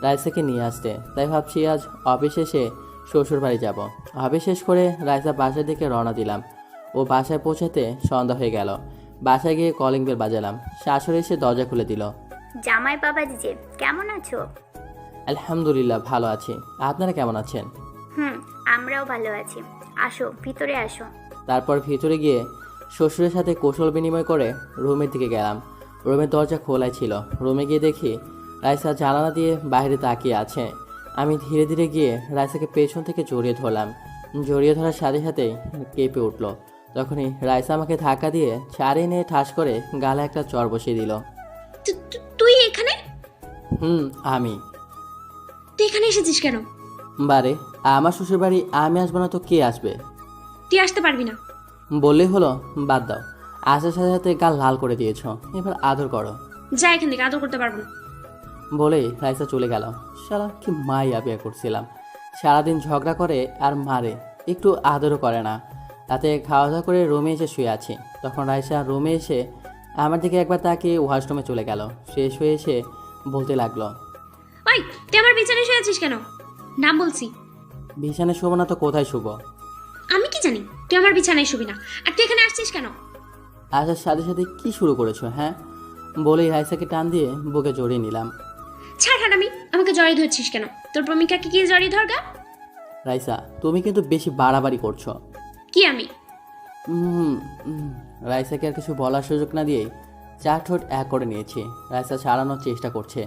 রাইসাকে নিয়ে আসতে, তাই ভাবছি আজ অফিস এসে শ্বশুর বাড়ি যাব। অফিস শেষ করে রাইসা বাসার দিকে রওনা দিলাম। ও বাসায় পৌঁছাতে সন্ধ্যা হয়ে গেল। বাসায় গিয়ে কলিং বেল বাজালাম। শাশুড়ি এসে দরজা খুলে দিল। জামাই বাবাজি যে, কেমন আছো? আলহামদুলিল্লাহ, ভালো আছি। আপনারা কেমন আছেন? আমরাও ভালো আছি। আসো, ভিতরে আসো। তারপর ভিতরে গিয়ে শ্বশুরের সাথে কৌশল বিনিময় করে রুমের দিকে গেলাম। রুমের দরজা খোলাই ছিল। রুমে গিয়ে দেখি রাইসা জানালা দিয়ে বাইরে তাকিয়ে আছে। আমি ধীরে ধীরে গিয়ে রাইসাকে পেছন থেকে জড়িয়ে ধরলাম। জড়িয়ে ধরার সাথে সাথেই কেঁপে উঠল। তখনই রাইসা আমাকে ধাক্কা দিয়ে ছাড়িয়ে নিয়ে ঠাস করে গালে একটা চর বসিয়ে দিল। তুই এখানে? আমি। তুই এখানে এসেছিস কেন? বারে, আমার শ্বশুর বাড়ি আমি আসবো না তো কে আসবে? তুই আসতে পারবি না। বললেই হলো, বাদ দাও। আসার সাথে সাথে গাল লাল করে দিয়েছ, এবার আদর করো। যা এখান থেকে, আদর করতে পারবো না। বলেই রাইসা চলে গেল। শালা কি মাইয়া বিয়ে করছিলাম, সারাদিন ঝগড়া করে আর মারে, একটু আদরও করে না। রাতে খাওয়া দাওয়া করে রুমে এসে শুয়ে আছি। তখন রাইসা রুমে এসে আমার দিকে একবার তাকিয়ে ওয়াশরুমে চলে গেল। ফ্রেশ হয়ে এসে বলতে লাগলো, ওই তুই আমার বিছানায় শুয়ে আছিস কেন? নাম বলছি। বিছানায় শুবো না তো কোথায় শুবো? আমি কি জানি তুই আমার বিছানায় শুবি না, আর তুই এখানে আসছিস কেন? আসার সাথে সাথে কি শুরু করেছো? হ্যাঁ, বলেই রাইসাকে টান দিয়ে বুকে জড়িয়ে নিলাম। ছাড় হারামি, আমাকে জড়িয়ে ধরছিস কেন? তোর প্রেমিকাকে কি জড়িয়ে ধরগা? রাইসা, তুমি কিন্তু বেশি বাড়াবাড়ি করছো। কি আমি? উম, উম, রাইসাকে আর কিছু বলার সুযোগ না দিয়েই চার ঠোঁট এক করে নিয়েছি। রাইসা ছাড়ানোর চেষ্টা করছে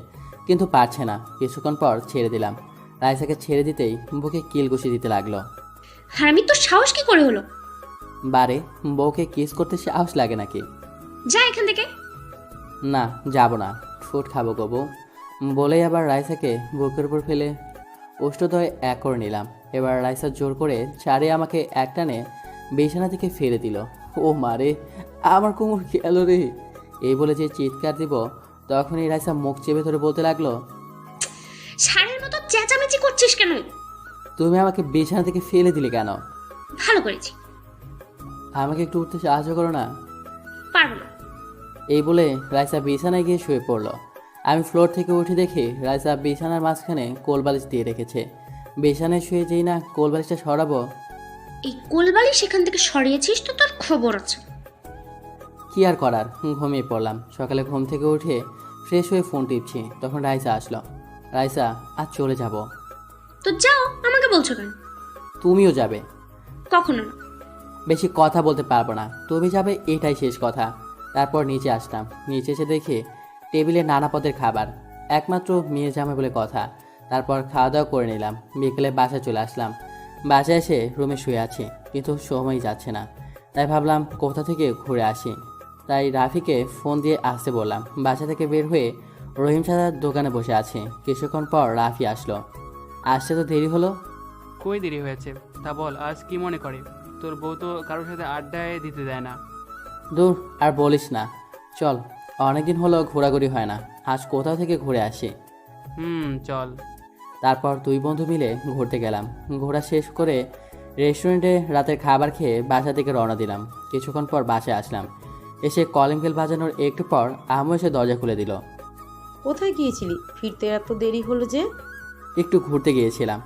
কিন্তু পারছে না। কিছুক্ষণ পর ছেড়ে দিলাম। রাইসাকে ছেড়ে দিতেই বুকে কিল ঘুষি দিতে লাগলো। হারামি, তোর সাহস কি করে হলো? বারে, বউকে কিস করতে সাহস লাগে নাকি? যা এখান থেকে। না, যাব না, ঠোঁট খাবো গো বউ। বলেই আবার রাইসাকে বুকের উপর ফেলে ওষ্ঠদয় এক করে নিলাম। এবার রাইসা জোর করে ছাড়িয়ে আমাকে একটানে বিছানা থেকে ফেলে দিল। ও মারে, আমার কোমর গেল রে। এই বলে যে চিৎকার দিব তখনই রাইসা মুখ চেপে ধরে বলতে লাগলো, ষাঁড়ের মতো চেঁচামেচি করছিস কেন? তুমি আমাকে বিছানা থেকে ফেলে দিলে কেন? ভালো করেছি। আমাকে একটু উঠতে সাহায্য করো না। পারবো না। এই বলে রাইসা বিছানায় গিয়ে শুয়ে পড়লো। আমি ফ্লোর থেকে উঠে দেখি রাইসা বিছানার মাঝখানে কোলবালিশ দিয়ে রেখেছে। বিছানায় শুয়ে যেই না কোলবালিশটা সরাবো, এই কোলবালি সেখান থেকে সরিয়েছিস তো তোর খবর আছে। কি আর করার, ঘুমিয়ে পড়লাম। সকালে ঘুম থেকে উঠে ফ্রেশ হয়ে ফোন টিপছি, তখন রাইসা আসলো। রাইসা, আজ চলে যাব। তো যাও, আমাকে বলছো কেন? তুমিও যাবে? কখনো না। বেশি কথা বলতে পারবো না, তুমি যাবে এটাই শেষ কথা। তারপর নিচে আসলাম। নিচে এসে দেখি টেবিলে নানা পদের খাবার, একমাত্র মেয়ে জামাই বলে কথা। তারপর খাওয়া দাওয়া করে নিলাম। বিকেলে বাসায় চলে আসলাম। বাসায় এসে রুমে শুয়ে আছি, কিন্তু সময় যাচ্ছে না। তাই ভাবলাম কোথা থেকে ঘুরে আসি। তাই রাফিকে ফোন দিয়ে আসতে বললাম। বাসা থেকে বের হয়ে রহিম সাদার দোকানে বসে আছি। কিছুক্ষণ পর রাফি আসলো। আসতে তো দেরি হলো। কই দেরি হয়েছে তা বল, আজ কি মনে করে? তোর বউ তো কারোর সাথে আড্ডায় দিতে দেয় না। দূর, আর বলিস না। চল, অনেকদিন হলো ঘোরাঘুরি হয় না, আজ কোথাও থেকে ঘুরে আসি। চল। তারপর দুই বন্ধু মিলে ঘুরতে গেলাম। ঘোরা শেষ করে রেস্টুরেন্টে রাতের খাবার খেয়ে বাসা থেকে রওনা দিলাম। কিছুক্ষণ পর বাসায় আসলাম। এসে কলিং বেল বাজানোর একটু পর আম্মু এসে দরজা খুলে দিল। কোথায় গিয়েছিলি? ফিরতে এত দেরি হলো যে? একটু ঘুরতে গিয়েছিলাম।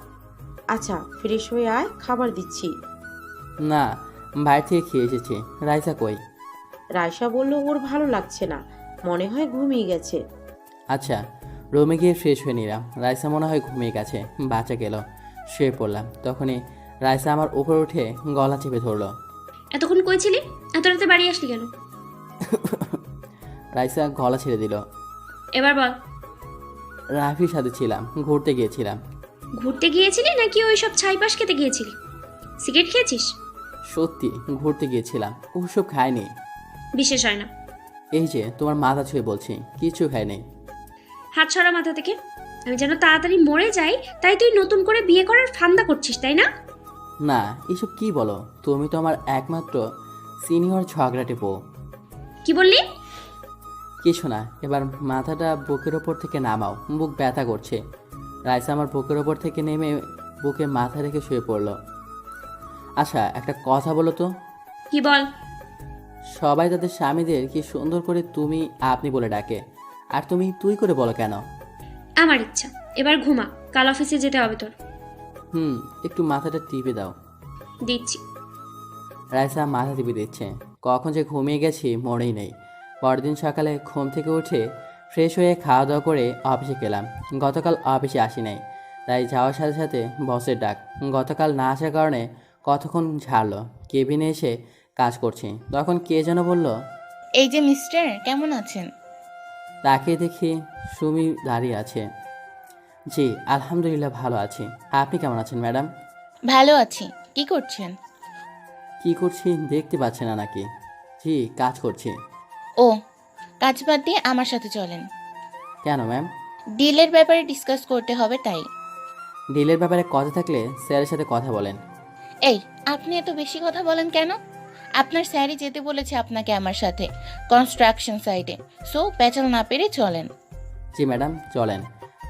আচ্ছা, ফ্রেশ হয়ে আয়, খাবার দিচ্ছি। না, বাইরে থেকে খেয়ে এসেছি। রাইসা কই? রায়সা বলল ওর ভালো লাগছে না, মনে হয় ঘুমিয়ে গেছে। আচ্ছা, রুমে গিয়ে ফ্রেশ হয়ে নিলাম। রাইসা মনে হয় ঘুমিয়ে গেছে। বাচ্চা গেল, শুয়ে পড়লাম। তখনই রাইসা আমার উপর উঠে গলা চেপে ধরলো। এতক্ষণ কই ছিলি? এত রাতে বাড়ি আসলি কেন? রাইসা গলা ছেড়ে দিল। এবার বল। রাফির সাথে ছিলাম, ঘুরতে গিয়েছিলাম। ঘুরতে গিয়েছিলি নাকি ওই সব ছাইপাস খেতে গিয়েছিলি? সিগারেট খেয়েছিস? সত্যি ঘুরতে গিয়েছিলাম, ওসব খাইনি। বিশেষ হয় না। এই যে তোমার মাথা ছুঁয়ে বলছি, কিছু খাইনি। হাত ছড়া মাথা থেকে। আমি যেন তাড়াতাড়ি মরে যাই তাই তুই নতুন করে বিয়ে করার ফান্দা করছিস, তাই না? না, এসব কি বলো? তুমি তো আমার একমাত্র সিনিয়র ঝগড়াটে বউ। কি বললি? কিছু না, এবার মাথাটা বুকের ওপর থেকে নামাও, বুক ব্যথা করছে। রাইসা আমার বুকের ওপর থেকে নেমে বুকে মাথা রেখে শুয়ে পড়লো। আচ্ছা, একটা কথা বলো তো। কি বল? সবাই তাদের স্বামীদের কি সুন্দর করে তুমি আপনি বলে ডাকে, আর তুমি তুই করে বলো কেন? আমার ইচ্ছা। এবার ঘুমা, কাল অফিসে যেতে হবে তোর। একটু মাথাটা টিপে দাও। দিচ্ছি। রাইসা মাথা টিপে দিচ্ছে। কখন যে ঘুমিয়ে গেছি মনেই নেই। পরদিন সকালে ঘুম থেকে উঠে ফ্রেশ হয়ে খাওয়া দাওয়া করে অফিসে গেলাম। গতকাল অফিসে আসি নাই, তাই যাওয়ার সাথে সাথে বসের ডাক। গতকাল না আসার কারণে কতক্ষণ ঝাড়লো। কেবিনে এসে কাজ করছি, তখন কে যেন বলল, এই যে মিস্টার, কেমন আছেন? তাকে দেখি সুমি দাঁড়িয়ে আছে। জি আলহামদুলিল্লাহ ভালো আছি, আপনি কেমন আছেন ম্যাডাম? ভালো আছি। কি করছেন? কি করছি দেখতে পাচ্ছেন না নাকি? জি কাজ করছি। ও, কাজ বাদ দিয়ে আমার সাথে চলেন। কেন ম্যাম? ডিলের ব্যাপারে ডিসকাস করতে হবে তাই। ডিলের ব্যাপারে কথা থাকলে স্যারের সাথে কথা বলেন। এই, আপনি এত বেশি কথা বলেন কেন? আপনার স্যারই যেতে বলেছে আপনাকে আমার সাথে কনস্ট্রাকশন সাইটে, সো প্যাচাল না পেরে চলেন। জি ম্যাডাম চলেন।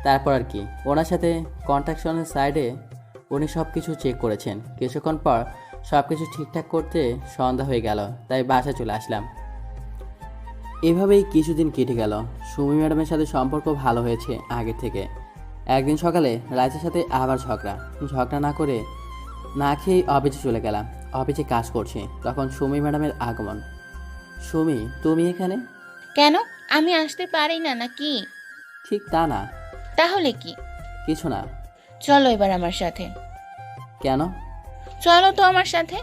তারপর আর কি, ওনার সাথে কন্ট্রাকশনের সাইডে উনি সব কিছু চেক করেছেন। কিছুক্ষণ পর সব কিছু ঠিকঠাক করতে সন্ধ্যা হয়ে গেল, তাই বাসায় চলে আসলাম। এভাবেই কিছুদিন কেটে গেল। সুমি ম্যাডামের সাথে সম্পর্ক ভালো হয়েছে আগের থেকে। একদিন সকালে রাইসের সাথে আবার ঝগড়া না করে না খেয়ে অফিসে চলে গেলাম। অফিসে কাজ করছি, তখন সুমি ম্যাডামের আগমন। সুমি, তুমি এখানে? কেন, আমি আসতে পারি না নাকি? ঠিক তা না। তাহলে কি? কিছু না। চলো এবার আমার সাথে। কেন? চলো তো আমার সাথে।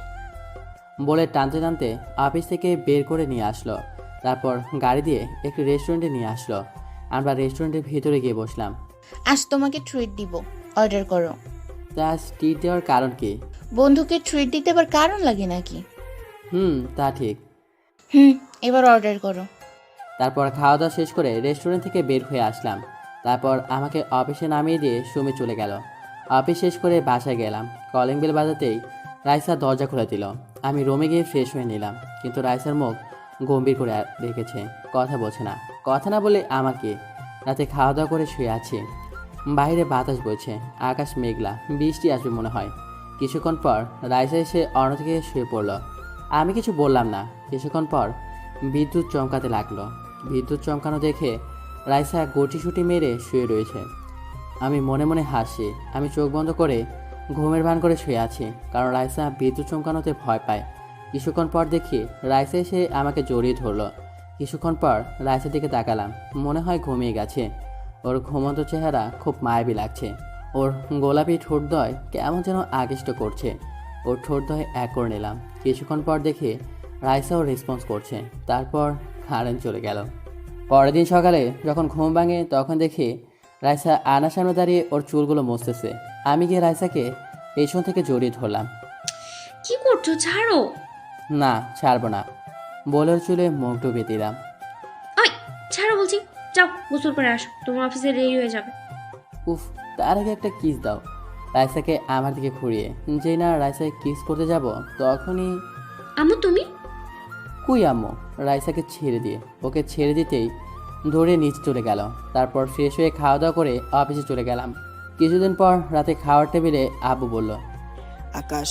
বলে টানতে টানতে অফিস থেকে বের করে নিয়ে আসলো। তারপর গাড়ি দিয়ে একটি রেস্টুরেন্টে নিয়ে আসলো। আমরা রেস্টুরেন্টের ভিতরে গিয়ে বসলাম। আজ তোমাকে ট্রিট দিব, অর্ডার করো। তা ট্রিট দেওয়ার কারণ কি? বন্ধুকে ট্রিট দিতে আবার কারণ লাগে নাকি? তা ঠিক। এবার অর্ডার করো। তারপর খাওয়া দাওয়া শেষ করে রেস্টুরেন্ট থেকে বের হয়ে আসলাম। তারপর আমাকে অফিসে নামিয়ে দিয়ে সুমি চলে গেল। অফিস শেষ করে বাসায় গেলাম। কলিং বেল বাজাতেই রাইসা দরজা খুলে দিল। আমি রুমে গিয়ে ফ্রেশ হয়ে নিলাম, কিন্তু রাইসার মুখ গম্ভীর করে রেখেছে, কথা বলছে না। কথা না বলে আমাকে রাতে খাওয়া দাওয়া করে শুয়ে আছি। বাইরে বাতাস বইছে, আকাশ মেঘলা, বৃষ্টি আসবে মনে হয়। কিছুক্ষণ পর রাইসা এসে অন্য থেকে শুয়ে পড়ল। আমি কিছু বললাম না। কিছুক্ষণ পর বিদ্যুৎ চমকাতে লাগলো। বিদ্যুৎ চমকানো দেখে রাইসা গুটিসুটি মেরে শুয়ে রয়েছে। আমি মনে মনে হাসি। আমি চোখ বন্ধ করে ঘুমের ভান করে শুয়ে আছি, কারণ রাইসা বিদ্যুৎ চমকানোতে ভয় পায়। কিছুক্ষণ পর দেখি রাইসা এসে আমাকে জড়িয়ে ধরলো। কিছুক্ষণ পর রাইসার দিকে তাকালাম, মনে হয় ঘুমিয়ে গেছে। ওর ঘুমন্ত চেহারা খুব মায়াবী লাগছে। ওর গোলাপি ঠোঁটদ্বয় কেমন যেন আকৃষ্ট করছে। ওর ঠোঁটদ্বয় এক করে নিলাম। কিছুক্ষণ পর দেখি রাইসাও রেসপন্স করছে। তারপর কারেন্ট চলে গেল। পরের দিন সকালে যখন ঘুম ভাঙে তখন দেখি রাইসা আয়নার সামনে দাঁড়িয়ে ওর চুলগুলো মুছতেছে। আমি গিয়ে রাইসাকে পেছন থেকে জড়িয়ে ধরলাম। কি করছো, ছাড়ো। না, ছাড়বো না বলে ওর চুলে মুখ ডুবিয়ে দিলাম। ছাড়ো বলছি। যাও গোসল করে আসো, তোমার অফিসে দেরি হয়ে যাবে। উফ, তার আগে একটা কিস দাও। রাইসাকে আমার দিকে ঘুরিয়ে যেই না রাইসাকে কিস করতে যাব তখনই আম্মু তুমি? কুই আম্মু? রাইসাকে ছেড়ে দিয়ে ওকে ছেড়ে দিতেই ধরে নিচে চলে গেল। তারপর ফ্রেশ হয়ে খাওয়া দাওয়া করে অফিসে চলে গেলাম। কিছুদিন পর রাতে খাওয়ার টেবিলে আব্বু বলল, আকাশ,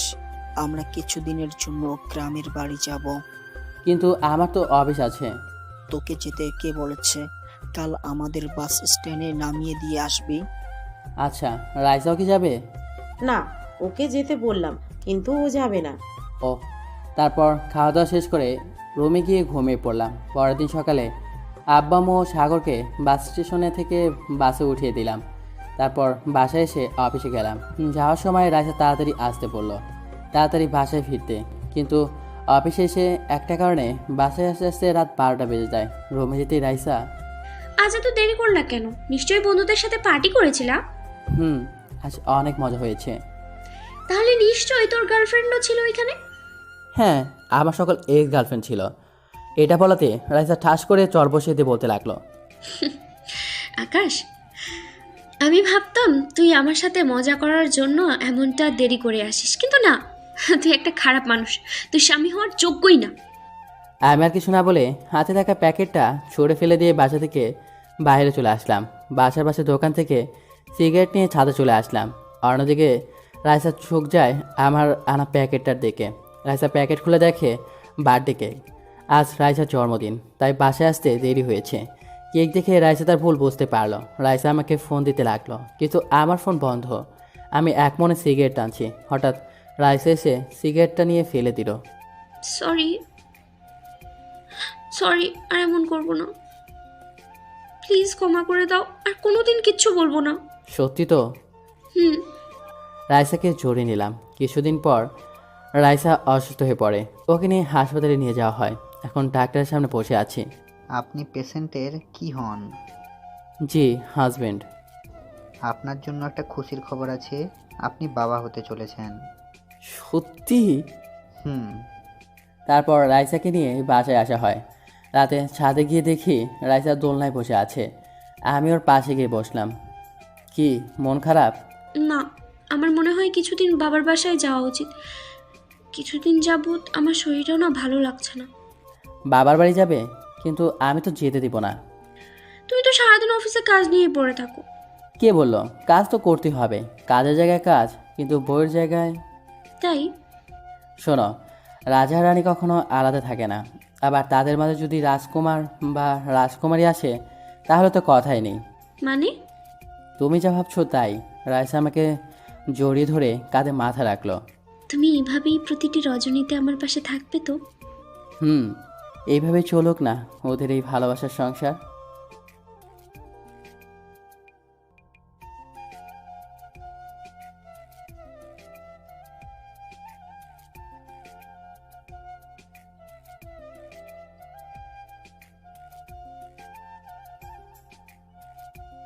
আমরা কিছুদিনের জন্য গ্রামের বাড়ি যাব। কিন্তু আমার তো অফিস আছে। তোকে যেতে কে বলেছে? কাল আমাদের বাস স্ট্যান্ডে নামিয়ে দিয়ে আসবি। আচ্ছা, রাইসাও কি যাবে? না, ওকে যেতে বললাম, কিন্তু ও যাবে না। ও। তারপর খাওয়া দাওয়া শেষ করে রুমে গিয়ে ঘুমিয়ে পড়লাম। পরের দিন সকালে আব্বা ও সাগরকে বাস স্টেশনে থেকে বাসে উঠিয়ে দিলাম। তারপর বাসায় এসে অফিসে গেলাম। যাওয়ার সময় রাইসা তাড়াতাড়ি আসতে বলল, তাড়াতাড়ি বাসায় ফিরতে। কিন্তু অফিসে এসে একটা কারণে বাসায় আসতে আসতে রাত 12টা বেজে যায়। রুমে যেতেই রাইসা, আজ এত দেরি করলা কেন? নিশ্চয়ই বন্ধুদের সাথে পার্টি করেছিলা? আজ অনেক মজা হয়েছে। তাহলে নিশ্চয়ই তোর গার্লফ্রেন্ডও ছিল এখানে? হ্যাঁ, আমার সকল এক্স গার্লফ্রেন্ড ছিল। এটা বলাতে রাইসা ঠাস করে চর বসিয়ে দিয়ে বলতে লাগলো, আকাশ, আমি ভাবতাম তুই আমার সাথে মজা করার জন্য এমনটা দেরি করে আসিস, কিন্তু না, তুই একটা খারাপ মানুষ। তুই স্বামী হওয়ার যোগ্যই না। আমি আর কিছু না বলে হাতে থাকা প্যাকেটটা ছুঁড়ে ফেলে দিয়ে বাসা থেকে বাইরে চলে আসলাম। বাসার পাশে দোকান থেকে সিগারেট নিয়ে ছাদে চলে আসলাম। অন্যদিকে রাইসা চোখ যায় আমার আনা প্যাকেটটার দিকে। রাইসা প্যাকেট খুলে দেখে বার্থডে কেক। আজ রাইসার জন্মদিন, তাই বাসায় আসতে দেরি হয়েছে। কেক দেখে রাইসা তার ভুল বুঝতে পারলো। রাইসা আমাকে ফোন দিতে লাগলো, কিন্তু আমার ফোন বন্ধ। আমি এক মনে সিগারেট টানছি, হঠাৎ রাইসা এসে সিগারেটটা নিয়ে ফেলে দিল। সরি, আর এমন করবো না, প্লিজ ক্ষমা করে দাও, আর কোনোদিন কিচ্ছু বলবো না। সত্যি তো? রাইসাকে জড়িয়ে নিলাম। কিছুদিন পর রাইসা অসুস্থ হয়ে পড়ে। ওকে নিয়ে হাসপাতালে নিয়ে যাওয়া হয়। এখন ডাক্তারের সামনে বসে আছি। আপনি পেশেন্টের কি হন? জি, হাজবেন্ড। আপনার জন্য একটা খুশির খবর আছে, আপনি বাবা হতে চলেছেন। সত্যি? হুম। তারপর রাইসাকে নিয়ে বাসায় আসা হয়। রাতে ছাদে গিয়ে দেখি রাইসা দোলনায় বসে আছে। আমি ওর পাশে গিয়ে বসলাম। কি, মন খারাপ? না, আমার মনে হয় কিছুদিন বাবার বাসায় যাওয়া উচিত। কিছুদিন যাবত আমার শরীরটাও না ভালো লাগছে না। বাবার বাড়ি যাবে? কিন্তু আমি তো যেতে দিব না। তুমি তো সারাদিন অফিসে কাজ নিয়ে পড়ে থাকো। কে বললো? কাজ তো করতে হবে। কাজের জায়গায় কাজ, কিন্তু বইয়ের জায়গায়। তাই শোনো, রাজা রানী কখনো আলাদা থাকে না। আবার তাদের মাঝে যদি রাজকুমার বা রাজকুমারী আসে তাহলে তো কথাই নেই। মানে? তুমি যা ভাবছো তাই। রাইসা আমাকে জড়িয়ে ধরে কাঁধে মাথা রাখলো। তুমি এভাবেই প্রতিটি রজনীতে আমার পাশে থাকবে তো? এইভাবেই চলুক না ওদের এই ভালোবাসার সংসার।